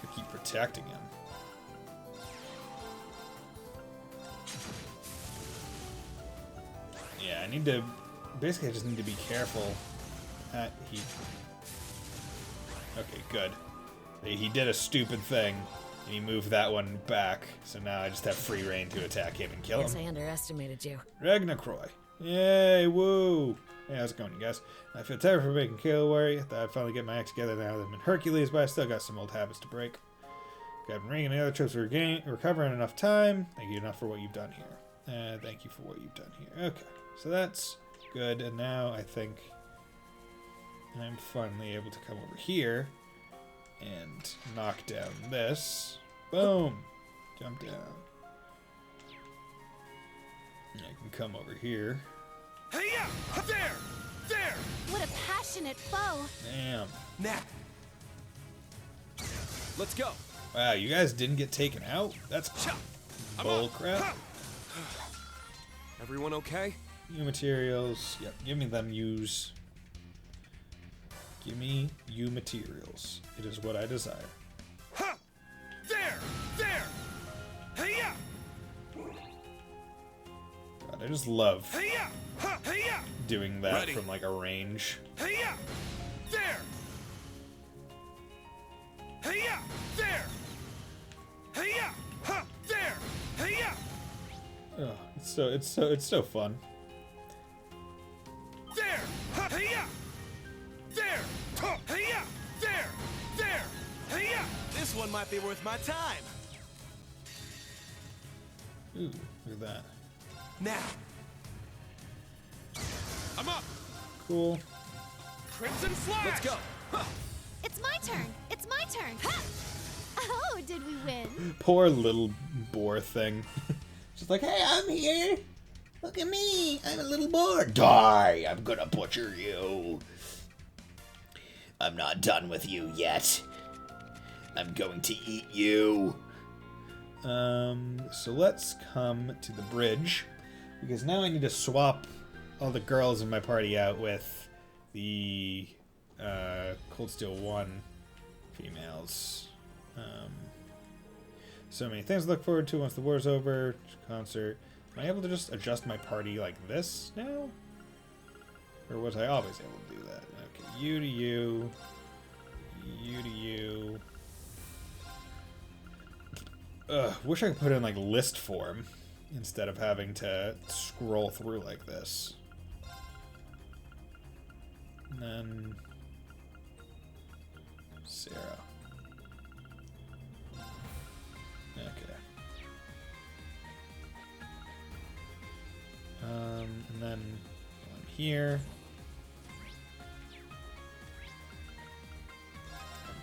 they keep protecting him. Yeah, I need to... Basically, I just need to be careful that he... Okay, good. He did a stupid thing, and he moved that one back, so now I just have free reign to attack him and kill him. Guess I underestimated you. Ragnarok. Yay, woo! Hey, how's it going, you guys? I feel terrible for making kill worry. I thought I'd finally get my act together now that I'm in Hercules, but I still got some old habits to break. Captain Ring and the other troops are recovering enough time. Thank you enough for what you've done here. Thank you for what you've done here. Okay, so that's good, and now I think I'm finally able to come over here and knock down this. Boom! Jump down. And I can come over here. Hey, yeah! There! There! What a passionate foe! Damn. Now! Let's go! Wow, you guys didn't get taken out? That's bull crap. Everyone okay? New materials. Yep, give me them use. Give me you materials. It is what I desire. Ha! There! There! Hey, yeah! God, I just love Hey, yeah! Ha! Hey, yeah! doing that Ready. from like a range. Hey, yeah! There! Hey, yeah! There! Hey, yeah! Ha! There! Hey, yeah! Oh, it's so fun. There! Ha! Hey, yeah! There! Ha! Hey, yeah! There! There! Hey, yeah! This one might be worth my time. Ooh, look at that. Now. I'm up. Cool. Crimson Flash. Let's go. Huh. It's my turn! It's my turn! Ha! Oh, did we win? Poor little boar thing. Just like, hey, I'm here. Look at me. I'm a little boar. Die. I'm gonna butcher you. I'm not done with you yet. I'm going to eat you. So let's come to the bridge, because now I need to swap all the girls in my party out with the Cold Steel 1 females. So many things to look forward to once the war's over. Concert. Am I able to just adjust my party like this now? Or was I always able to do that? Okay, you to you. you to you. Wish I could put it in like list form instead of having to scroll through like this. And then Sarah. Okay. And then I'm here.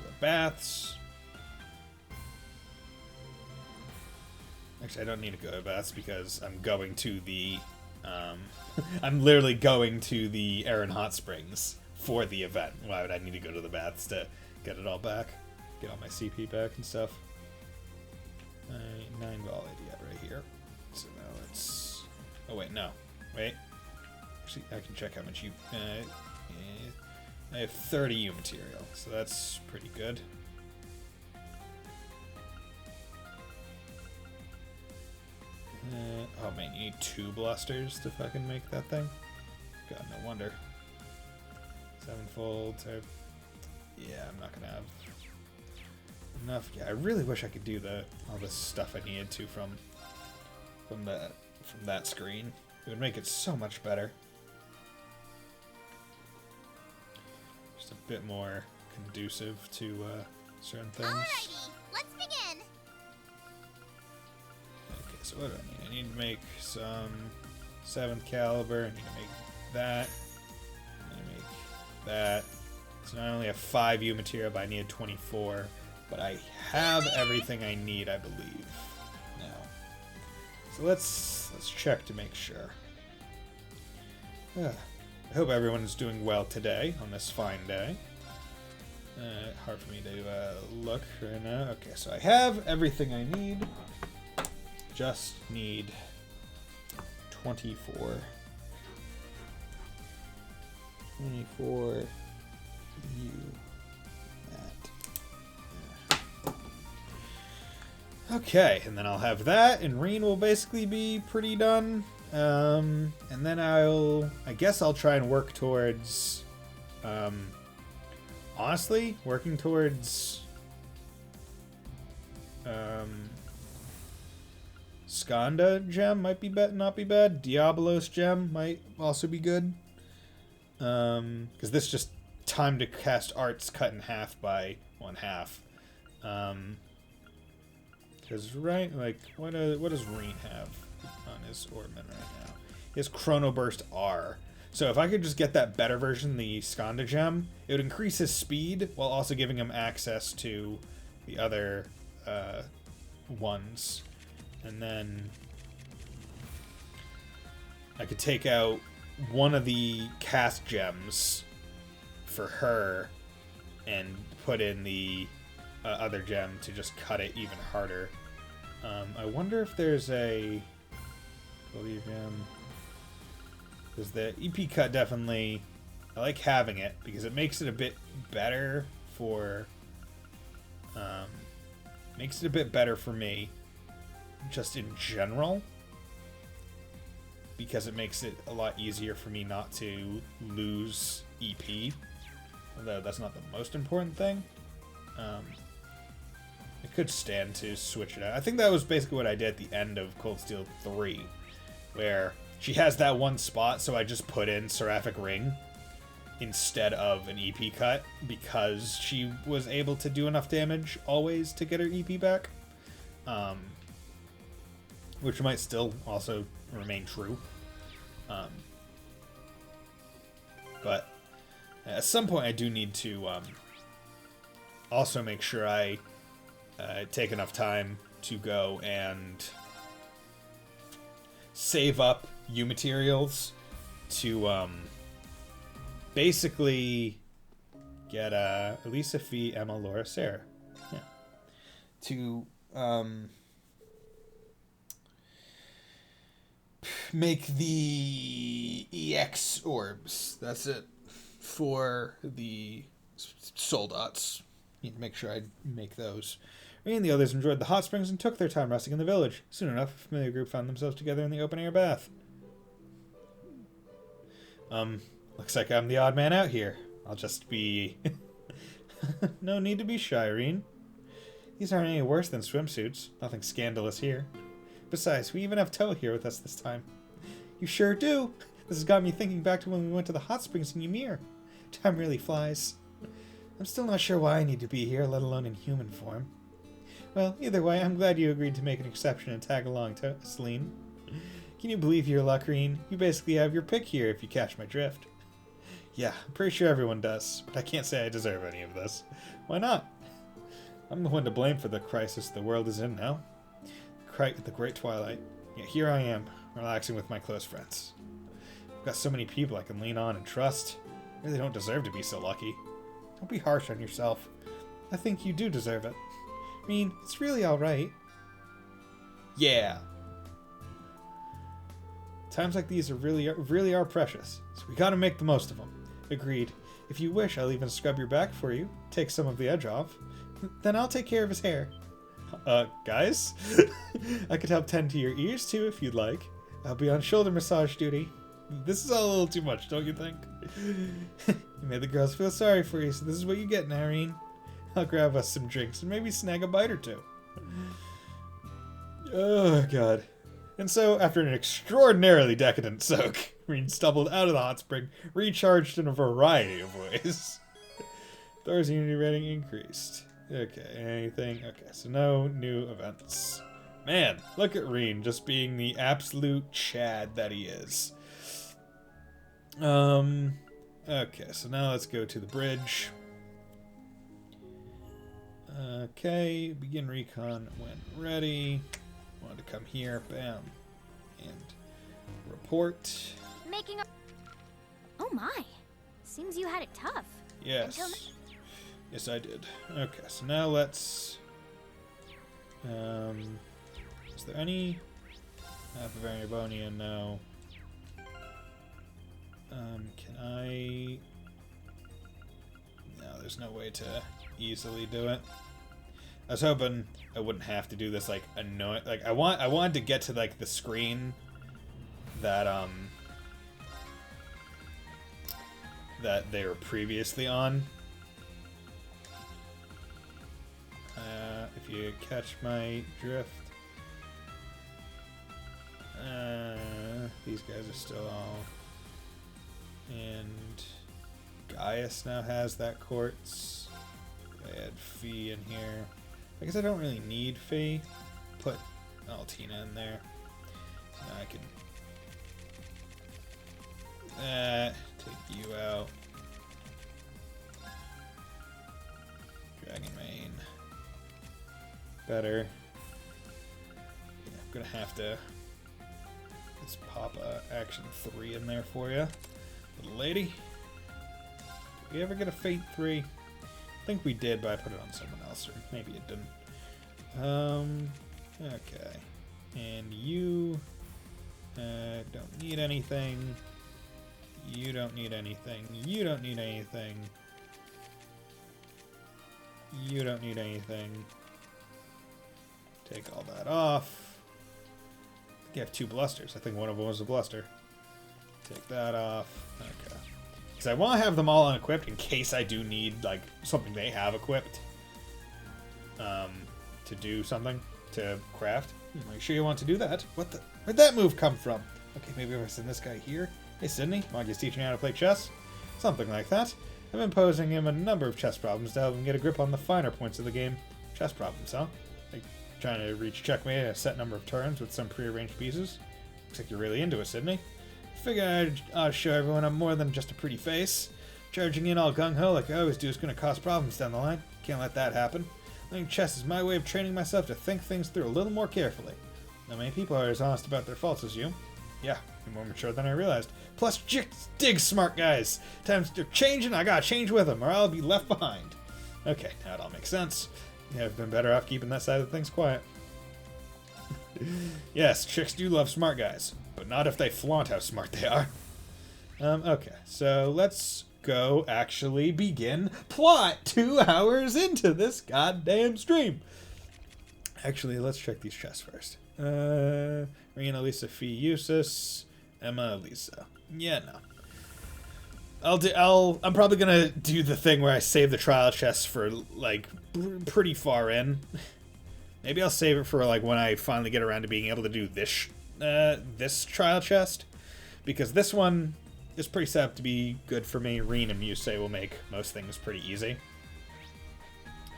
The baths. Actually, I don't need to go to baths because I'm going to the, I'm literally going to the Aaron Hot Springs for the event. Why would I need to go to the baths to get it all back? Get all my CP back and stuff. 9 ball idiot right here. So now let's, oh wait, no. Wait. Actually, I can check how much you, I have 30 U material, so that's pretty good. Oh man, you need 2 blusters to fucking make that thing? God, no wonder. 7-fold, yeah, I'm not gonna have enough. Yeah, I really wish I could do all this stuff I needed to from that screen. It would make it so much better. Just a bit more conducive to certain things. Alrighty, let's begin. Okay, so what do I need? I need to make some 7th caliber. I need to make that. I need to make that. So I only have 5 U material, but I needed 24. But I have everything I need, I believe, now. So let's check to make sure. I hope everyone's doing well today on this fine day. Hard for me to look right now. Okay, so I have everything I need. Just need 24. 24 U. That. Okay, and then I'll have that, and Reen will basically be pretty done. And then I guess I'll try and work towards, honestly, working towards, Skanda gem might be not be bad. Diabolos gem might also be good. Because this just time to cast arts cut in half by 1/2. Because right, like what does Reen have on his ornament right now? He has Chrono Burst R. So if I could just get that better version, the Skanda gem, it would increase his speed while also giving him access to the other ones. And then I could take out one of the cast gems for her and put in the other gem to just cut it even harder. I wonder if there's a... Because the EP cut definitely... I like having it because it makes it a bit better for... makes it a bit better for me just in general. Because it makes it a lot easier for me not to lose EP. Although that's not the most important thing. It could stand to switch it out. I think that was basically what I did at the end of Cold Steel 3. Where she has that one spot, so I just put in Seraphic Ring instead of an EP cut. Because she was able to do enough damage always to get her EP back. Which might still also remain true. But at some point I do need to also make sure I take enough time to go and save up U materials to basically get Elisa, Fee, Emma, Laura, Sarah. Yeah. To make the EX orbs. That's it for the soul dots. Need to make sure I make those. And the others enjoyed the hot springs and took their time resting in the village. Soon enough, a familiar group found themselves together in the open air bath. Looks like I'm the odd man out here. I'll just be No need to be shy, Reen. These aren't any worse than swimsuits. Nothing scandalous here. Besides, we even have Toe here with us this time. You sure do. This has got me thinking back to when we went to the hot springs in Ymir. Time really flies. I'm still not sure why I need to be here, let alone in human form. Well, either way, I'm glad you agreed to make an exception and tag along, Celine. Can you believe your luck, Reen? You basically have your pick here, if you catch my drift. Yeah, I'm pretty sure everyone does, but I can't say I deserve any of this. Why not? I'm the one to blame for the crisis the world is in now. The Great Twilight. Yet here I am, relaxing with my close friends. I've got so many people I can lean on and trust. I really don't deserve to be so lucky. Don't be harsh on yourself. I think you do deserve it. I mean, it's really alright. Yeah. Times like these really are precious, so we gotta make the most of them. Agreed. If you wish, I'll even scrub your back for you, take some of the edge off. Then I'll take care of his hair. Guys? I could help tend to your ears too, if you'd like. I'll be on shoulder massage duty. This is all a little too much, don't you think? You made the girls feel sorry for you, so this is what you get, Nareen. I'll grab us some drinks and maybe snag a bite or two. Oh, God. And so, after an extraordinarily decadent soak, Reen stumbled out of the hot spring, recharged in a variety of ways. Thor's unity rating increased. Okay, anything? Okay, so no new events. Man, look at Reen just being the absolute Chad that he is. Okay, so now let's go to the bridge. Okay, begin recon when ready. Wanted to come here, bam, and report. Making a... Oh my. Seems you had it tough. Yes. Yes, I did. Okay, so now let's... is there any... Bavaria, no. Can I... No, there's no way to easily do it. I was hoping I wouldn't have to do this, like, annoying... Like, I wanted to get to, like, the screen that, that they were previously on. If you catch my drift. These guys are still all... And Gaius now has that quartz. I add Fee in here. I guess I don't really need Fee. Put Altina in there. So now I can take you out. Dragon Mane. Better. Yeah, I'm gonna have to... Let's pop action 3 in there for you. Little lady. Did we ever get a Fate 3? I think we did, but I put it on someone else, or maybe it didn't. Okay. And you don't need anything. You don't need anything. You don't need anything. You don't need anything. Take all that off. You have 2 blusters. I think one of them was a bluster. Take that off. Okay. Because I want to have them all unequipped in case I do need, like, something they have equipped. To do something. To craft. Are you sure you want to do that? Where'd that move come from? Okay, maybe if I send this guy here. Hey, Sydney, want to teach me how to play chess? Something like that. I've been posing him a number of chess problems to help him get a grip on the finer points of the game. Chess problems, huh? Like trying to reach checkmate a set number of turns with some prearranged pieces. Looks like you're really into it, Sydney. Figured I'd show everyone I'm more than just a pretty face. Charging in all gung-ho like I always do is going to cause problems down the line. Can't let that happen. Playing chess is my way of training myself to think things through a little more carefully. Not many people are as honest about their faults as you. Yeah, you're more mature than I realized. Plus, dig smart guys. Times they're changing, I gotta change with them, or I'll be left behind. Okay, now it all makes sense. Yeah, I've been better off keeping that side of things quiet. Yes, chicks do love smart guys, but not if they flaunt how smart they are. Okay, so let's go actually begin plot 2 hours into this goddamn stream. Actually, let's check these chests first. Rena, Lisa, Fee, Eustace, Emma, Lisa. Yeah, no. I'm probably gonna do the thing where I save the trial chest for like pretty far in. Maybe I'll save it for like when I finally get around to being able to do this trial chest, because this one is pretty set up to be good for me. Reen and Musei will make most things pretty easy.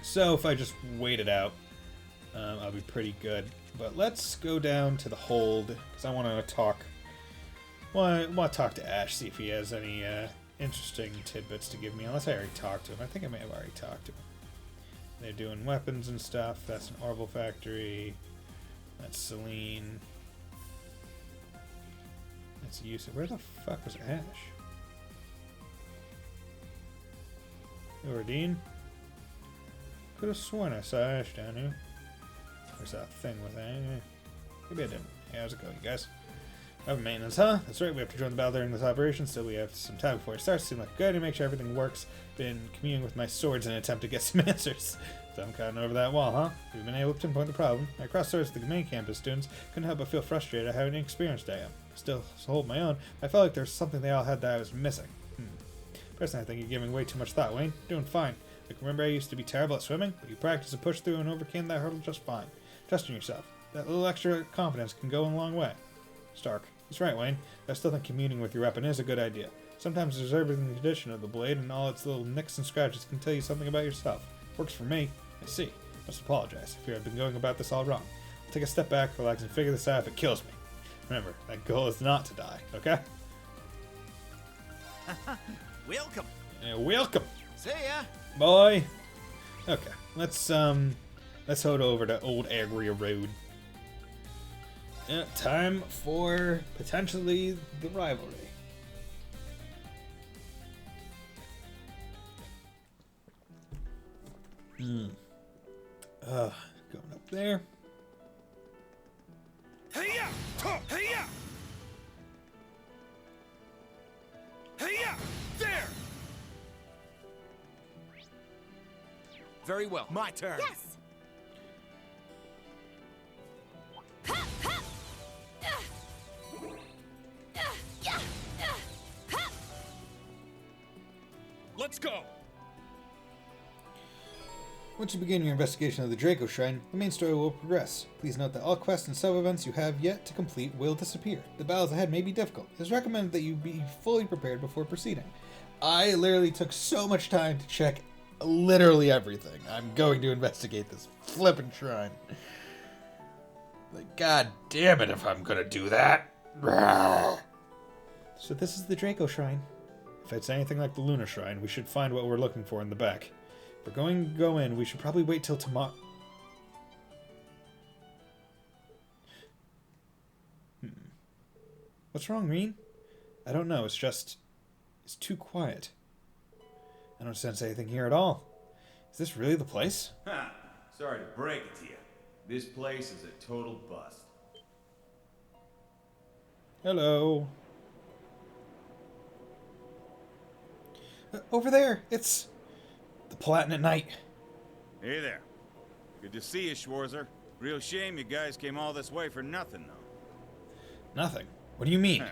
So if I just wait it out, I'll be pretty good. But let's go down to the hold, because I want to talk. Well, I want to talk to Ash, see if he has any interesting tidbits to give me. Unless I already talked to him. I think I may have already talked to him. They're doing weapons and stuff. That's an Orbital Factory. That's Celine. That's Yusuf. Where the fuck was Ash? Ordine? Could have sworn I saw Ash down here. There's that thing with that. Maybe I didn't. Hey, how's it going, you guys? Oven maintenance, huh? That's right, we have to join the battle during this operation, so we have some time before it starts. Seems like good to make sure everything works. Been communing with my swords in an attempt to get some answers. So I'm cutting over that wall, huh? We've been able to pinpoint the problem. I crossed swords with the main campus students. Couldn't help but feel frustrated at how inexperienced I am. Still hold my own. I felt like there was something they all had that I was missing. Personally, I think you're giving way too much thought, Wayne. Doing fine. Like, remember I used to be terrible at swimming? But you practiced and pushed through and overcame that hurdle just fine. Trust in yourself. That little extra confidence can go a long way. Stark. He's right, Wayne. I still think communing with your weapon is a good idea. Sometimes there's everything in the condition of the blade, and all its little nicks and scratches can tell you something about yourself. Works for me. I see. Must apologize. I fear I've been going about this all wrong. I'll take a step back, relax, and figure this out if it kills me. Remember, that goal is not to die, okay? Welcome. Welcome. See ya. Boy. Okay, let's head over to Old Agria Road. Yeah, time for potentially the rivalry. Going up there. Hey-ya! Hey-ya! Hey-ya! There! Very well. My turn. Yes! Let's go! Once you begin your investigation of the Draco Shrine, the main story will progress. Please note that all quests and sub-events you have yet to complete will disappear. The battles ahead may be difficult. It is recommended that you be fully prepared before proceeding. I literally took so much time to check literally everything. I'm going to investigate this flippin' shrine. Like, god damn it if I'm gonna do that. So this is the Draco Shrine. If it's anything like the Lunar Shrine, we should find what we're looking for in the back. If we're going to go in, we should probably wait till tomorrow. What's wrong, Reen? I don't know, it's too quiet. I don't sense anything here at all. Is this really the place? Ha! Sorry to break it to you. This place is a total bust. Hello. Over there, it's the Platinum Knight. Hey there. Good to see you, Schwarzer. Real shame you guys came all this way for nothing, though. Nothing. What do you mean?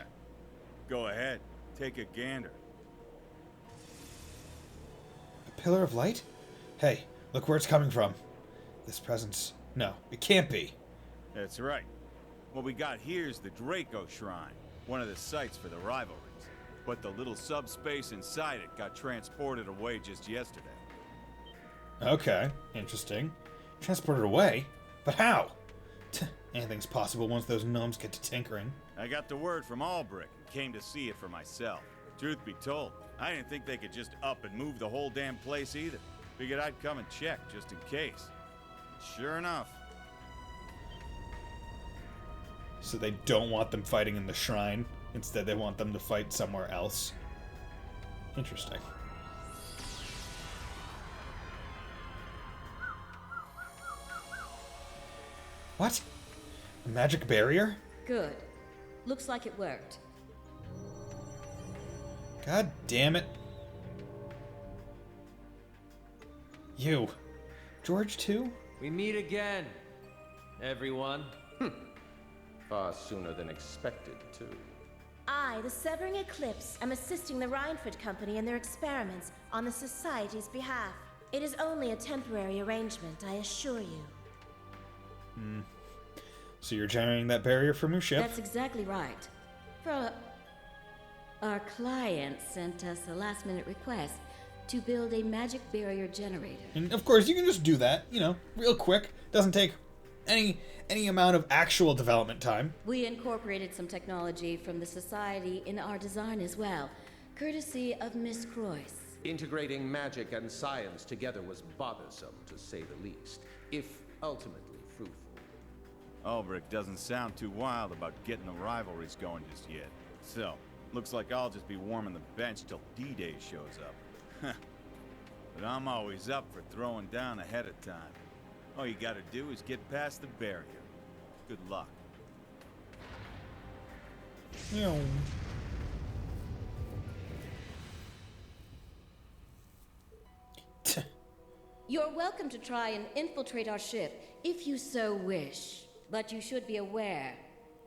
Go ahead. Take a gander. A pillar of light? Hey, look where it's coming from. This presence. No, it can't be. That's right. What we got here's the Draco Shrine, one of the sites for the rivalries. But the little subspace inside it got transported away just yesterday. Okay, interesting. Transported away? But how? Anything's possible once those gnomes get to tinkering. I got the word from Albrecht and came to see it for myself. Truth be told, I didn't think they could just up and move the whole damn place either. Figured I'd come and check just in case. Sure enough. So they don't want them fighting in the shrine. Instead, they want them to fight somewhere else. Interesting. What? A magic barrier? Good. Looks like it worked. God damn it. You. George, too? We meet again, everyone. Far sooner than expected, too. I, the Severing Eclipse, am assisting the Rhineford Company in their experiments on the Society's behalf. It is only a temporary arrangement, I assure you. So you're generating that barrier from your ship? That's exactly right. Our client sent us a last-minute request to build a magic barrier generator. And of course, you can just do that, you know, real quick. Doesn't take any amount of actual development time. We incorporated some technology from the Society in our design as well, courtesy of Miss Croyce. Integrating magic and science together was bothersome, to say the least, if ultimately fruitful. Ulbrich doesn't sound too wild about getting the rivalries going just yet. So, looks like I'll just be warming the bench till D-Day shows up. But I'm always up for throwing down ahead of time. All you gotta do is get past the barrier. Good luck. You You're welcome to try and infiltrate our ship, if you so wish. But you should be aware,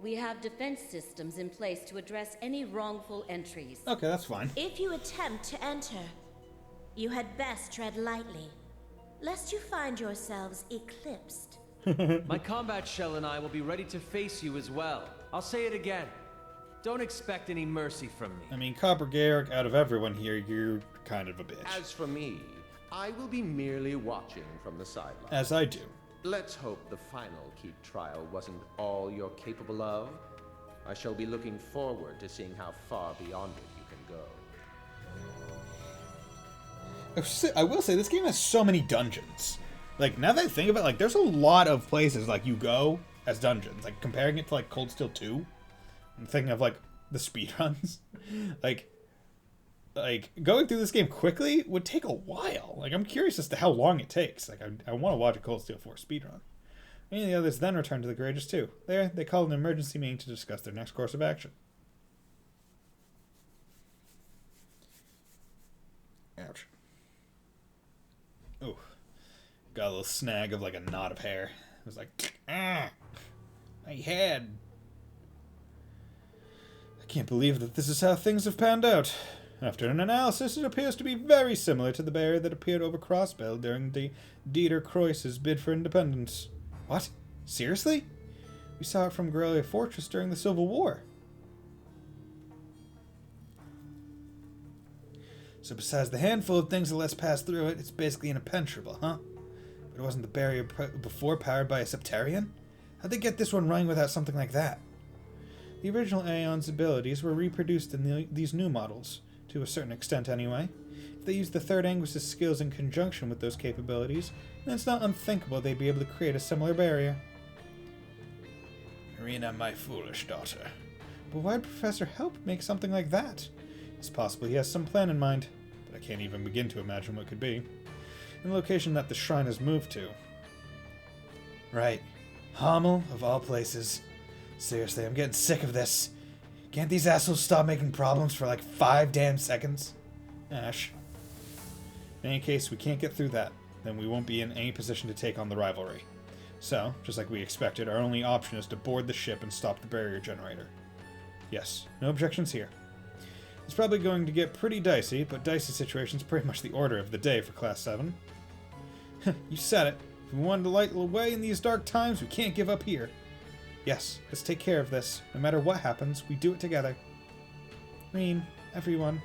we have defense systems in place to address any wrongful entries. Okay, that's fine. If you attempt to enter, you had best tread lightly, lest you find yourselves eclipsed. My combat shell and I will be ready to face you as well. I'll say it again. Don't expect any mercy from me. I mean, Copper Garrick, out of everyone here, you're kind of a bitch. As for me, I will be merely watching from the sidelines. As I do. Let's hope the final Keep trial wasn't all you're capable of. I shall be looking forward to seeing how far beyond it you can go. I will say, this game has so many dungeons. Like, now that I think about it, like, there's a lot of places, like, you go as dungeons. Like, comparing it to, like, Cold Steel 2. I'm thinking of, like, the speedruns. like, going through this game quickly would take a while. Like, I'm curious as to how long it takes. Like, I want to watch a Cold Steel 4 speedrun. Many of the others then return to the Courageous 2. There, they called an emergency meeting to discuss their next course of action. Ouch. Ooh. Got a little snag of, like, a knot of hair. It was like, ah! My head! I can't believe that this is how things have panned out. After an analysis, it appears to be very similar to the barrier that appeared over Crossbell during Dieter Croyce's bid for independence. What? Seriously? We saw it from Guerrilla Fortress during the Civil War. So besides the handful of things that lets pass through it, it's basically impenetrable, huh? But it wasn't the barrier before powered by a Septarian? How'd they get this one running without something like that? The original Aeon's abilities were reproduced in these new models. To a certain extent, anyway. If they used the Third Anguis's skills in conjunction with those capabilities, then it's not unthinkable they'd be able to create a similar barrier. Irina, my foolish daughter. But why'd Professor Help make something like that? It's possible he has some plan in mind, but I can't even begin to imagine what it could be. And the location that the shrine has moved to. Right. Hamel, of all places. Seriously, I'm getting sick of this. Can't these assholes stop making problems for like 5 damn seconds? Ash. In any case, we can't get through that. Then we won't be in any position to take on the rivalry. So, just like we expected, our only option is to board the ship and stop the barrier generator. Yes, no objections here. It's probably going to get pretty dicey, but dicey situation's pretty much the order of the day for Class 7. You said it. If we wanted to light the way in these dark times, we can't give up here. Yes, let's take care of this. No matter what happens, we do it together. Rean, everyone,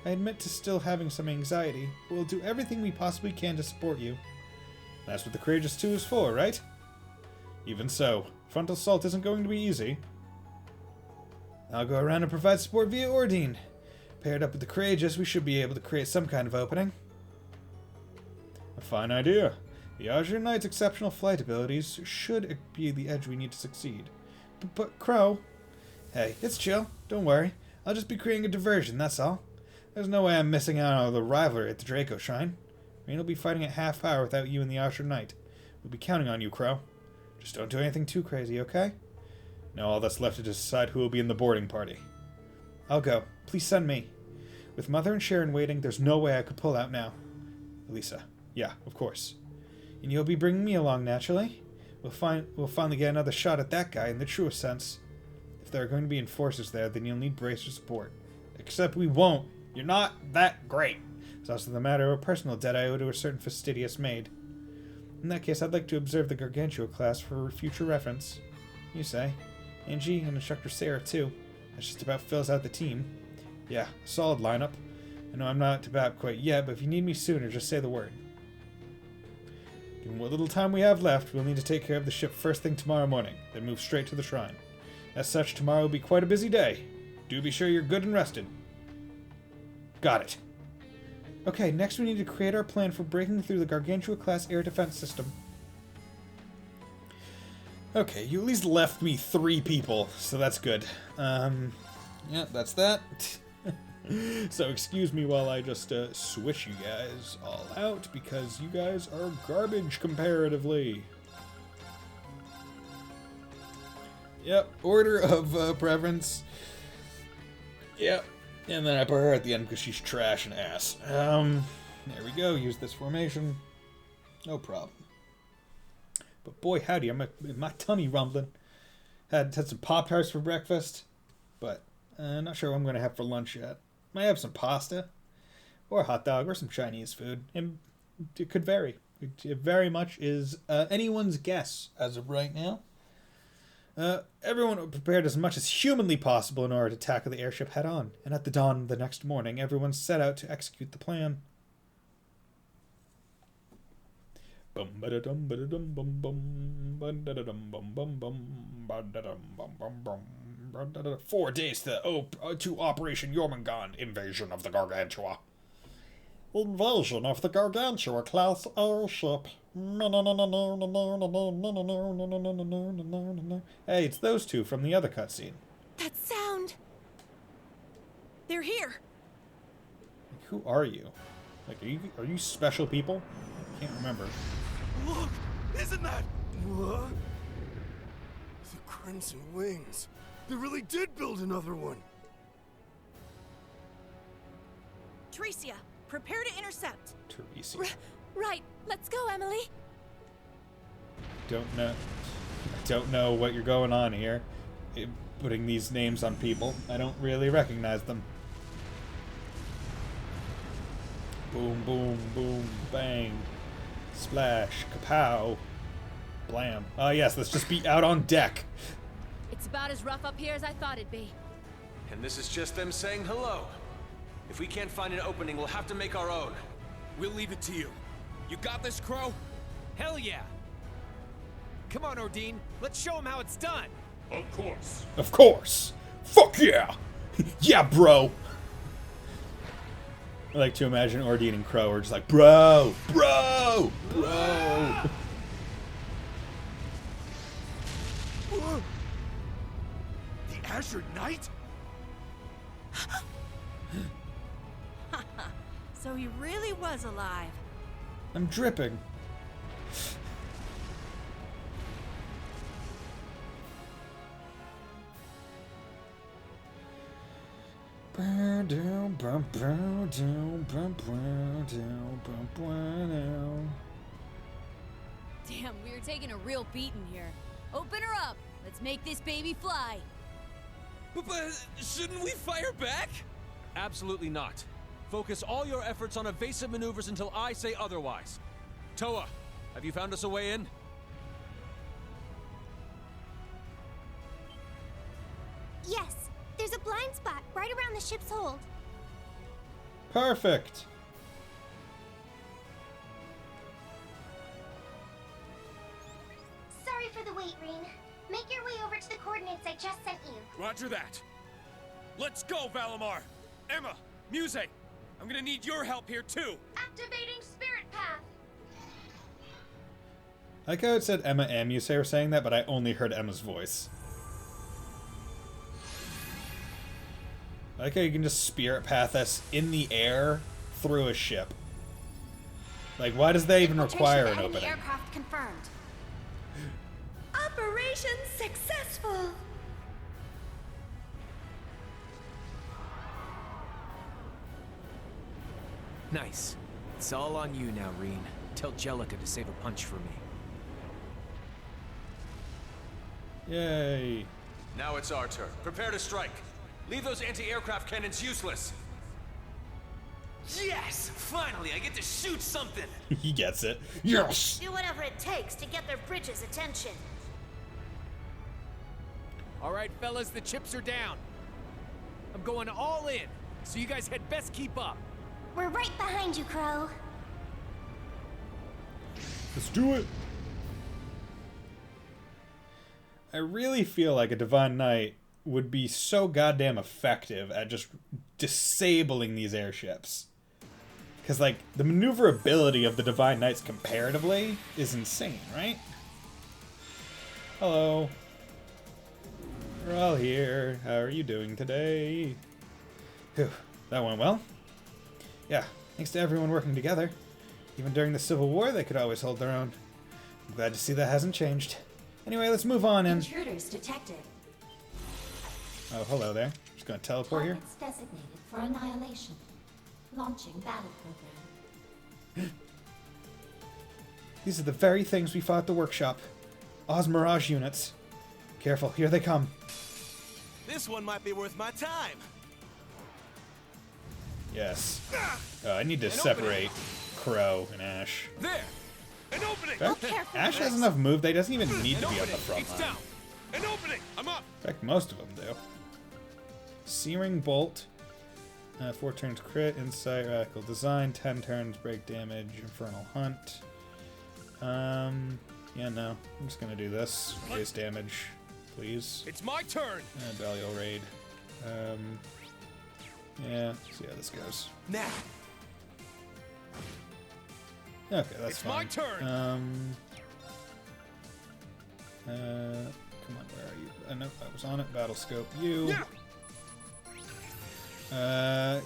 I admit to still having some anxiety, but we'll do everything we possibly can to support you. That's what the Courageous 2 is for, right? Even so, frontal assault isn't going to be easy. I'll go around and provide support via Ordine. Paired up with the Courageous, we should be able to create some kind of opening. A fine idea. The Azure Knight's exceptional flight abilities should be the edge we need to succeed. But Crow... Hey, it's chill. Don't worry. I'll just be creating a diversion, that's all. There's no way I'm missing out on the rivalry at the Draco Shrine. Rain will be fighting at half power without you and the Azure Knight. We'll be counting on you, Crow. Just don't do anything too crazy, okay? Now all that's left is to decide who will be in the boarding party. I'll go. Please send me. With Mother and Sharon waiting, there's no way I could pull out now. Elisa. Yeah, of course. And you'll be bringing me along, naturally. We'll finally get another shot at that guy in the truest sense. If If there are going to be enforcers there, then you'll need bracer support. Except we won't. You're not that great. It's also the matter of a personal debt I owe to a certain fastidious maid. In that case, I'd like to observe the Gargantua class for future reference. You say. Angie and Instructor Sarah, too. That just about fills out the team. Yeah, solid lineup. I know I'm not to bat quite yet, but if you need me sooner, just say the word. Given what little time we have left, we'll need to take care of the ship first thing tomorrow morning, then move straight to the shrine. As such, tomorrow will be quite a busy day. Do be sure you're good and rested. Got it. Okay, next we need to create our plan for breaking through the Gargantua-class air defense system. Okay, you at least left me 3 people, so that's good. Yeah, that's that. So excuse me while I just switch you guys all out, because you guys are garbage comparatively. Yep, order of preference. Yep, and then I put her at the end because she's trash and ass. There we go, use this formation. No problem. But boy howdy, my tummy rumbling. Had some Pop-Tarts for breakfast, but not sure what I'm going to have for lunch yet. Might have some pasta, or a hot dog, or some Chinese food. And it could vary. It very much is anyone's guess as of right now. Everyone prepared as much as humanly possible in order to tackle the airship head-on. And at the dawn of the next morning, everyone set out to execute the plan. 4 days to Operation Jormungand, invasion of the Gargantua. Invasion of the Gargantua class airship. Hey, it's those two from the other cutscene. That sound! They're here! Like, who are you? Like, are you special people? I can't remember. Look! Isn't that... What? The Crimson Wings. They really did build another one. Tricia, prepare to intercept. Teresa. Right, let's go, Emily. Don't know what you're going on here. Putting these names on people. I don't really recognize them. Boom, boom, boom, bang. Splash, kapow. Blam. Yes, let's just be out on deck. It's about as rough up here as I thought it'd be. And this is just them saying hello. If we can't find an opening, we'll have to make our own. We'll leave it to you. You got this, Crow? Hell yeah! Come on, Ordine. Let's show him how it's done. Of course. Of course. Fuck yeah. Yeah, bro. I like to imagine Ordine and Crow are just like, bro. The Azure Knight? So he really was alive. I'm dripping. Damn, we were taking a real beating here. Open her up. Let's make this baby fly. But shouldn't we fire back? Absolutely not. Focus all your efforts on evasive maneuvers until I say otherwise. Toa, have you found us a way in? Yes, there's a blind spot right around the ship's hold. Perfect. Sorry for the wait, Reen. Make your way over to the coordinates I just sent you. Roger that. Let's go, Valimar. Emma, Muse, I'm gonna need your help here too. Activating Spirit Path. I like how it said Emma and Muse were saying that, but I only heard Emma's voice. I like how you can just spirit path us in the air through a ship. Like, why does that even require an opening? Aircraft confirmed. Operation successful! Nice. It's all on you now, Reen. Tell Jellica to save a punch for me. Yay. Now it's our turn. Prepare to strike. Leave those anti-aircraft cannons useless. Yes! Finally, I get to shoot something! He gets it. Yes! Do whatever it takes to get their bridge's attention. All right, fellas, the chips are down. I'm going all in, so you guys had best keep up. We're right behind you, Crow. Let's do it! I really feel like a Divine Knight would be so goddamn effective at just disabling these airships. Because, like, the maneuverability of the Divine Knights comparatively is insane, right? Hello. We're all here. How are you doing today? Whew, that went well. Yeah, thanks to everyone working together. Even during the Civil War, they could always hold their own. I'm glad to see that hasn't changed. Anyway, let's move on and... Intruders detected. Oh, hello there. Just gonna teleport here. Targets designated for annihilation. Launching battle program. These are the very things we fought at the workshop. Oz Mirage units. Careful, here they come. This one might be worth my time. Yes. I need to separate Crow and Ash. There! An opening! In fact, Ash has enough move that he doesn't even need to be on the front It's line. down! An opening! I'm up! In fact, most of them do. Searing Bolt. 4 turns crit, Insight, Radical Design, 10 turns break damage, Infernal Hunt. Yeah, no. I'm just gonna do this. Base damage, please. It's my turn! Belial Raid. Yeah, see how this goes. Now! Okay, that's It's fine. my turn! Come on, where are you? I know I was on it. Battle Scope, you. Yeah.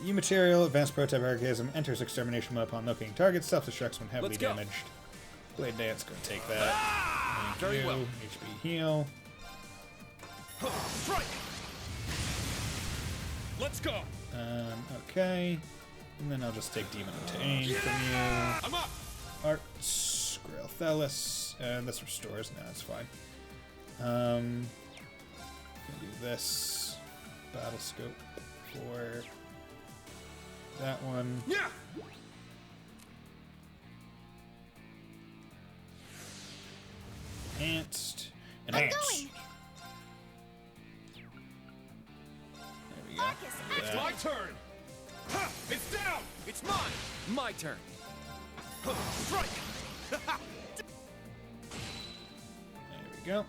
You material, advanced prototype Archaism, enters extermination mode upon locating targets, self-destructs when heavily Let's go. damaged. Blade Dance, go take that. Thank very you. well. HP heal. Strike! Let's go! Okay. And then I'll just take Demon to aim from you. I'm up! Arts, Grail Thelis, and this restores. No, that's fine. Gonna do this. Battle Scope for that one. Yeah! Enhanced. I'm Enhanced. going. There we go. It's Yeah. my turn! Ha! It's down! It's mine! My turn. Strike! There we go.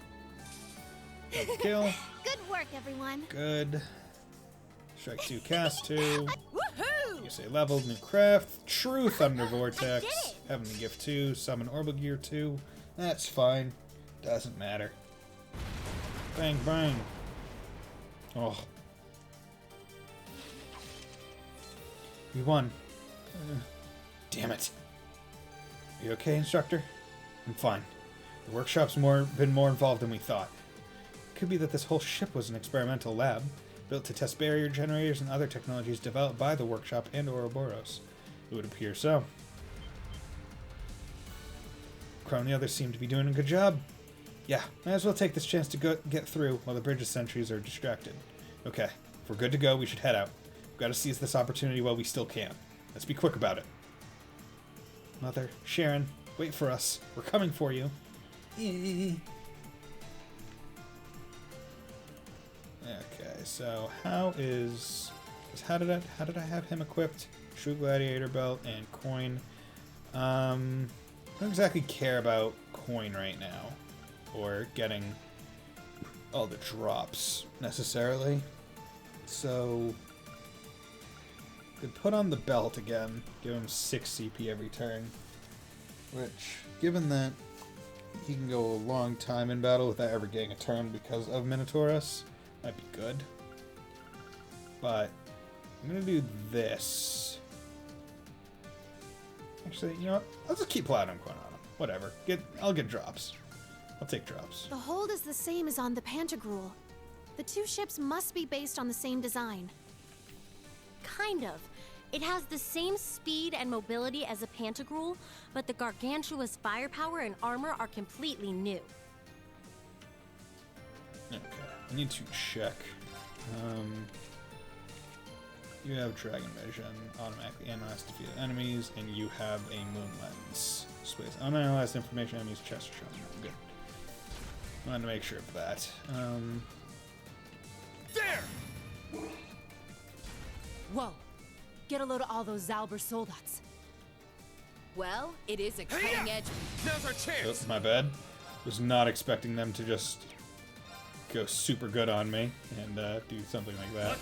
Double kill. Good work, everyone. Good. Strike 2, cast 2. Woohoo! You say leveled, new craft. True Thunder Vortex. did it. Heavenly Gift 2. Summon Orbital Gear 2. That's fine. Doesn't matter. Bang, bang. Oh. We won. Damn it. Are you okay, instructor? I'm fine. The workshop's been more involved than we thought. It could be that this whole ship was an experimental lab, built to test barrier generators and other technologies developed by the workshop and Ouroboros. It would appear so. Crow and the others seem to be doing a good job. Yeah, might as well take this chance to get through while the bridge's sentries are distracted. Okay, if we're good to go, we should head out. We've got to seize this opportunity while we still can. Let's be quick about it. Mother, Sharon, wait for us. We're coming for you. Okay, so how did I have him equipped? True Gladiator Belt and Coin. I don't exactly care about Coin right now, or getting all the drops necessarily. So could put on the belt again, give him 6 CP every turn, which, given that he can go a long time in battle without ever getting a turn because of Minotaurus, might be good. But I'm gonna do this. Actually, you know what? I'll just keep Platinum Coin on him. Whatever. I'll get drops. I'll take drops. The hold is the same as on the Pantagruel. The two ships must be based on the same design. Kind of. It has the same speed and mobility as a Pantagruel, but the Gargantua's firepower and armor are completely new. Okay. I need to check. You have Dragon Vision, automatically analyze defeated enemies, and you have a Moon Lens. Space unanalyzed information enemies chest showing. Good. I wanted to make sure of that. There! Whoa! Get a load of all those Zauber soldats. Well, it is a cutting edge. Now's our chance. Oh, my bad. Was not expecting them to just go super good on me and do something like that.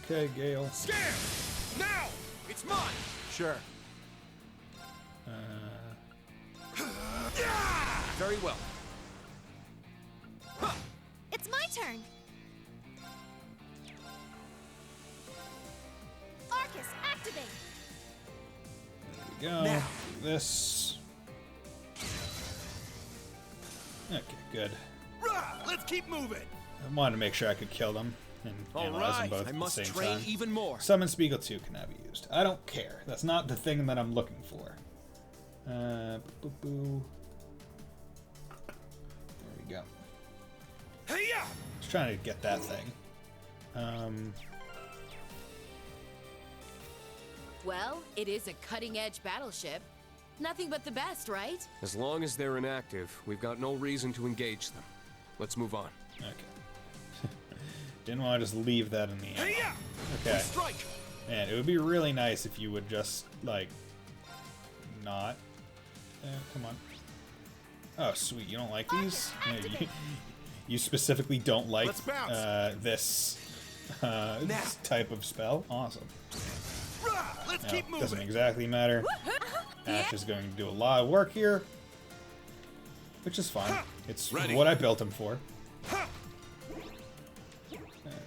Okay, Gale. Scare! Now! It's mine! Sure. Very well. It's my turn. Arcus, activate. There we go. Now. This. Okay, good. Let's keep moving. I wanted to make sure I could kill them and analyze them both I at must the same train time. even more. Summon Spiegel 2 can now be used. I don't care. That's not the thing that I'm looking for. There we go. Hey-ya! Just trying to get that thing. Well, it is a cutting edge battleship. Nothing but the best, right? As long as they're inactive, we've got no reason to engage them. Let's move on. Okay. Didn't want to just leave that in the end. Hey-ya! Okay. Strike! Man, it would be really nice if you would just, like, not. Come on. Oh, sweet. You don't like these? Yeah, you specifically don't like this type of spell? Awesome. Let's No, keep moving. doesn't exactly matter. Ash is going to do a lot of work here, which is fine. It's what I built him for.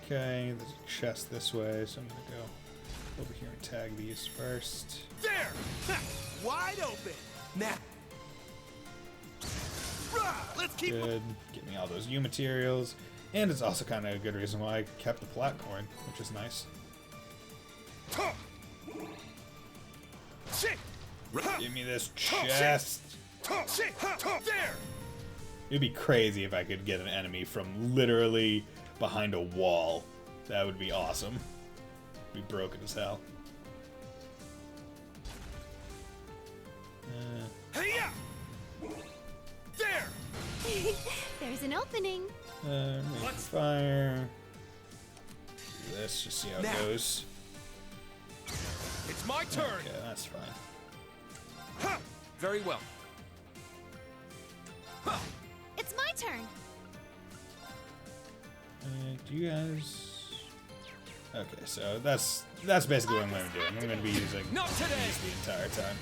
Okay, there's a chest this way, so I'm going to go over here and tag these first. There! Wide open! Now! Let's keep Good. Get me all those U materials. And it's also kind of a good reason why I kept the platform, which is nice. Give me this chest. There! It'd be crazy if I could get an enemy from literally behind a wall. That would be awesome. It'd be broken as hell. Hey-ya! There! There's an opening. Fire. Do this, just see how it goes. It's my turn! Okay, that's fine. Very well. It's my turn. Do you guys? Okay, so that's basically what I'm going to do. I'm going to be using Not today. these the entire time.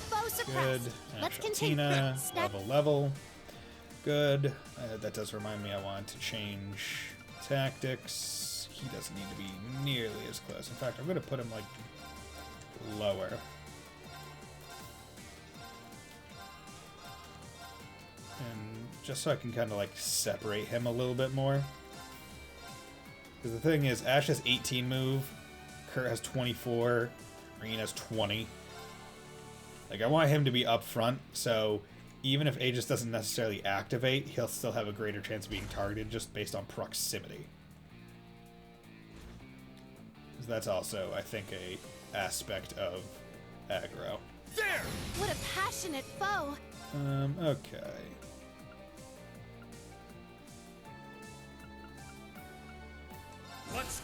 Foe suppressed. Good. Let's continue. Tina, Step. level. Good. That does remind me I want to change tactics. He doesn't need to be nearly as close. In fact, I'm going to put him like lower. And just so I can kind of like separate him a little bit more. Because the thing is, Ash has 18 move, Kurt has 24, Reen has 20. Like, I want him to be up front, so even if Aegis doesn't necessarily activate, he'll still have a greater chance of being targeted just based on proximity. So that's also, I think, a aspect of aggro. There! What a passionate foe. Okay. Let's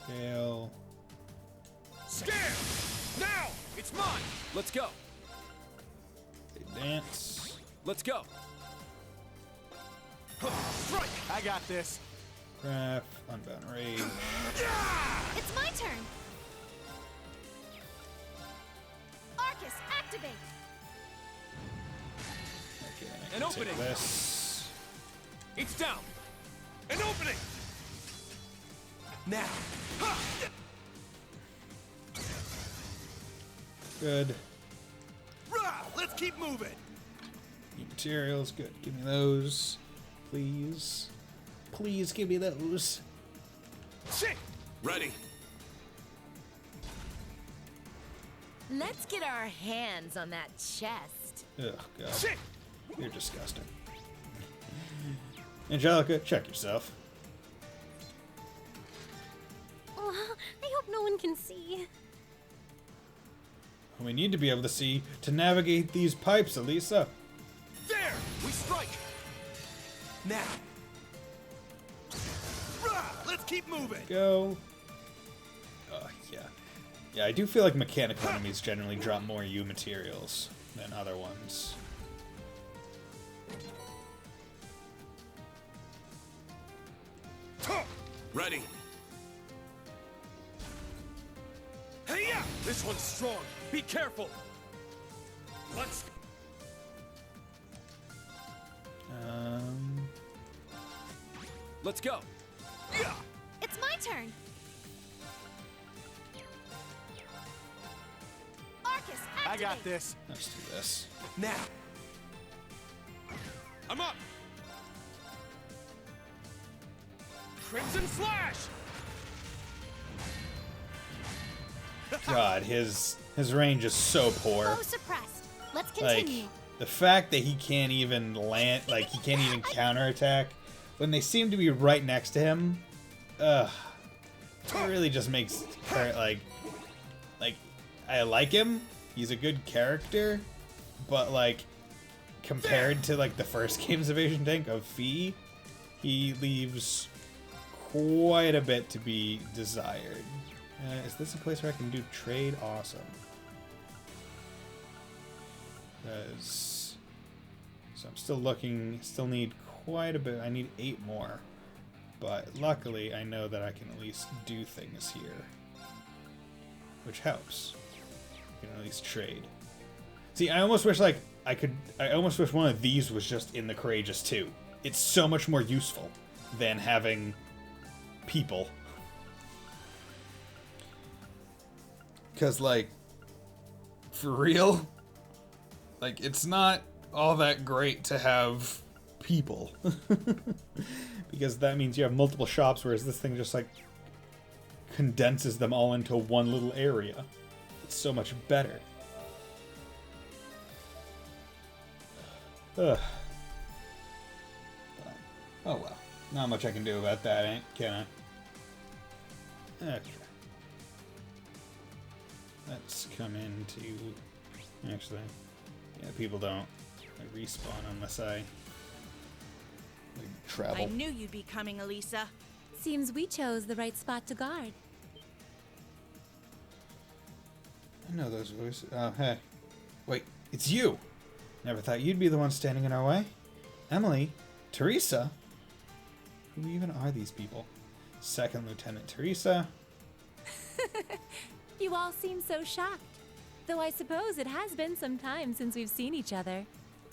Gale. scare! Now! It's mine! Let's go. They dance. Let's go. Strike! I got this. Craft. Unbound Rage. It's my turn. Arcus, activate. Okay, I An can opening. take this. It's down! An opening! Now! Good. Let's keep moving! New materials. Good. Give me those. Please. Please give me those. Shit! Ready. Let's get our hands on that chest. Ugh, God. You're disgusting. Angelica, check yourself. Oh, I hope no one can see. We need to be able to see to navigate these pipes, Elisa. There! We strike! Now! Let's keep moving! Go. Yeah. Yeah, I do feel like mechanical enemies generally drop more U materials than other ones. Ready. Hey-ya! This one's strong. Be careful. Let's. Let's go. Yeah. It's my turn. Arcus, activate. I got this. Let's do this. Now. I'm up. Crimson Slash. God, his range is so poor. Foe suppressed. Let's continue. Like, the fact that he can't even land, like, he can't even counterattack when they seem to be right next to him, it really just makes, like, I like him. He's a good character, but, like, compared to, like, the first game's Evasion Tank of Fee, he leaves quite a bit to be desired. Is this a place where I can do trade? Awesome. So I'm still looking, still need quite a bit. I need 8 more. But luckily, I know that I can at least do things here. Which helps. I can at least trade. See, I almost wish, like, I almost wish one of these was just in the Courageous too. It's so much more useful than having people. Because, like, for real, like, it's not all that great to have people. Because that means you have multiple shops, whereas this thing just, like, condenses them all into one little area. It's so much better. Ugh. But, oh well. Not much I can do about that, can I? Okay. Let's come into... Actually, yeah, people don't respawn unless I travel. I knew you'd be coming, Elisa. Seems we chose the right spot to guard. I know those voices. Oh, hey. Wait, it's you! Never thought you'd be the one standing in our way. Emily? Teresa? Who even are these people? Second Lieutenant Teresa. You all seem so shocked. Though I suppose it has been some time since we've seen each other.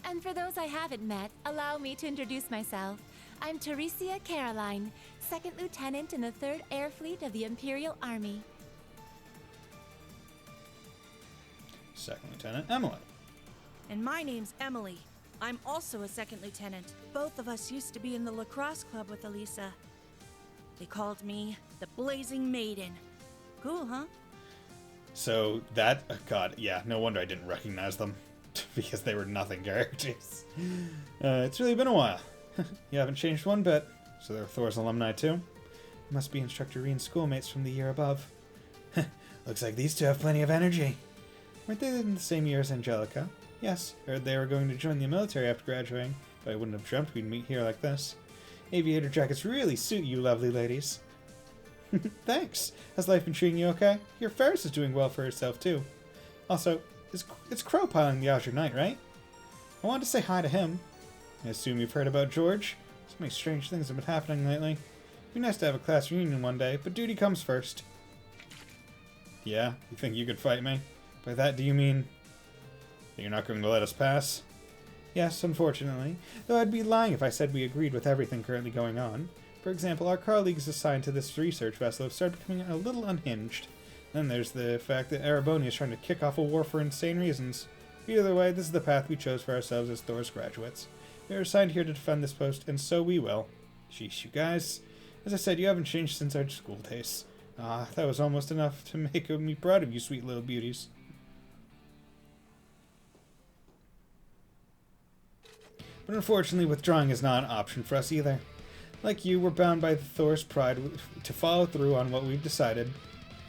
And for those I haven't met, allow me to introduce myself. I'm Teresia Caroline, Second Lieutenant in the 3rd Air Fleet of the Imperial Army. Second Lieutenant Emily. And my name's Emily. I'm also a second lieutenant. Both of us used to be in the lacrosse club with Elisa. They called me the Blazing Maiden. Cool, huh? So that, God, yeah, no wonder I didn't recognize them. Because they were nothing characters. It's really been a while. You haven't changed one bit. So they're Thor's alumni too? Must be Instructor Reen's schoolmates from the year above. Looks like these two have plenty of energy. Weren't they in the same year as Angelica? Yes, heard they were going to join the military after graduating, but I wouldn't have dreamt we'd meet here like this. Aviator jackets really suit you lovely ladies. Thanks. Has life been treating you okay? Your Ferris is doing well for herself too. Also, it's Crow piloting the Azure Knight, right? I wanted to say hi to him. I assume you've heard about George? So many strange things have been happening lately. It'd be nice to have a class reunion one day, but duty comes first. Yeah? You think you could fight me? By that, do you mean that you're not going to let us pass? Yes, unfortunately. Though I'd be lying if I said we agreed with everything currently going on. For example, our colleagues assigned to this research vessel have started becoming a little unhinged. Then there's the fact that Ereboni is trying to kick off a war for insane reasons. Either way, this is the path we chose for ourselves as Thor's graduates. We are assigned here to defend this post, and so we will. Sheesh, you guys. As I said, you haven't changed since our school days. Ah, that was almost enough to make me proud of you, sweet little beauties. But unfortunately, withdrawing is not an option for us either. Like you, we're bound by Thor's pride to follow through on what we've decided.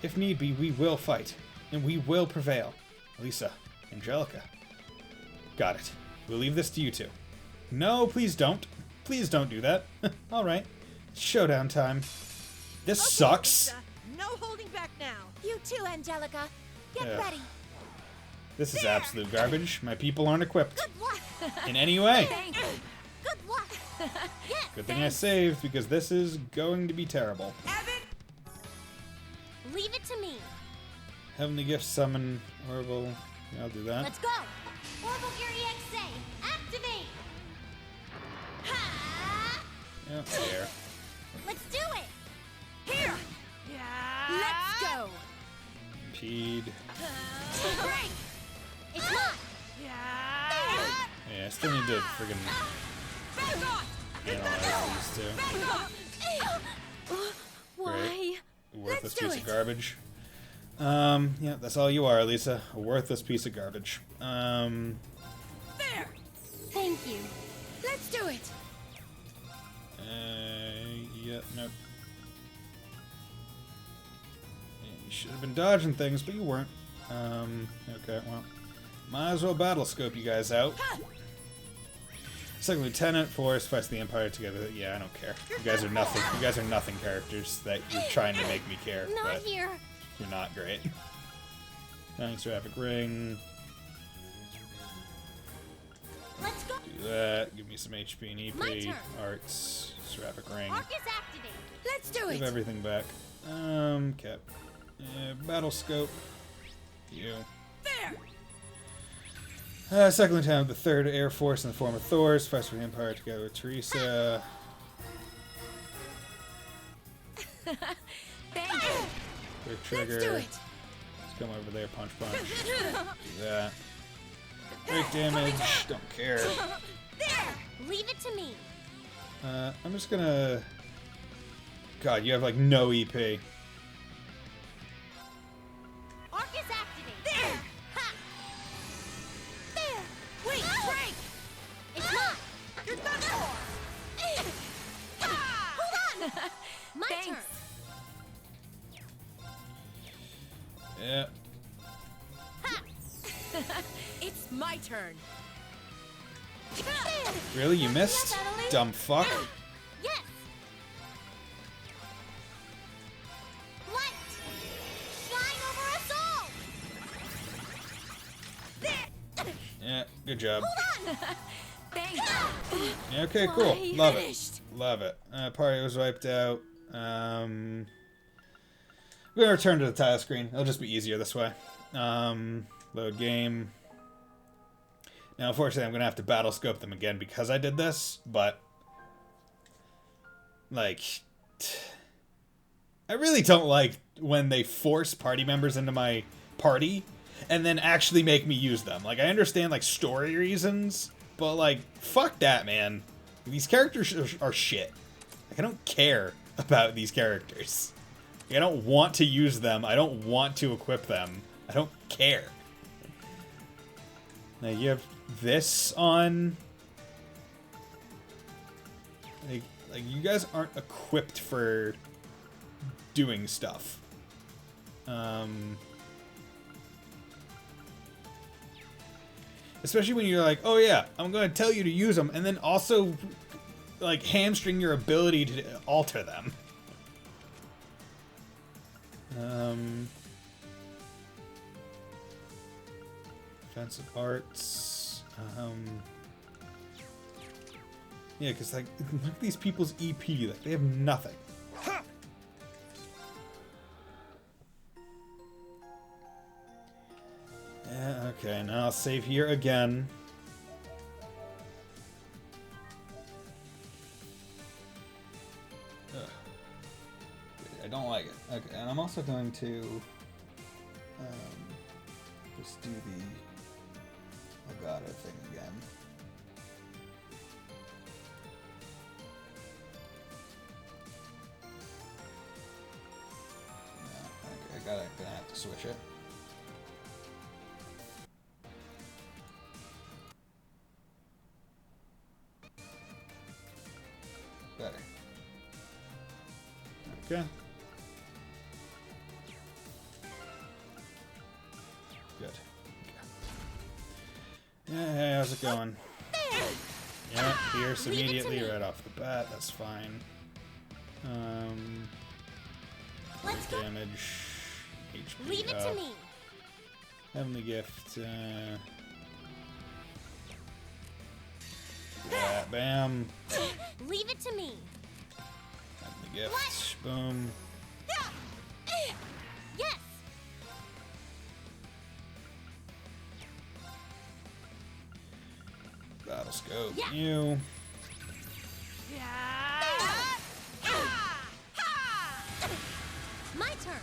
If need be, we will fight, and we will prevail. Lisa, Angelica. Got it. We'll leave this to you two. No, please don't. Please don't do that. Alright. Showdown time. This sucks. Lisa, no holding back now. You too, Angelica. Get Ugh. ready. This is absolute garbage. My people aren't equipped. Good luck. In any way. Thanks. Good luck. Yes. Good thing I saved, because this is going to be terrible. Leave it to me. Heavenly Gift Summon Orbital. Yeah, I'll do that. Let's go. Orbital Gear EXA. Activate. Ha! Yeah, there. Let's do it. Here. Yeah. Let's go. Peed. Break. It's not. Yeah. Yeah, I still need to friggin' Back off. analyze these two. Back off. Why? Worthless do piece it. of garbage. Yeah, that's all you are, Lisa. A worthless piece of garbage. There. Thank you. Let's do it. Yeah, nope. Yeah, you should have been dodging things, but you weren't. Okay, well. Might as well battle scope you guys out. Second Lieutenant, Force, fights the Empire together. Yeah, I don't care. You guys are nothing. You guys are nothing characters that you're trying to make me care. Not but here. you're not great. Thanks, Seraphic Ring. Let's go. Do that. Give me some HP and My EP. turn. Arts. Seraphic Ring. Arc is activated. Let's do Give it. everything back. Cap. Battle scope. You. There. Second Lieutenant of the 3rd Air Force in the form of Thor's. Fights for the Empire together with Teresa. Thank you. Quick trigger. Let's do it. Let's come over there. Punch, punch. Do that. Break damage. Don't care. There. Leave it to me. I'm just gonna... God, you have like no EP. Arc is activated. There. Ha. There. Wait, break. It's not. You're done for. Hold on. My Thanks. turn. Yeah. It's my turn. Really? You missed? Dumb fuck. Yes. Light. Shine over us all. Yeah, good job. Hold on. Thanks. Yeah, okay, cool. Love Finished. it. Love it. Party was wiped out. We're gonna return to the title screen. It'll just be easier this way. Load game. Now, unfortunately, I'm gonna have to battle scope them again because I did this, but like, I really don't like when they force party members into my party and then actually make me use them. Like, I understand like story reasons, but like, fuck that, man. These characters are shit. Like, I don't care about these characters. Like, I don't want to use them. I don't want to equip them. I don't care. Now you have this on. Like you guys aren't equipped for doing stuff. Especially when you're like, oh yeah, I'm going to tell you to use them, and then also like hamstring your ability to alter them. Defensive arts. Yeah, because like look at these people's EP. Like they have nothing. Yeah. Okay. Now I'll save here again. Ugh. I don't like it. Okay, and I'm also going to just do the Elgato thing again. No, okay, gonna have to switch it. better. Okay. Good. Okay. Yeah, how's it going? Yeah, pierce immediately right off the bat. That's fine. Damage. HP Leave it up. to me. Heavenly Gift. Yeah, bam. Leave it to me. Heavenly Gift. Boom. Yes. Battle Scope. Yeah. You. My turn.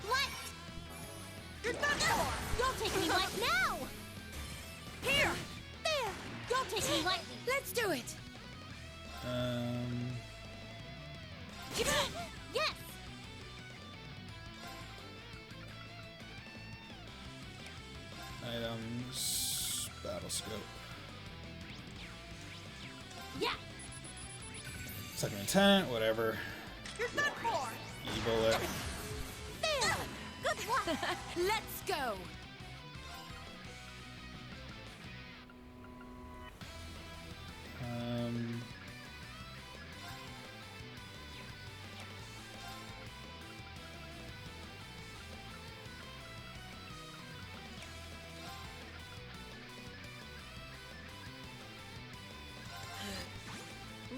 What? You're done for. Don't take me like now. Here. There. Don't take me lightly. Let's do it. Yes. Items. Battle Scope. Yeah. Second Lieutenant, whatever. You're done for. E-bullet. There. Good one. Let's go.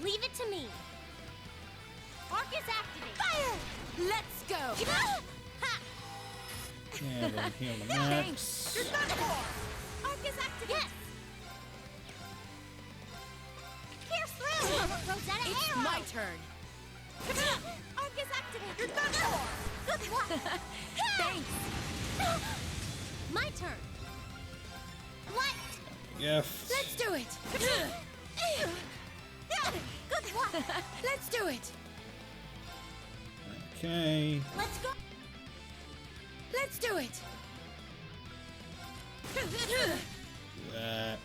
Leave it to me. Arcus activate. Fire! Let's go. Ha! And then heal the max. You're done for. Arcus activate. Yes. Pierce through. Rosetta It's arrow. my turn. Arcus activate. You're done for. Good one. Thanks. My turn. What? Gift. Let's do it. Good one. Let's do it. Okay. Let's go. Let's do it. That.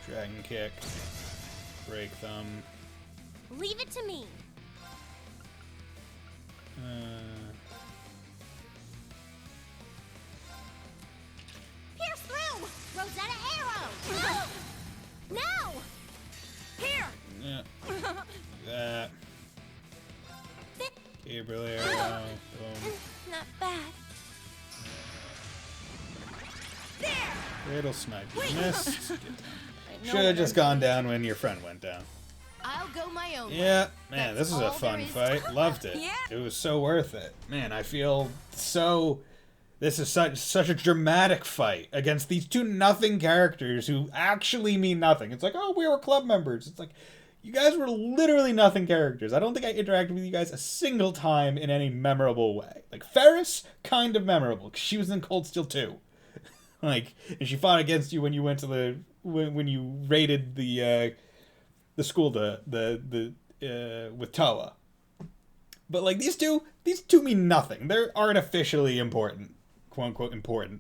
Dragon Kick. Break Thumb. Leave it to me. Pierce through. Rosetta arrow. Now. Here. Yeah. That. Gabriel arrow. Boom. Not bad. There. Cradle Snipe. You missed. know Should have what just I'm gone down when your friend went down. I'll go my own way. Yeah, man, That's this is a all there fun is. fight. Loved it. Yeah. It was so worth it. Man, I feel so... This is such a dramatic fight against these two nothing characters who actually mean nothing. It's like, oh, we were club members. It's like, you guys were literally nothing characters. I don't think I interacted with you guys a single time in any memorable way. Like, Ferris, kind of memorable, because she was in Cold Steel 2. Like, and she fought against you when you went to the... When you raided the school with Toa. But like these two mean nothing. They're artificially important, quote unquote important.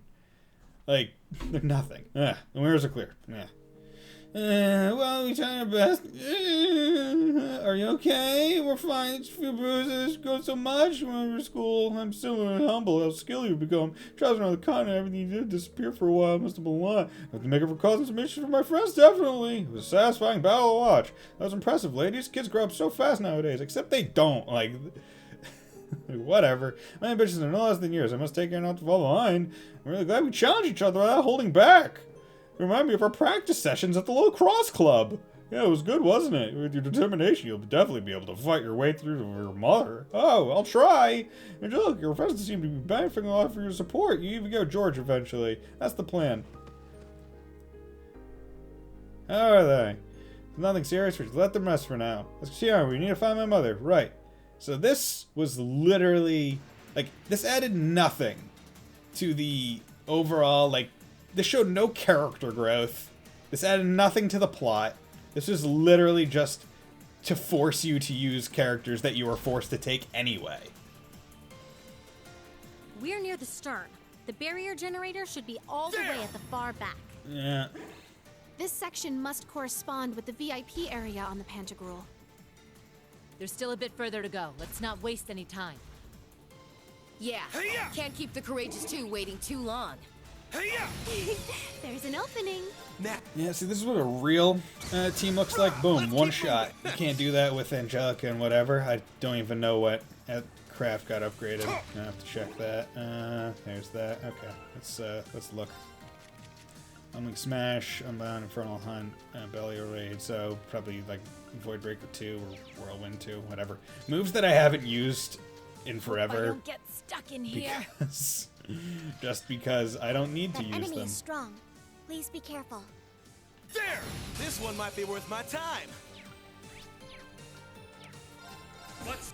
Like they're nothing. The mirrors are clear. Yeah. Well, we tried our best. Are you okay? We're fine. It's a few bruises. Go so much when we were school. I'm still humble how skilled you've become. Travels around the continent, everything you did disappear for a while. Must have been a lot. I have to make up for causing some issues for my friends, definitely. It was a satisfying battle to watch. That was impressive, ladies. Kids grow up so fast nowadays. Except they don't. Like, whatever. My ambitions are no less than yours. I must take care not to fall behind. I'm really glad we challenged each other without holding back. Remind me of our practice sessions at the lacrosse club. Yeah, it was good, wasn't it? With your determination, you'll definitely be able to fight your way through to your mother. Oh, I'll try. And look, your friends seem to be benefiting a lot for your support. You even go George eventually. That's the plan. How are they? Nothing serious. We should let them rest for now. Let's see on. We need to find my mother. Right. So this was literally, like, this added nothing to the overall, like, this showed no character growth. This added nothing to the plot. This was literally just to force you to use characters that you were forced to take anyway. We're near the stern. The barrier generator should be all the way at the far back. Yeah. This section must correspond with the VIP area on the Pantagruel. There's still a bit further to go. Let's not waste any time. Yeah, can't keep the Courageous Two waiting too long. There's an opening. Yeah, see, this is what a real team looks like. Boom, one shot. You can't do that with Angelica and whatever. I don't even know what craft got upgraded. I have to check that. There's that. Okay, let's look. Unlink Smash, Unbound, Infernal Hunt, Belly Raid, so probably like Void Breaker 2 or Whirlwind 2, whatever. Moves that I haven't used in forever. I don't get stuck in here. Just because I don't need to That use enemy them. is strong. Please be careful. There! This one might be worth my time. Let's...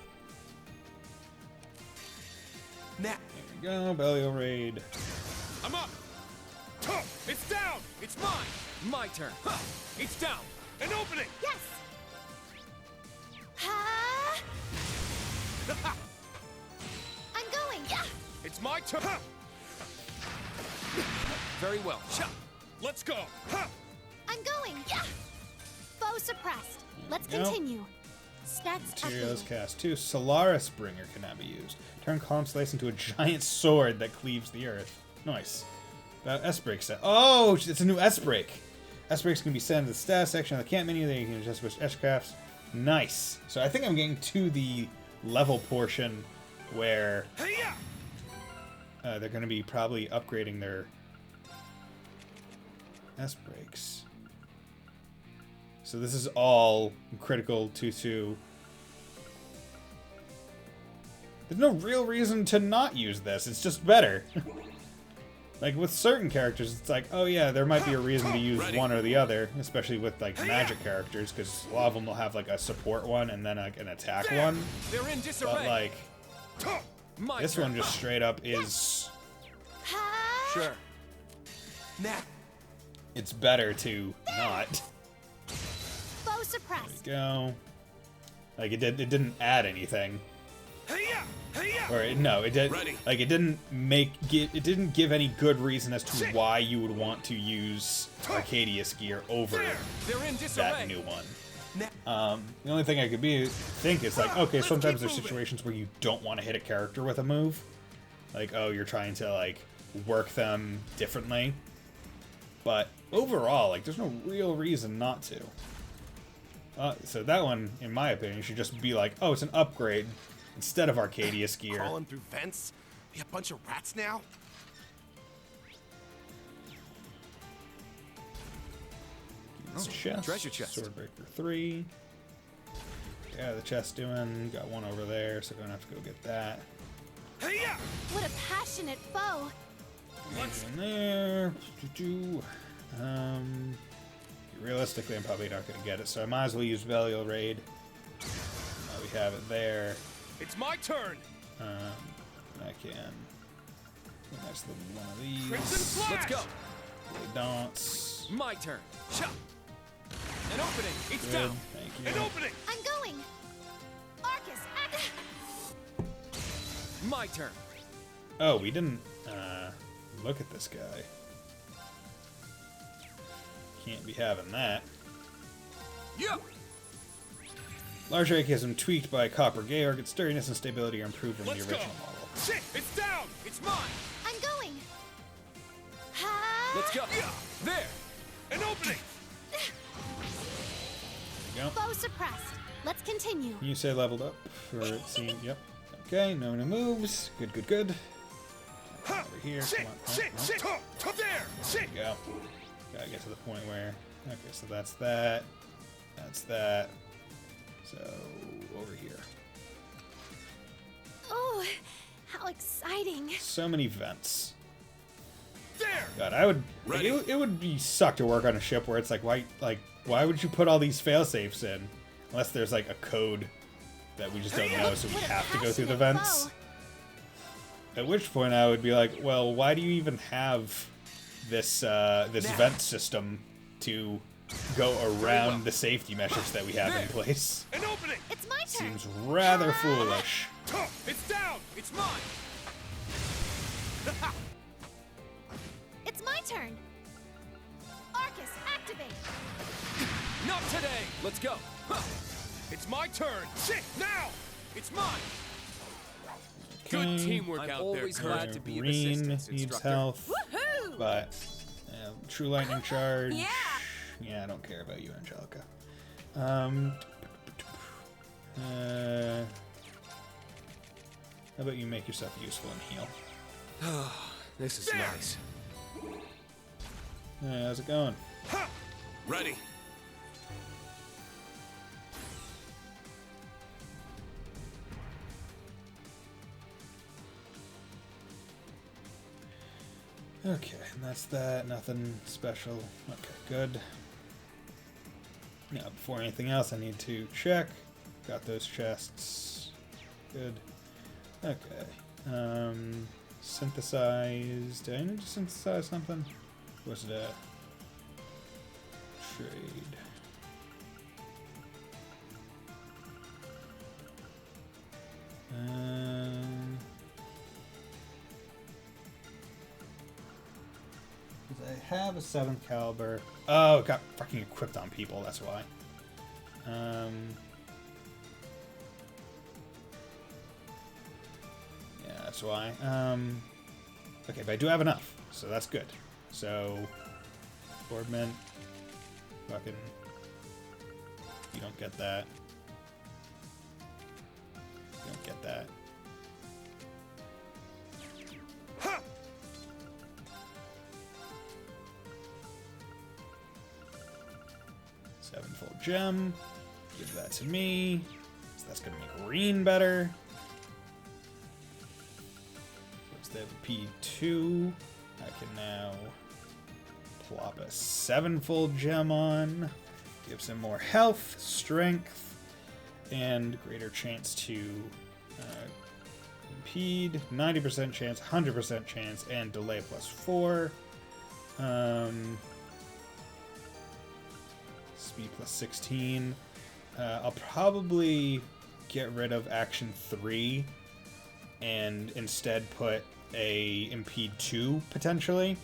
Now. There we go, Belly Raid. I'm up! It's down! It's mine! My turn. Huh. It's down! An opening! Yes! Ha! I'm going! Yeah! It's my turn! Very well. Let's go! I'm going! Yeah! Foe suppressed. Let's There we go. continue. Stats Materials updated. cast 2. Solaris Bringer cannot be used. Turn Column Slice into a giant sword that cleaves the earth. Nice. S-Break set. Oh, it's a new S-Break. S-Breaks can be sent to the status section of the camp menu. There you can adjust which S-Crafts. Nice. So I think I'm getting to the level portion where they're going to be probably upgrading their S-Breaks. So this is all critical 2-2. There's no real reason to not use this. It's just better. Like, with certain characters, it's like, oh yeah, there might be a reason to use one or the other, especially with, like, magic characters, because a lot of them will have, like, a support one and then, like, an attack one. They're in disarray. But, like, My this turn. one just straight up is... Sure. Now. It's better to not. Foe suppressed. Go. Like, it didn't add anything. Or it did. Like, it didn't give any good reason as to why you would want to use Arcadius gear over that new one. The only thing I could think is like, okay, sometimes there's situations where you don't want to hit a character with a move, like, oh, you're trying to like work them differently. But overall, like, there's no real reason not to. So that one, in my opinion, should just be like, oh, it's an upgrade. Instead of Arcadius gear. Crawling through vents? Be a bunch of rats now? Chest. Treasure chest. Swordbreaker 3. Yeah, the chest doing. Got one over there, so gonna have to go get that. What a passionate foe. In there. Realistically, I'm probably not gonna get it, so I might as well use Belial Raid. We have it there. It's my turn. I can. That's the one of these. Let's go. They don't. My turn. Shot. An opening. It's Good. down. Thank you. An opening. I'm going. Arcus, act. My turn. Oh, we didn't look at this guy. Can't be having that. Yeah. Large Archaism tweaked by Copper Georg. Its sturdiness and stability are improved from the original model. Shit, it's down. It's mine. I'm going. Ha! Let's go. There. An opening. There you go. Foe suppressed. Let's continue. You say leveled up? Or it seemed, yep. Okay, no new moves. Good, good, good. Over here. Come on. There. There you go. Gotta get to the point where... Okay, so that's that. That's that. So, over here. Oh, how exciting. So many vents. There. God, I would... Like, it would be suck to work on a ship where it's like, why would you put all these failsafes in? Unless there's, like, a code that we just don't know, so we have to go through the vents. At which point I would be like, well, why do you even have this this vent system to go around the safety measures that we have in place? An opening. It's my turn. Seems rather foolish. It's down. It's mine. It's my turn. Arcus, activate. Not today! Let's go! Huh. It's my turn! Shit, now! It's mine! Good teamwork I'm out always there, glad Kurt. to be of Green assistance, needs instructor. health, Woohoo! but True Lightning Charge. Yeah! Yeah, I don't care about you, Angelica. How about you make yourself useful and heal? This is nice. Hey, how's it going? Ready. Okay, and that's that. Nothing special. Okay, good. Now, before anything else, I need to check. Got those chests. Good. Okay. Synthesize. Did I need to synthesize something? Was it a trade? I have a 7th caliber. Oh, it got fucking equipped on people, that's why. Yeah, that's why. Okay, but I do have enough, so that's good. So, Boardman, fucking, you don't get that. You don't get that. Sevenfold gem. Give that to me. So that's gonna make green better. Once they have a P2, I can now plop a sevenfold gem on. Gives him more health, strength, and greater chance to impede. 90% chance, 100% chance, and delay +4. Speed +16. I'll probably get rid of action 3 and instead put a impede 2 potentially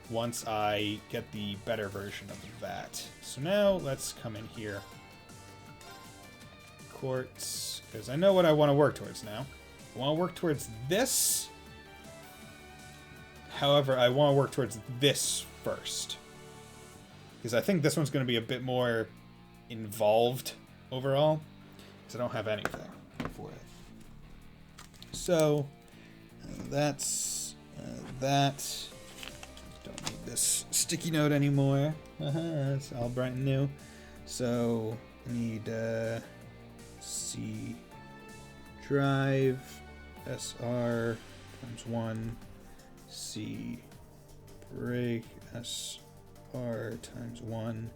once I get the better version of that. So now let's come in here. Quartz, because I know what I want to work towards now. I want to work towards this. However, I want to work towards this first. Because I think this one's going to be a bit more involved overall. Because I don't have anything for it. So, that's that. Don't need this sticky note anymore. It's all bright and new. So, I need C drive SR times 1 C break SR times 1.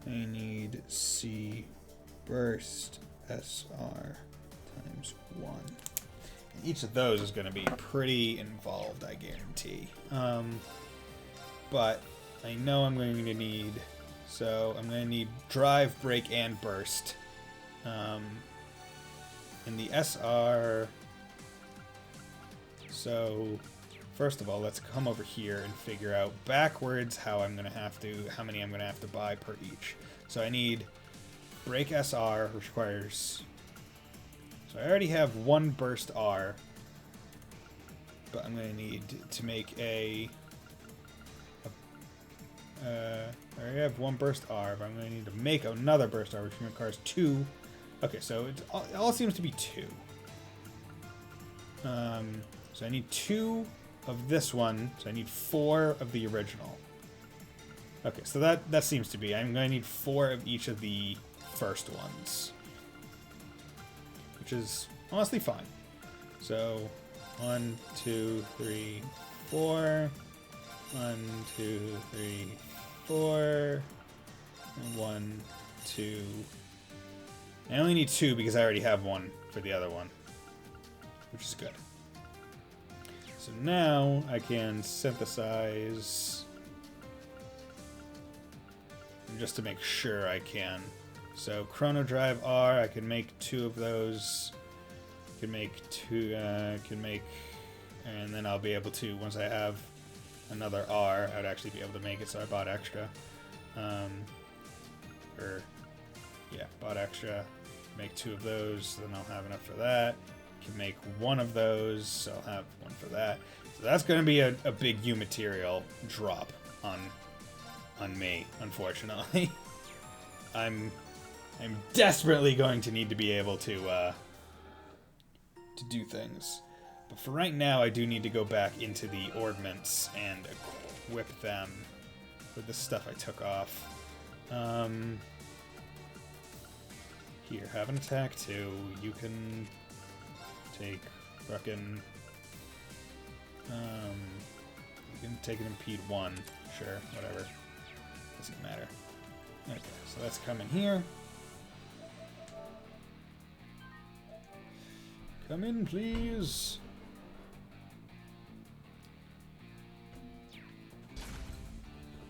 I need C burst SR times 1. And each of those is going to be pretty involved, I guarantee. But I know I'm going to need, so I'm going to need drive, break, and burst. In the SR, so first of all, let's come over here and figure out backwards how many I'm gonna have to buy per each. So I need break SR, which requires, so I already have 1 burst R, but I'm gonna need to make I already have 1 burst R, but I'm gonna need to make another burst R, which requires 2. Okay, so it all seems to be 2. So I need 2 of this one, so I need 4 of the original. Okay, so that seems to be. I'm going to need 4 of each of the first ones, which is honestly fine. So 1, 2, 3, 4. 1, 2, 3, 4. And 1, 2. I only need 2 because I already have 1 for the other one, which is good. So now I can synthesize, just to make sure I can. So Chrono Drive R, I can make 2 of those. Can make 2. Can make and then I'll be able to, once I have another R, I'd actually be able to make it, so I bought extra. Bought extra. Make 2 of those, then I'll have enough for that. Can make 1 of those, so I'll have 1 for that. So that's going to be a big U material drop on me, unfortunately. I'm desperately going to need to be able to do things. But for right now, I do need to go back into the ordnance and equip them with the stuff I took off. Here, have an attack 2. You can take fucking... you can take an impede 1. Sure, whatever. Doesn't matter. Okay, so that's coming here. Come in, please.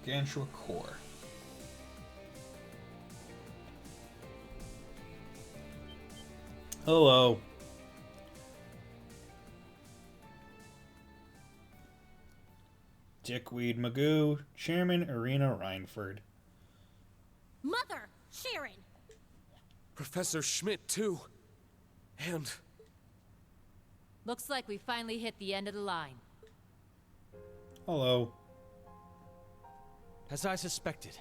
Gargantua core. Hello. Dickweed Magoo, Chairman Irina Reinford. Mother! Sharon! Professor Schmidt, too. And... Looks like we finally hit the end of the line. Hello. As I suspected,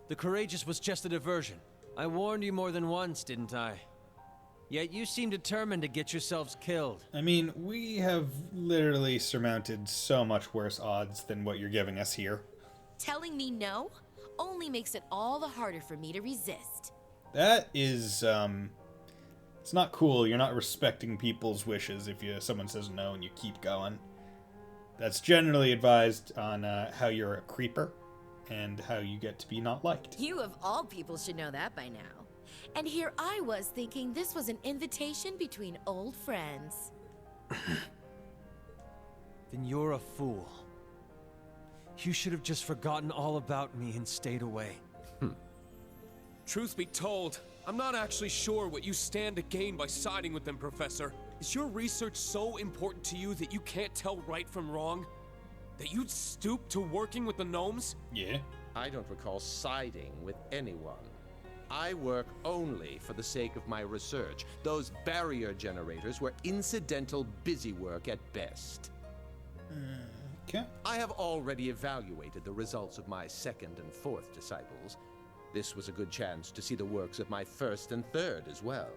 the Courageous was just a diversion. I warned you more than once, didn't I? Yet you seem determined to get yourselves killed. I mean, we have literally surmounted so much worse odds than what you're giving us here. Telling me no only makes it all the harder for me to resist. That is, it's not cool. You're not respecting people's wishes if someone says no and you keep going. That's generally advised on how you're a creeper and how you get to be not liked. You of all people should know that by now. And here I was thinking this was an invitation between old friends. Then you're a fool. You should have just forgotten all about me and stayed away. Truth be told, I'm not actually sure what you stand to gain by siding with them, Professor. Is your research so important to you that you can't tell right from wrong? That you'd stoop to working with the gnomes? Yeah. I don't recall siding with anyone. I work only for the sake of my research. Those barrier generators were incidental busy work at best. Okay. I have already evaluated the results of my 2nd and 4th disciples. This was a good chance to see the works of my 1st and 3rd as well.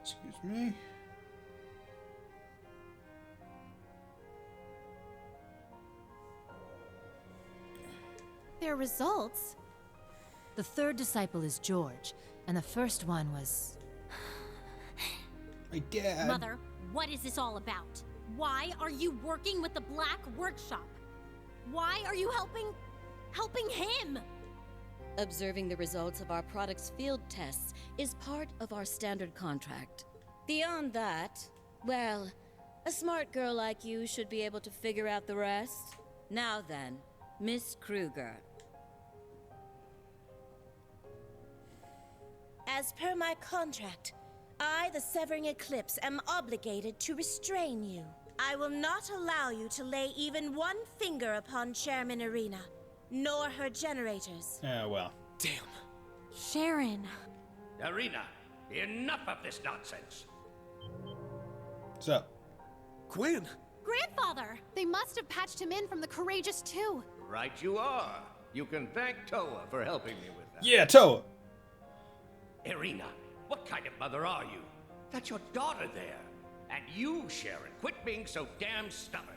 Excuse me. Their results? The 3rd disciple is George, and the first one was... My dad. Mother, what is this all about? Why are you working with the Black Workshop? Why are you helping him? Observing the results of our product's field tests is part of our standard contract. Beyond that, well, a smart girl like you should be able to figure out the rest. Now then, Miss Kruger. As per my contract, I, the Severing Eclipse, am obligated to restrain you. I will not allow you to lay even one finger upon Chairman Irina, nor her generators. Well. Damn. Sharon. Irina, enough of this nonsense. What's up? Gwen! Grandfather! They must have patched him in from the Courageous too. Right you are. You can thank Toa for helping me with that. Yeah, Toa! Irina, what kind of mother are you? That's your daughter there. And you, Sharon, quit being so damn stubborn.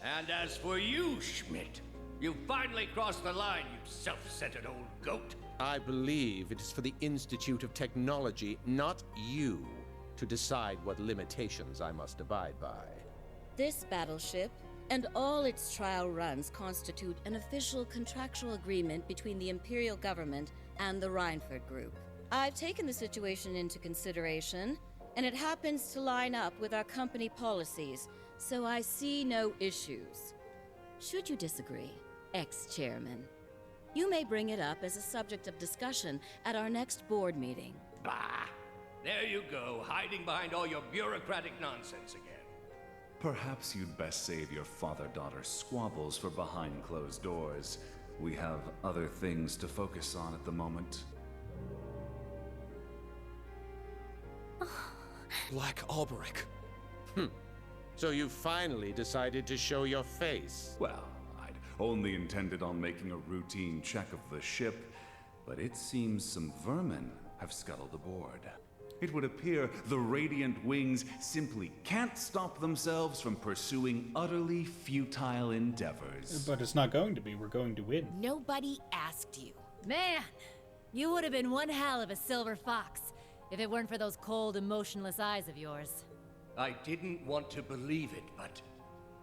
And as for you, Schmidt, you finally crossed the line, you self-centered old goat. I believe it is for the Institute of Technology, not you, to decide what limitations I must abide by. This battleship and all its trial runs constitute an official contractual agreement between the Imperial Government and the Reinford Group. I've taken the situation into consideration, and it happens to line up with our company policies, so I see no issues. Should you disagree, ex-chairman, you may bring it up as a subject of discussion at our next board meeting. Bah! There you go, hiding behind all your bureaucratic nonsense again. Perhaps you'd best save your father-daughter squabbles for behind closed doors. We have other things to focus on at the moment. Black Alberic. So you finally decided to show your face? Well, I'd only intended on making a routine check of the ship, but it seems some vermin have scuttled aboard. It would appear the Radiant Wings simply can't stop themselves from pursuing utterly futile endeavors. But it's not going to be. We're going to win. Nobody asked you. Man, you would have been one hell of a silver fox if it weren't for those cold, emotionless eyes of yours. I didn't want to believe it, but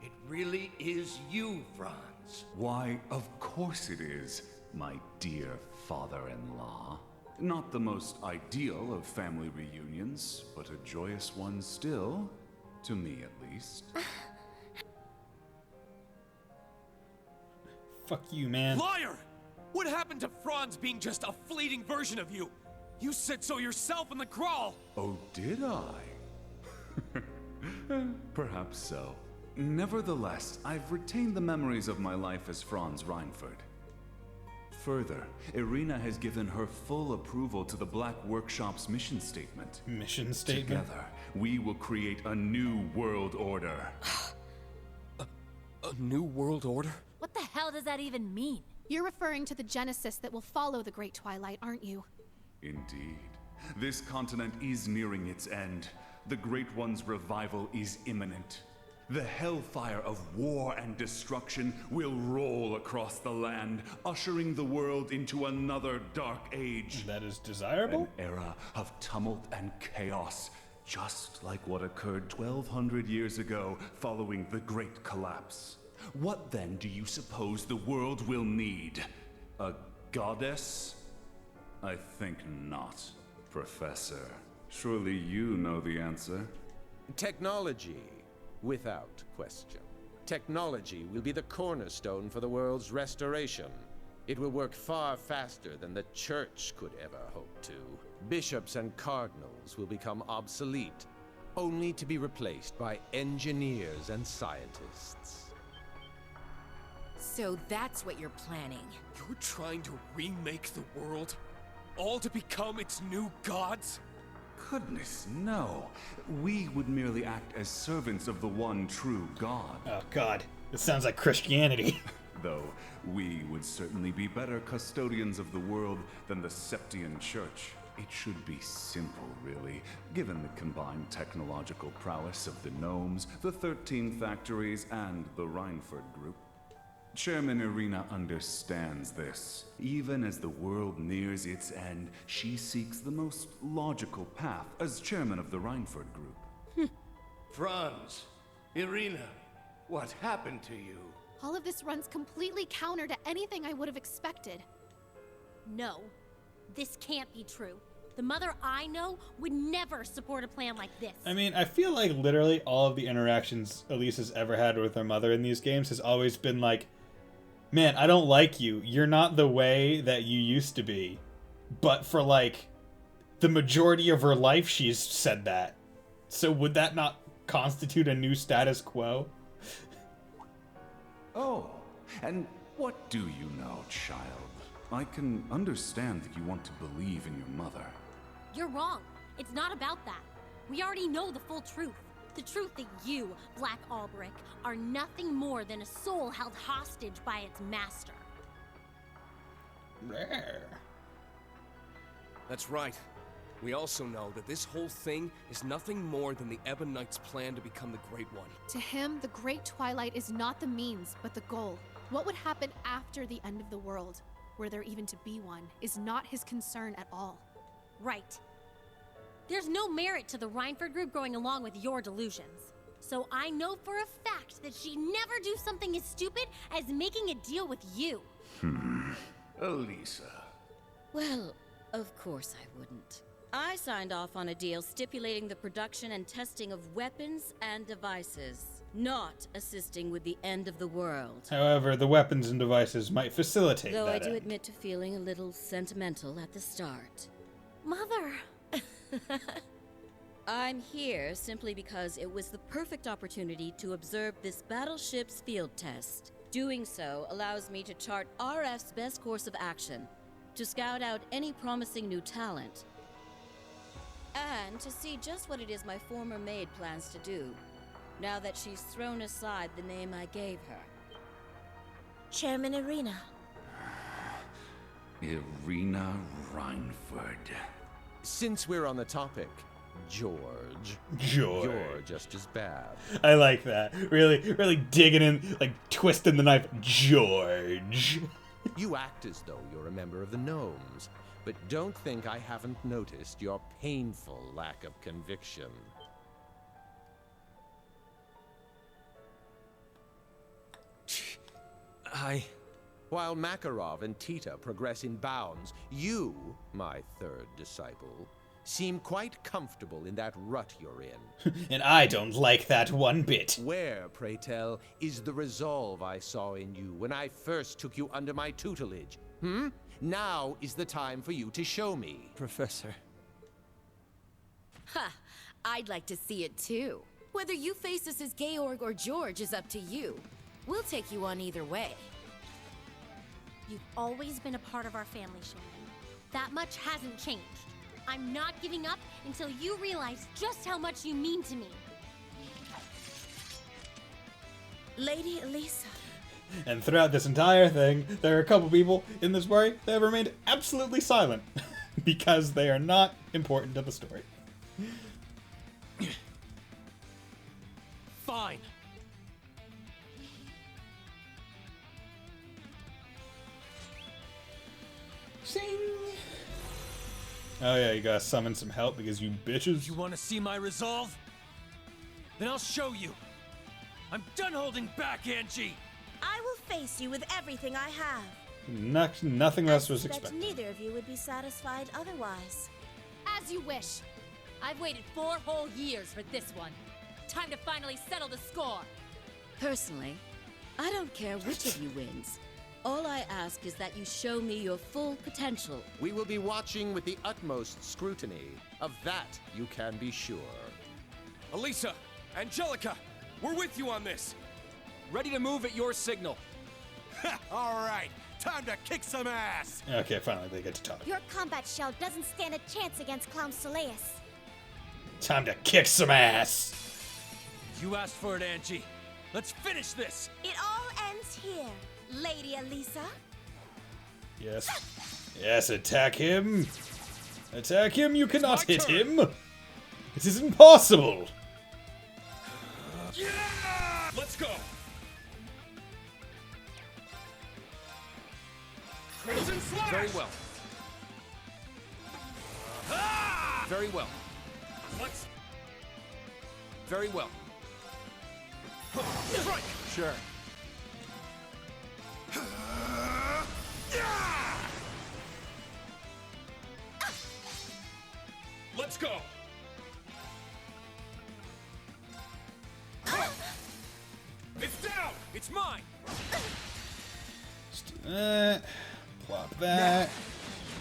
it really is you, Franz. Why, of course it is, my dear father-in-law. Not the most ideal of family reunions, but a joyous one still. To me, at least. Fuck you, man. Liar! What happened to Franz being just a fleeting version of you? You said so yourself in the crawl! Oh, did I? Perhaps so. Nevertheless, I've retained the memories of my life as Franz Reinford. Further, Irina has given her full approval to the Black Workshop's mission statement. Mission statement? Together, we will create a new world order. A new world order? What the hell does that even mean? You're referring to the Genesis that will follow the Great Twilight, aren't you? Indeed. This continent is nearing its end. The Great One's revival is imminent. The hellfire of war and destruction will roll across the land, ushering the world into another dark age. That is desirable? An era of tumult and chaos, just like what occurred 1,200 years ago following the Great Collapse. What then do you suppose the world will need? A goddess? I think not, Professor. Surely you know the answer. Technology, without question. Technology will be the cornerstone for the world's restoration. It will work far faster than the Church could ever hope to. Bishops and cardinals will become obsolete, only to be replaced by engineers and scientists. So that's what you're planning. You're trying to remake the world? All to become its new gods? Goodness, no. We would merely act as servants of the one true God. Oh, God. This sounds like Christianity. Though we would certainly be better custodians of the world than the Septian Church. It should be simple, really, given the combined technological prowess of the Gnomes, the 13 factories, and the Reinford Group. Chairman Irina understands this. Even as the world nears its end, she seeks the most logical path as chairman of the Reinford Group. Franz, Irina, what happened to you? All of this runs completely counter to anything I would have expected. No, this can't be true. The mother I know would never support a plan like this. I mean, I feel like literally all of the interactions Elise has ever had with her mother in these games has always been like, man, I don't like you. You're not the way that you used to be. But for, like, the majority of her life, she's said that. So would that not constitute a new status quo? Oh, and what do you know, child? I can understand that you want to believe in your mother. You're wrong. It's not about that. We already know the full truth. The truth that you, Black Alberic, are nothing more than a soul held hostage by its master. That's right. We also know that this whole thing is nothing more than the Ebon Knight's plan to become the Great One. To him, the Great Twilight is not the means, but the goal. What would happen after the end of the world, were there even to be one, is not his concern at all. Right. There's no merit to the Reinford Group going along with your delusions. So I know for a fact that she'd never do something as stupid as making a deal with you. Elisa. Well, of course I wouldn't. I signed off on a deal stipulating the production and testing of weapons and devices, not assisting with the end of the world. However, the weapons and devices might facilitate Though that I do end. admit to feeling a little sentimental at the start. Mother! I'm here simply because it was the perfect opportunity to observe this battleship's field test. Doing so allows me to chart RF's best course of action, to scout out any promising new talent, and to see just what it is my former maid plans to do, now that she's thrown aside the name I gave her. Chairman Arena. Irina Rhineford. Since we're on the topic, George. You're just as bad. I like that. Really digging in, like twisting the knife. George. You act as though you're a member of the Gnomes, but don't think I haven't noticed your painful lack of conviction. While Makarov and Tita progress in bounds, you, my third disciple, seem quite comfortable in that rut you're in. And I don't like that one bit. Where, pray tell, is the resolve I saw in you when I first took you under my tutelage? Now is the time for you to show me. Professor. Ha! I'd like to see it too. Whether you face us as Georg or George is up to you. We'll take you on either way. You've always been a part of our family, Sharon. That much hasn't changed. I'm not giving up until you realize just how much you mean to me. Lady Elisa. And throughout this entire thing, there are a couple people in this story that have remained absolutely silent because they are not important to the story. Fine. Sing. Oh yeah, you gotta summon some help because you bitches. You want to see my resolve? Then I'll show you. I'm done holding back, Angie. I will face you with everything I have. Nothing else was I suspect expected. neither of you would be satisfied otherwise. As you wish. I've waited 4 whole years for this one. Time to finally settle the score. Personally, I don't care which of you wins. All I ask is that you show me your full potential. We will be watching with the utmost scrutiny. Of that, you can be sure. Elisa, Angelica, we're with you on this. Ready to move at your signal. All right, time to kick some ass. Okay, finally they get to talk. Your combat shell doesn't stand a chance against Clown Soleus. Time to kick some ass. You asked for it, Angie. Let's finish this. It all ends here, Lady Elisa. Yes. Yes, attack him. Attack him. You cannot hit him. This is impossible. Yeah! Let's go. Crimson Slash! Very well. Very well. Let's... Very well. Strike! Sure. Let's go. It's down. It's mine. Just do that. Plop that.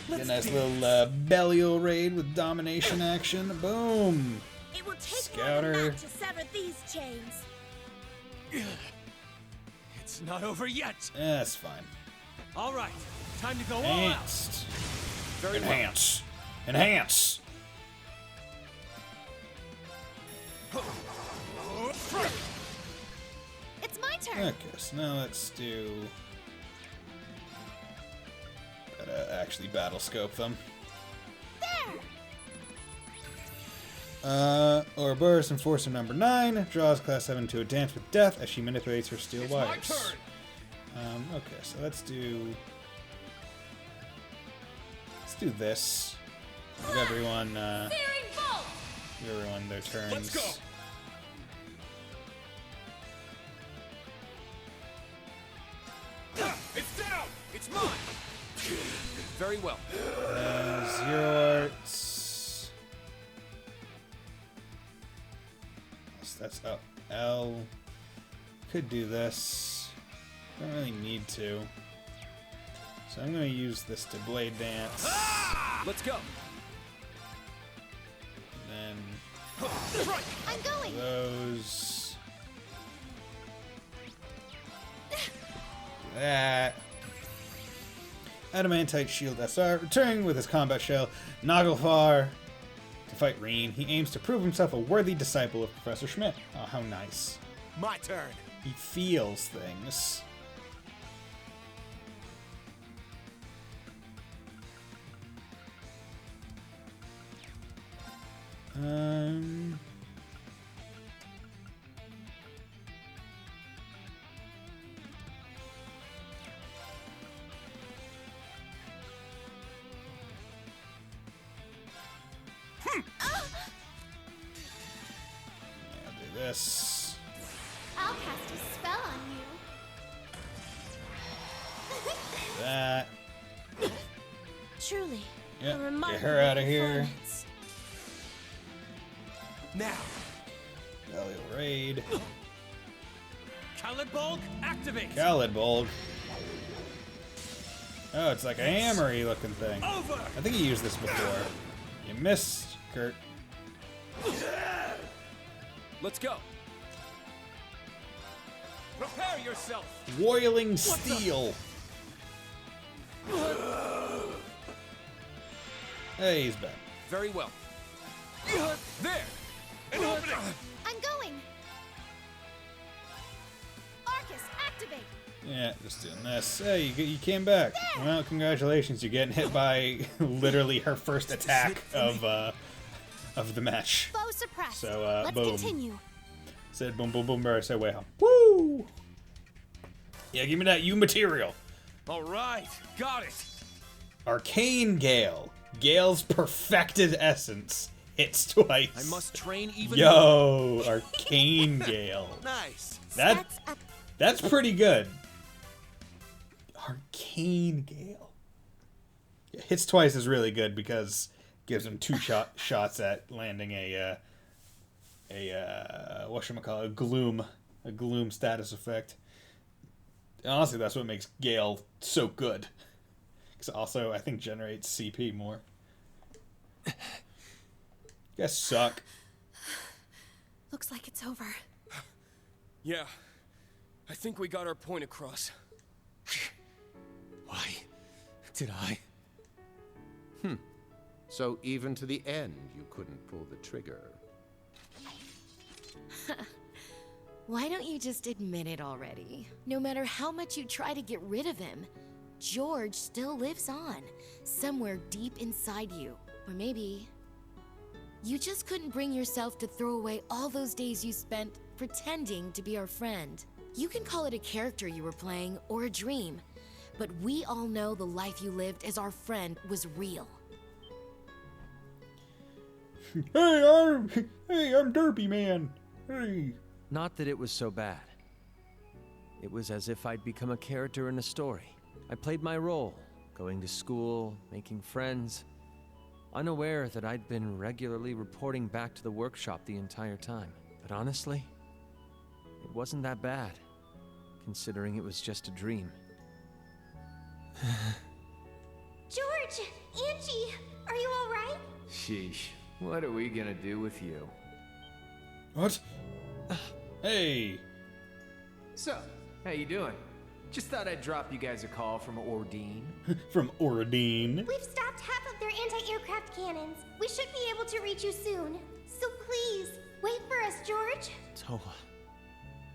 Get a nice little Belial raid with domination action. Boom. It will take Scouter. more than that to sever these chains. It's not over yet. That's fine. All right, time to go all out. Enhanced. Very well. Enhance. Enhance. It's my turn. Okay, so now let's do... Gotta actually battle scope them. There! Ouroboros Enforcer number 9 draws class 7 to a dance with death as she manipulates her steel wires. My turn. Okay, so let's do this. Give everyone give everyone their turns. Let's go. It's down. It's mine. Very well. Zero Arts. That's up. L. Could do this. Don't really need to. So I'm going to use this to Blade Dance. Let's go. I'm going. Those. That. Adamantite Shield SR, returning with his combat shell, Naglfar to fight Reen. He aims to prove himself a worthy disciple of Professor Schmidt. Oh, how nice. My turn. He feels things. Yeah, do this. I'll cast a spell on you. That. Truly, Yeah, a get remarkable her out of here. performance. Now. Galil Raid. Khalid Bulk, activate! Khalid Bulk. Oh, it's like a hammery looking thing. Over. I think you used this before. You missed, Kurt. Let's go. Prepare yourself. Roiling Steel. Hey, he's back. Very well. There. An opening. I'm going. Arcus, activate. Yeah, just doing this. Hey, you came back. Well, congratulations. You're getting hit by literally her first attack of the match. Foe suppressed. So, Let's boom. continue. Said boom, boom, boom, burr. Said way home. Woo! Yeah, give me that U material. All right, got it. Arcane Gale. Gale's perfected essence. Hits twice. I must train even Yo, Arcane Gale. Nice. That's pretty good. Arcane Gale. Yeah, hits twice is really good because it gives him two shots at landing a gloom status effect. And honestly, that's what makes Gale so good. Because also, I think generates CP more. You guys suck. Looks like it's over. Yeah, I think we got our point across. Why did I? So even to the end, you couldn't pull the trigger. Why don't you just admit it already? No matter how much you try to get rid of him, George still lives on, somewhere deep inside you. Or maybe you just couldn't bring yourself to throw away all those days you spent pretending to be our friend. You can call it a character you were playing or a dream, but we all know the life you lived as our friend was real. I'm Derpy Man. Hey. Not that it was so bad. It was as if I'd become a character in a story. I played my role, going to school, making friends, unaware that I'd been regularly reporting back to the workshop the entire time. But honestly, it wasn't that bad, considering it was just a dream. George! Angie! Are you alright? Sheesh. What are we gonna do with you? What? Hey. So, how you doing? Just thought I'd drop you guys a call from Ordine. From Ordine. We've stopped half of their anti-aircraft cannons. We should be able to reach you soon. So please, wait for us, George. Toa.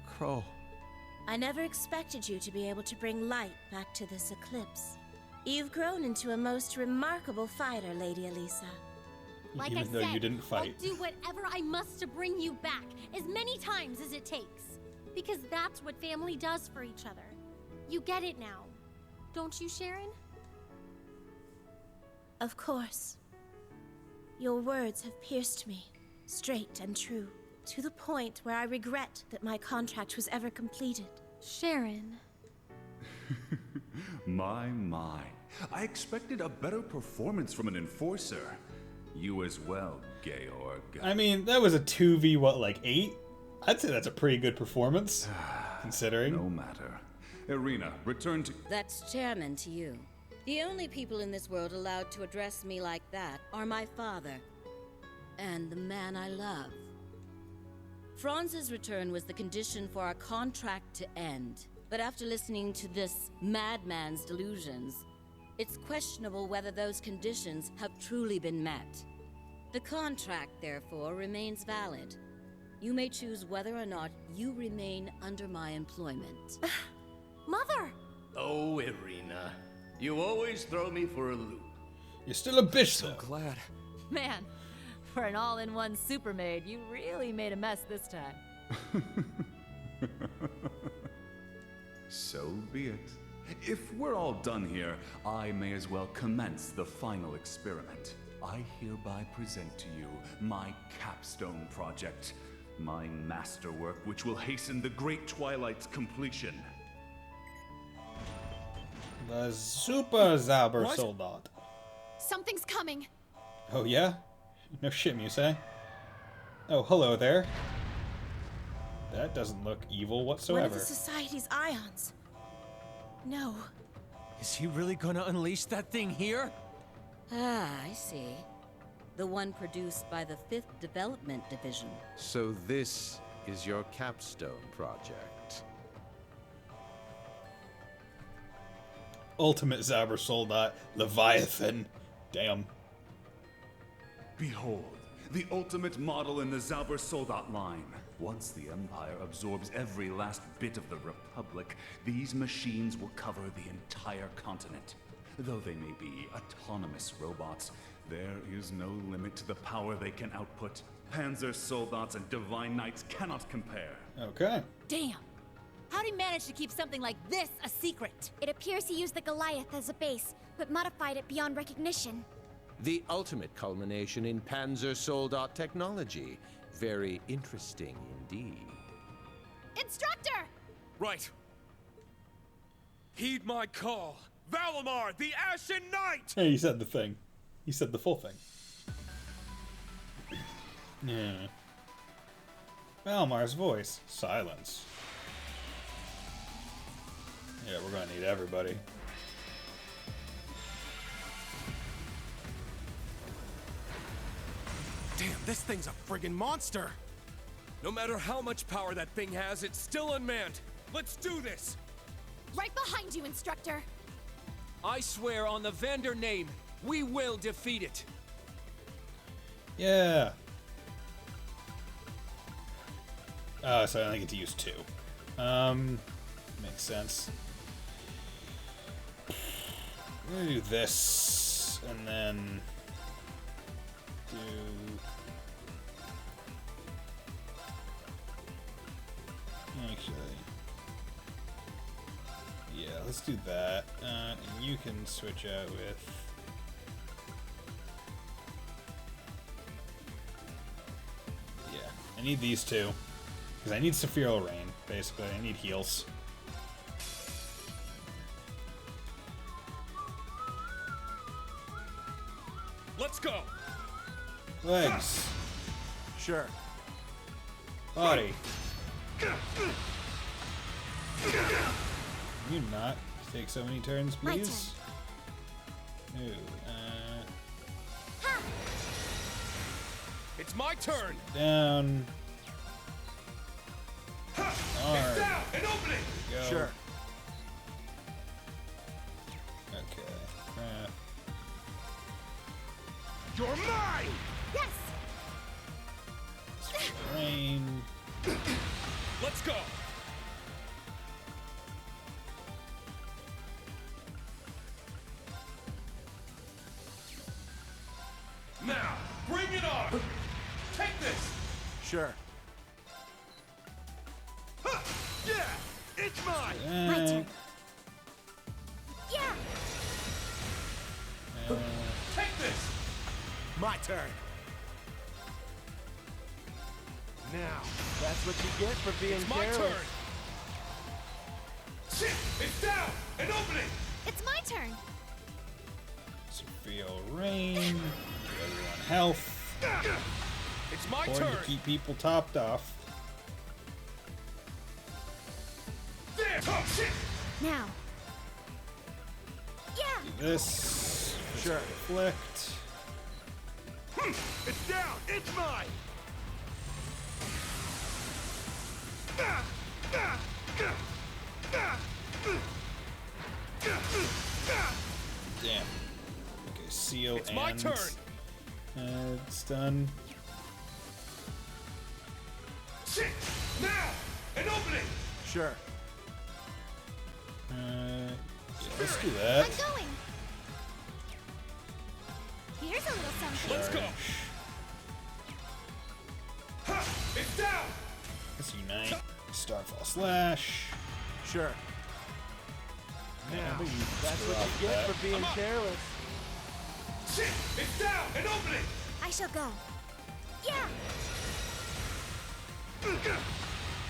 Crow. I never expected you to be able to bring light back to this eclipse. You've grown into a most remarkable fighter, Lady Elisa. Like Even I though said, you didn't fight. I'll do whatever I must to bring you back, as many times as it takes. Because that's what family does for each other. You get it now. Don't you, Sharon? Of course. Your words have pierced me, straight and true, to the point where I regret that my contract was ever completed. Sharon. My. I expected a better performance from an enforcer. You as well, Georg. I mean, that was a 2v, what, like 8? I'd say that's a pretty good performance, considering. No matter. Irina, return to... That's chairman to you. The only people in this world allowed to address me like that are my father and the man I love. Franz's return was the condition for our contract to end. But after listening to this madman's delusions, it's questionable whether those conditions have truly been met. The contract, therefore, remains valid. You may choose whether or not you remain under my employment. Mother! Oh, Irina. You always throw me for a loop. You're still a bitch, though. So glad. Man, for an all-in-one super maid, you really made a mess this time. So be it. If we're all done here, I may as well commence the final experiment. I hereby present to you my capstone project, my masterwork which will hasten the Great Twilight's completion. The Super Zauber Soldat. Something's coming. Oh yeah? No shit, Muse. Oh, hello there. That doesn't look evil whatsoever. One of the Society's ions. No. Is he really gonna unleash that thing here? Ah, I see. The one produced by the 5th Development Division. So this is your capstone project. Ultimate Zauber Soldat, Leviathan. Damn. Behold, the ultimate model in the Zauber Soldat line. Once the Empire absorbs every last bit of the Republic, these machines will cover the entire continent. Though they may be autonomous robots, there is no limit to the power they can output. Panzer Soldats and Divine Knights cannot compare. Okay. Damn! How'd he manage to keep something like this a secret? It appears he used the Goliath as a base, but modified it beyond recognition. The ultimate culmination in Panzer Soldat technology. Very interesting indeed. Instructor! Right. Heed my call. Valimar, the Ashen Knight! Hey, he said the thing. He said the full thing. Yeah. Valmar's voice. Silence. Yeah, we're gonna need everybody. Damn, this thing's a friggin' monster! No matter how much power that thing has, it's still unmanned. Let's do this! Right behind you, Instructor. I swear on the Vander name, we will defeat it. Yeah. Oh, so I only get to use 2. Makes sense. I'm gonna do this, and then do... Actually... Yeah, let's do that. And you can switch out with... Yeah, I need these two. Because I need Sephiroth Rain, basically. I need heals. Let's go! Legs. Sure. Body. You not take so many turns, please? Ooh, It's my turn! down. It's down and opening! Go. Sure. Okay. You're mine! Yes! Rain. Let's go! Now, bring it on! Take this! Sure. Huh. Yeah! It's mine! My turn. Yeah! Take this! My turn. Now, that's what you get for being It's my turn. Shit! It's down and opening! It's my turn! Sephiroth Rain. Give everyone health. It's my Important turn. to keep people topped off. There! Oh, shit! Now. Yeah! Do this. Sure. Reflect. It's down It's mine! Damn. Okay, CO It's my turn. It's done. Sit! Now! An opening! Sure. Yeah, let's do that. I'm going. Here's a little something. Let's go! Ha! It's down! Let's unite. Starfall slash. Sure. Yeah, Now, that's what you get for being careless. Sit! It's down! An opening! I shall go. Yeah.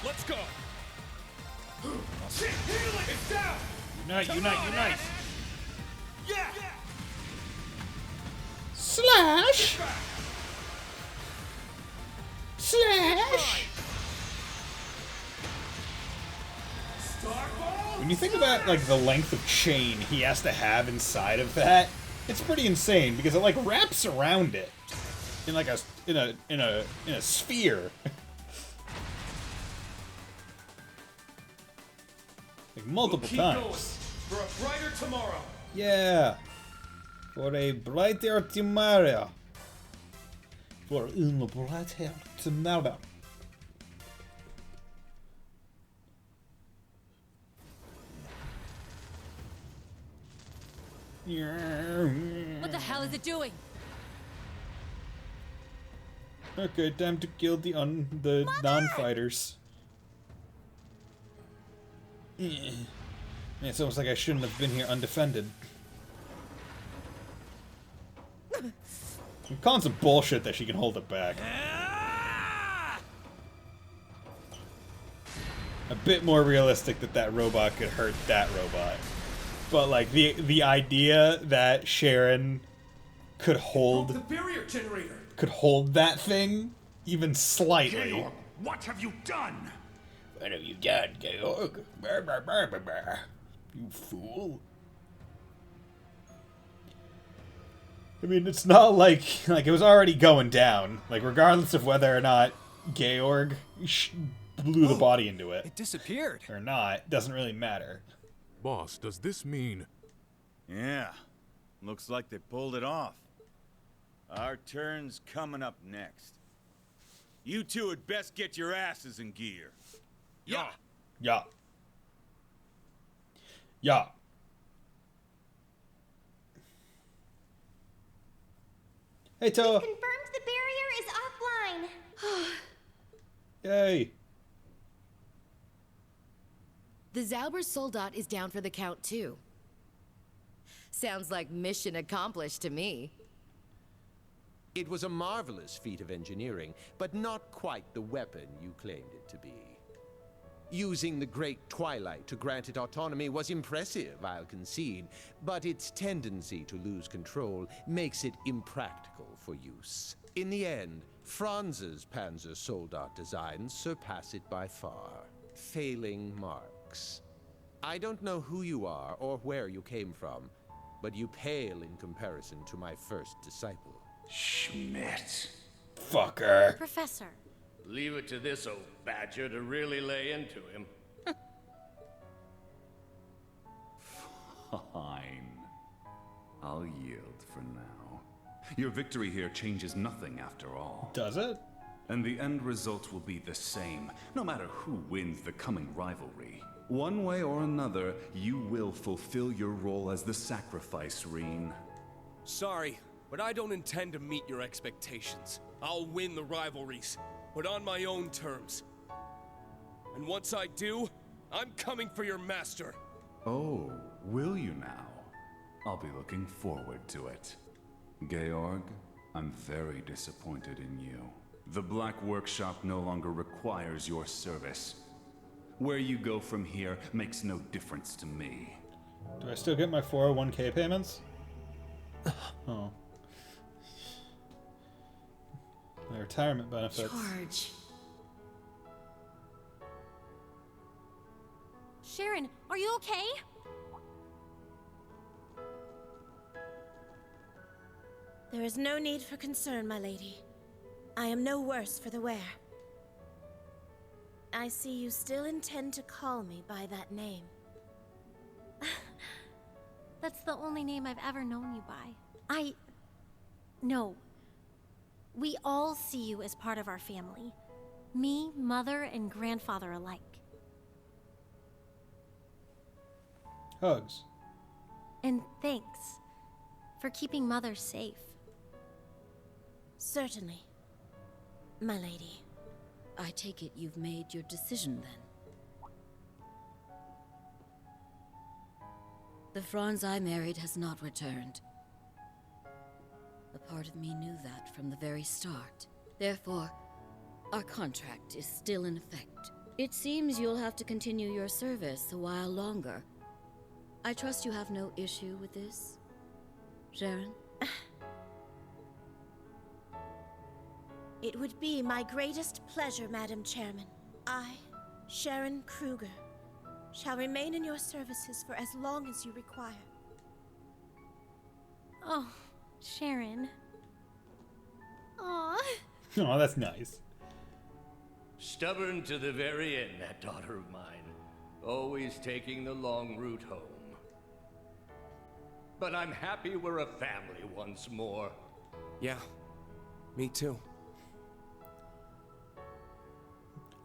Let's go! Sit! Healing! It's down! Unite, Come unite, on, unite! Ash. Yeah! Slash! Slash! When you think about like the length of chain he has to have inside of that, it's pretty insane because it like wraps around it in like a sphere. Like multiple Keep times. going for a brighter tomorrow. Yeah. For a brighter tomorrow. For a brighter tomorrow. What the hell is it doing? Okay, time to kill the non-fighters. Man, it's almost like I shouldn't have been here undefended. I'm calling some bullshit that she can hold it back. A bit more realistic that that robot could hurt that robot. But like the idea that Sharon could hold The barrier generator. could hold that thing even slightly. Georg, what have you done? What have you done, Georg? Brr, brr, brr, brr, brr. You fool. I mean, it's not like it was already going down. Like, regardless of whether or not Georg blew the body into it. It disappeared. Or not, doesn't really matter. Boss, does this mean... Yeah. Looks like they pulled it off. Our turn's coming up next. You two had best get your asses in gear. Yeah. Yeah. Yeah. Hey, Toa. Confirmed the barrier is offline. Yay. The Zauber Soldat is down for the count, too. Sounds like mission accomplished to me. It was a marvelous feat of engineering, but not quite the weapon you claimed it to be. Using the Great Twilight to grant it autonomy was impressive, I'll concede, but its tendency to lose control makes it impractical for use. In the end, Franz's Panzer Soldat designs surpass it by far. Failing marks. I don't know who you are or where you came from, but you pale in comparison to my first disciple. Schmidt. Fucker. Professor. Leave it to this old badger to really lay into him. Fine. I'll yield for now. Your victory here changes nothing after all. Does it? And the end result will be the same, no matter who wins the coming rivalry. One way or another, you will fulfill your role as the sacrifice, Reen. Sorry, but I don't intend to meet your expectations. I'll win the rivalries, but on my own terms. And once I do, I'm coming for your master. Oh, will you now? I'll be looking forward to it. Georg, I'm very disappointed in you. The Black Workshop no longer requires your service. Where you go from here makes no difference to me. Do I still get my 401k payments? Oh. My retirement benefits. George. Sharon, are you okay? There is no need for concern, my lady. I am no worse for the wear. I see you still intend to call me by that name. That's the only name I've ever known you by. No. We all see you as part of our family. Me, mother, and grandfather alike. Hugs. And thanks for keeping Mother safe. Certainly, my lady. I take it you've made your decision then. The Franz I married has not returned. A part of me knew that from the very start. Therefore, our contract is still in effect. It seems you'll have to continue your service a while longer. I trust you have no issue with this, Sharon? It would be my greatest pleasure, Madam Chairman. I, Sharon Kruger, shall remain in your services for as long as you require. Oh, Sharon. Aw. Oh, that's nice. Stubborn to the very end, that daughter of mine. Always taking the long route home. But I'm happy we're a family once more. Yeah, me too.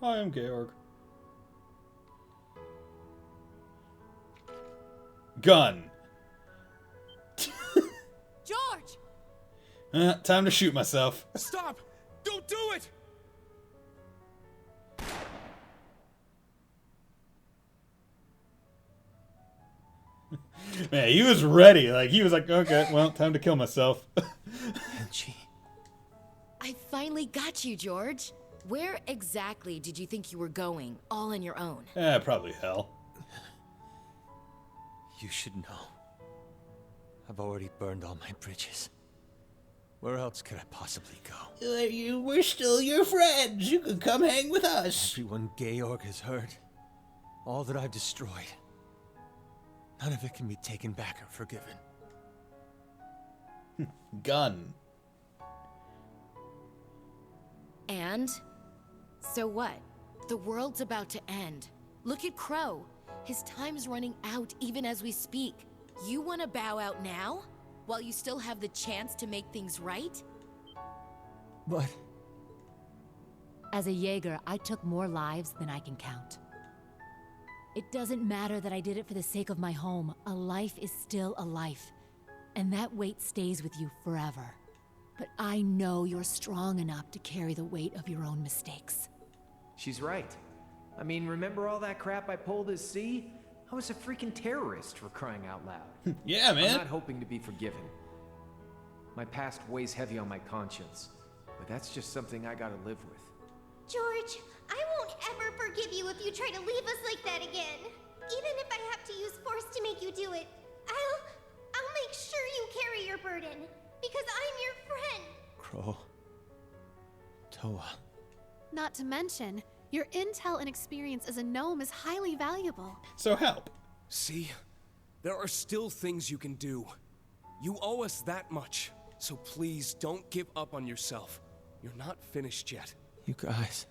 I am Georg. Gun. George! Time to shoot myself. Stop! Don't do it! Man, he was ready. Like, he was like, okay, well, time to kill myself. I finally got you, George. Where exactly did you think you were going, all on your own? Probably hell. You should know. I've already burned all my bridges. Where else could I possibly go? We're still your friends. You can come hang with us. Everyone Georg has hurt. All that I've destroyed. None of it can be taken back or forgiven. Gun. And? So what? The world's about to end. Look at Crow. His time's running out even as we speak. You want to bow out now? While you still have the chance to make things right? But... As a Jaeger, I took more lives than I can count. It doesn't matter that I did it for the sake of my home. A life is still a life. And that weight stays with you forever. But I know you're strong enough to carry the weight of your own mistakes. She's right. I mean, remember all that crap I pulled at sea? I was a freaking terrorist, for crying out loud. Yeah, man. I'm not hoping to be forgiven. My past weighs heavy on my conscience, but that's just something I gotta live with. George, I won't ever forgive you if you try to leave us like that again. Even if I have to use force to make you do it, I'll make sure you carry your burden, because I'm your friend. Crow. Toa. Not to mention, your intel and experience as a gnome is highly valuable. So help. See? There are still things you can do. You owe us that much, so please don't give up on yourself. You're not finished yet. You guys...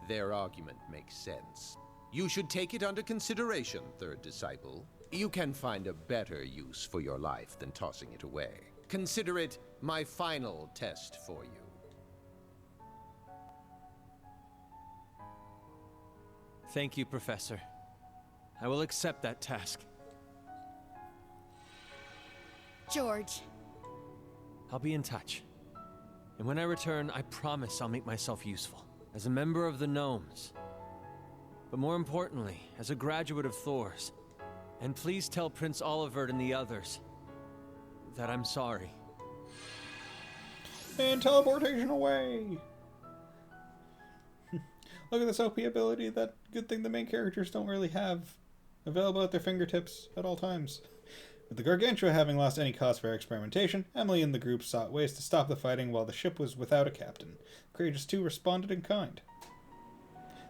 Their argument makes sense. You should take it under consideration, third disciple. You can find a better use for your life than tossing it away. Consider it my final test for you. Thank you, Professor. I will accept that task. George. I'll be in touch. And when I return, I promise I'll make myself useful. As a member of the Gnomes. But more importantly, as a graduate of Thor's. And please tell Prince Olivert and the others that I'm sorry. And teleportation away! Look at this OP ability, that good thing the main characters don't really have available at their fingertips at all times. With the Gargantua having lost any cause for experimentation, Emily and the group sought ways to stop the fighting while the ship was without a captain. Courageous 2 responded in kind.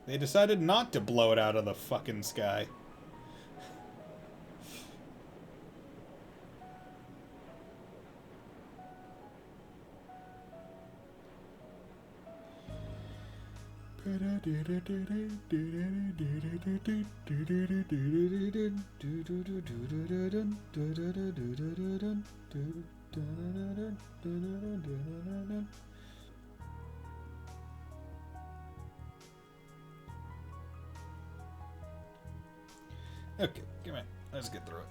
They decided not to blow it out of the fucking sky. Okay, come on. Let's get through it.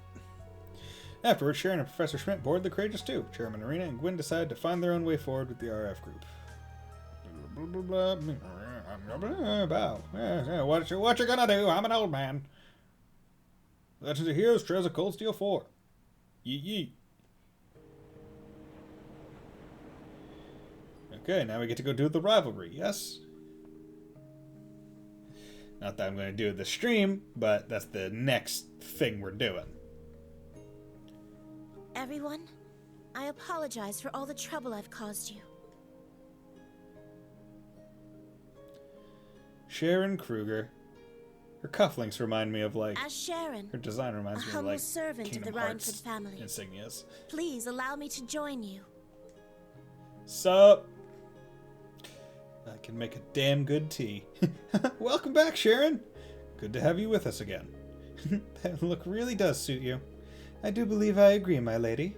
Afterwards, Sharon and Professor Schmidt board the Courageous 2. Chairman Arena and Gwyn decide to find their own way forward with the RF group. Bow. What you gonna do? I'm an old man. Legends of Heroes, Trails of Cold Steel 4. Yeet yeet. Okay, now we get to go do the rivalry, yes? Not that I'm going to do the stream, but that's the next thing we're doing. Everyone, I apologize for all the trouble I've caused you. Sharon Kruger. Her cufflinks remind me of, like... As Sharon, her design reminds me of, humble like, servant Kingdom of the Hearts Rhineford family, insignias. please allow me to join you. Sup? I can make a damn good tea. Welcome back, Sharon. Good to have you with us again. That look really does suit you. I do believe I agree, my lady.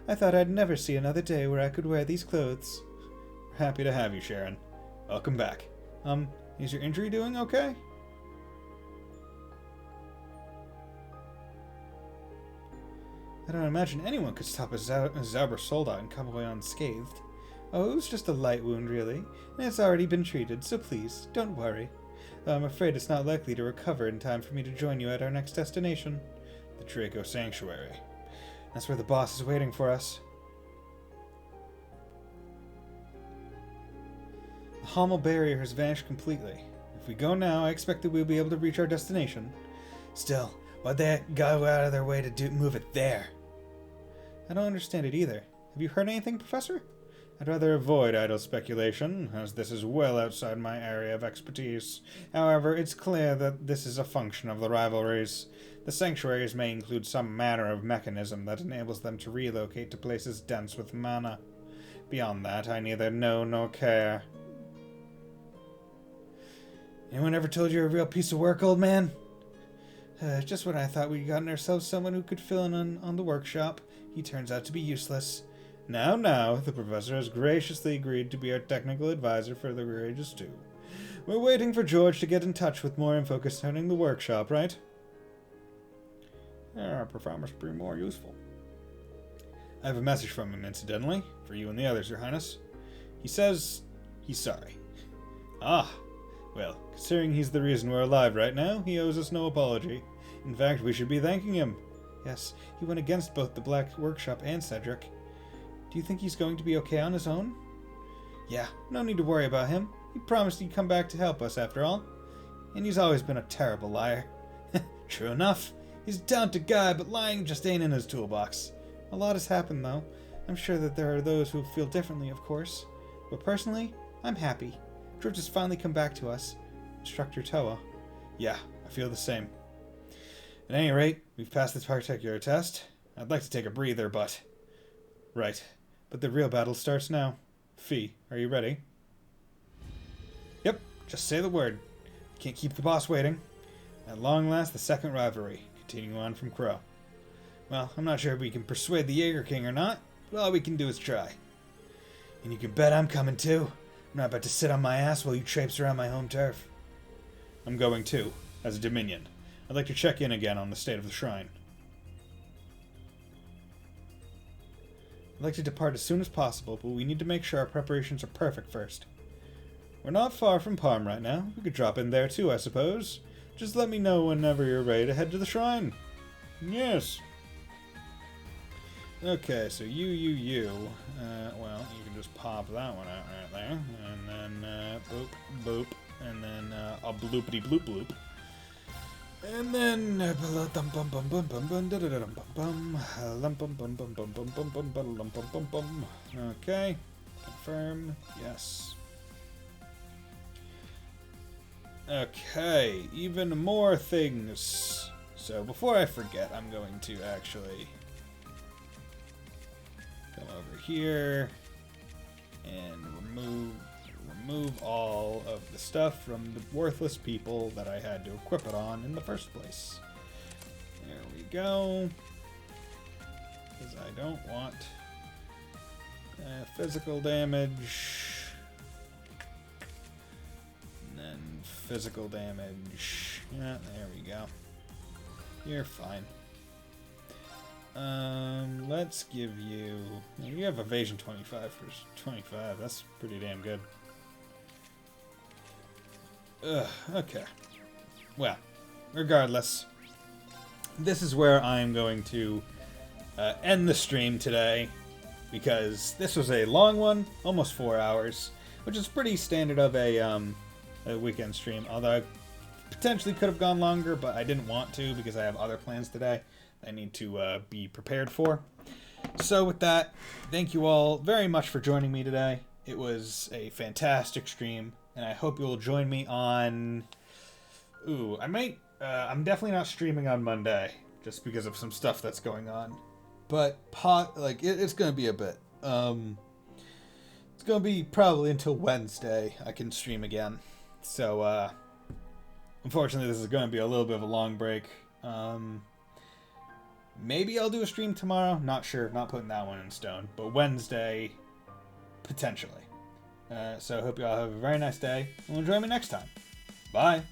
I thought I'd never see another day where I could wear these clothes. Happy to have you, Sharon. Welcome back. Is your injury doing okay? I don't imagine anyone could stop a Zauber soldat and come away unscathed. Oh, it was just a light wound, really, and it's already been treated, so please, don't worry. Though I'm afraid it's not likely to recover in time for me to join you at our next destination, the Draco Sanctuary. That's where the boss is waiting for us. The Hamel barrier has vanished completely. If we go now, I expect that we'll be able to reach our destination. Still, why'd they go out of their way to move it there? I don't understand it either. Have you heard anything, Professor? I'd rather avoid idle speculation, as this is well outside my area of expertise. However, it's clear that this is a function of the rivalries. The sanctuaries may include some manner of mechanism that enables them to relocate to places dense with mana. Beyond that, I neither know nor care. Anyone ever told you a real piece of work, old man? Just when I thought we'd gotten ourselves someone who could fill in on the workshop, he turns out to be useless. Now, the professor has graciously agreed to be our technical advisor for the Courageous 2. We're waiting for George to get in touch with more info concerning the workshop, right? Our performers will be more useful. I have a message from him, incidentally, for you and the others, Your Highness. He says he's sorry. Ah, well, considering he's the reason we're alive right now, he owes us no apology. In fact, we should be thanking him. Yes, he went against both the Black Workshop and Cedric. Do you think he's going to be okay on his own? Yeah, no need to worry about him. He promised he'd come back to help us, after all. And he's always been a terrible liar. True enough. He's a talented guy, but lying just ain't in his toolbox. A lot has happened, though. I'm sure that there are those who feel differently, of course. But personally, I'm happy. George has finally come back to us. Instructor Toa. Yeah, I feel the same. At any rate, we've passed the particular test. I'd like to take a breather, but... Right. But the real battle starts now. Fee, are you ready? Yep, just say the word. Can't keep the boss waiting. At long last, the second rivalry. Continuing on from Crow. Well, I'm not sure if we can persuade the Jaeger King or not, but all we can do is try. And you can bet I'm coming too. I'm not about to sit on my ass while you traipse around my home turf. I'm going too, as a Dominion. I'd like to check in again on the state of the shrine. I'd like to depart as soon as possible, but we need to make sure our preparations are perfect first. We're not far from Parm right now. We could drop in there too, I suppose. Just let me know whenever you're ready to head to the shrine. Yes. Okay, so you. Well, you can just pop that one out right there. And then, boop, boop. And then, a bloopity bloop bloop. And then, okay. Confirm. Yes. Okay, even more things. So before I forget, I'm going to actually come over here and remove all of the stuff from the worthless people that I had to equip it on in the first place. There we go. Because I don't want physical damage. And then physical damage. Yeah, there we go. You're fine. Let's give you... You have evasion 25 for 25. That's pretty damn good. Ugh, okay. Well, regardless, this is where I'm going to end the stream today, because this was a long one, almost 4 hours, which is pretty standard of a weekend stream, although I potentially could have gone longer, but I didn't want to because I have other plans today I need to be prepared for. So with that, thank you all very much for joining me today. It was a fantastic stream, and I hope you will join me on... Ooh, I might... I'm definitely not streaming on Monday, just because of some stuff that's going on. But, it's going to be a bit. It's going to be probably until Wednesday I can stream again. So, unfortunately, this is going to be a little bit of a long break. Maybe I'll do a stream tomorrow. Not sure. Not putting that one in stone. But Wednesday, potentially. So I hope you all have a very nice day. And will join me next time. Bye.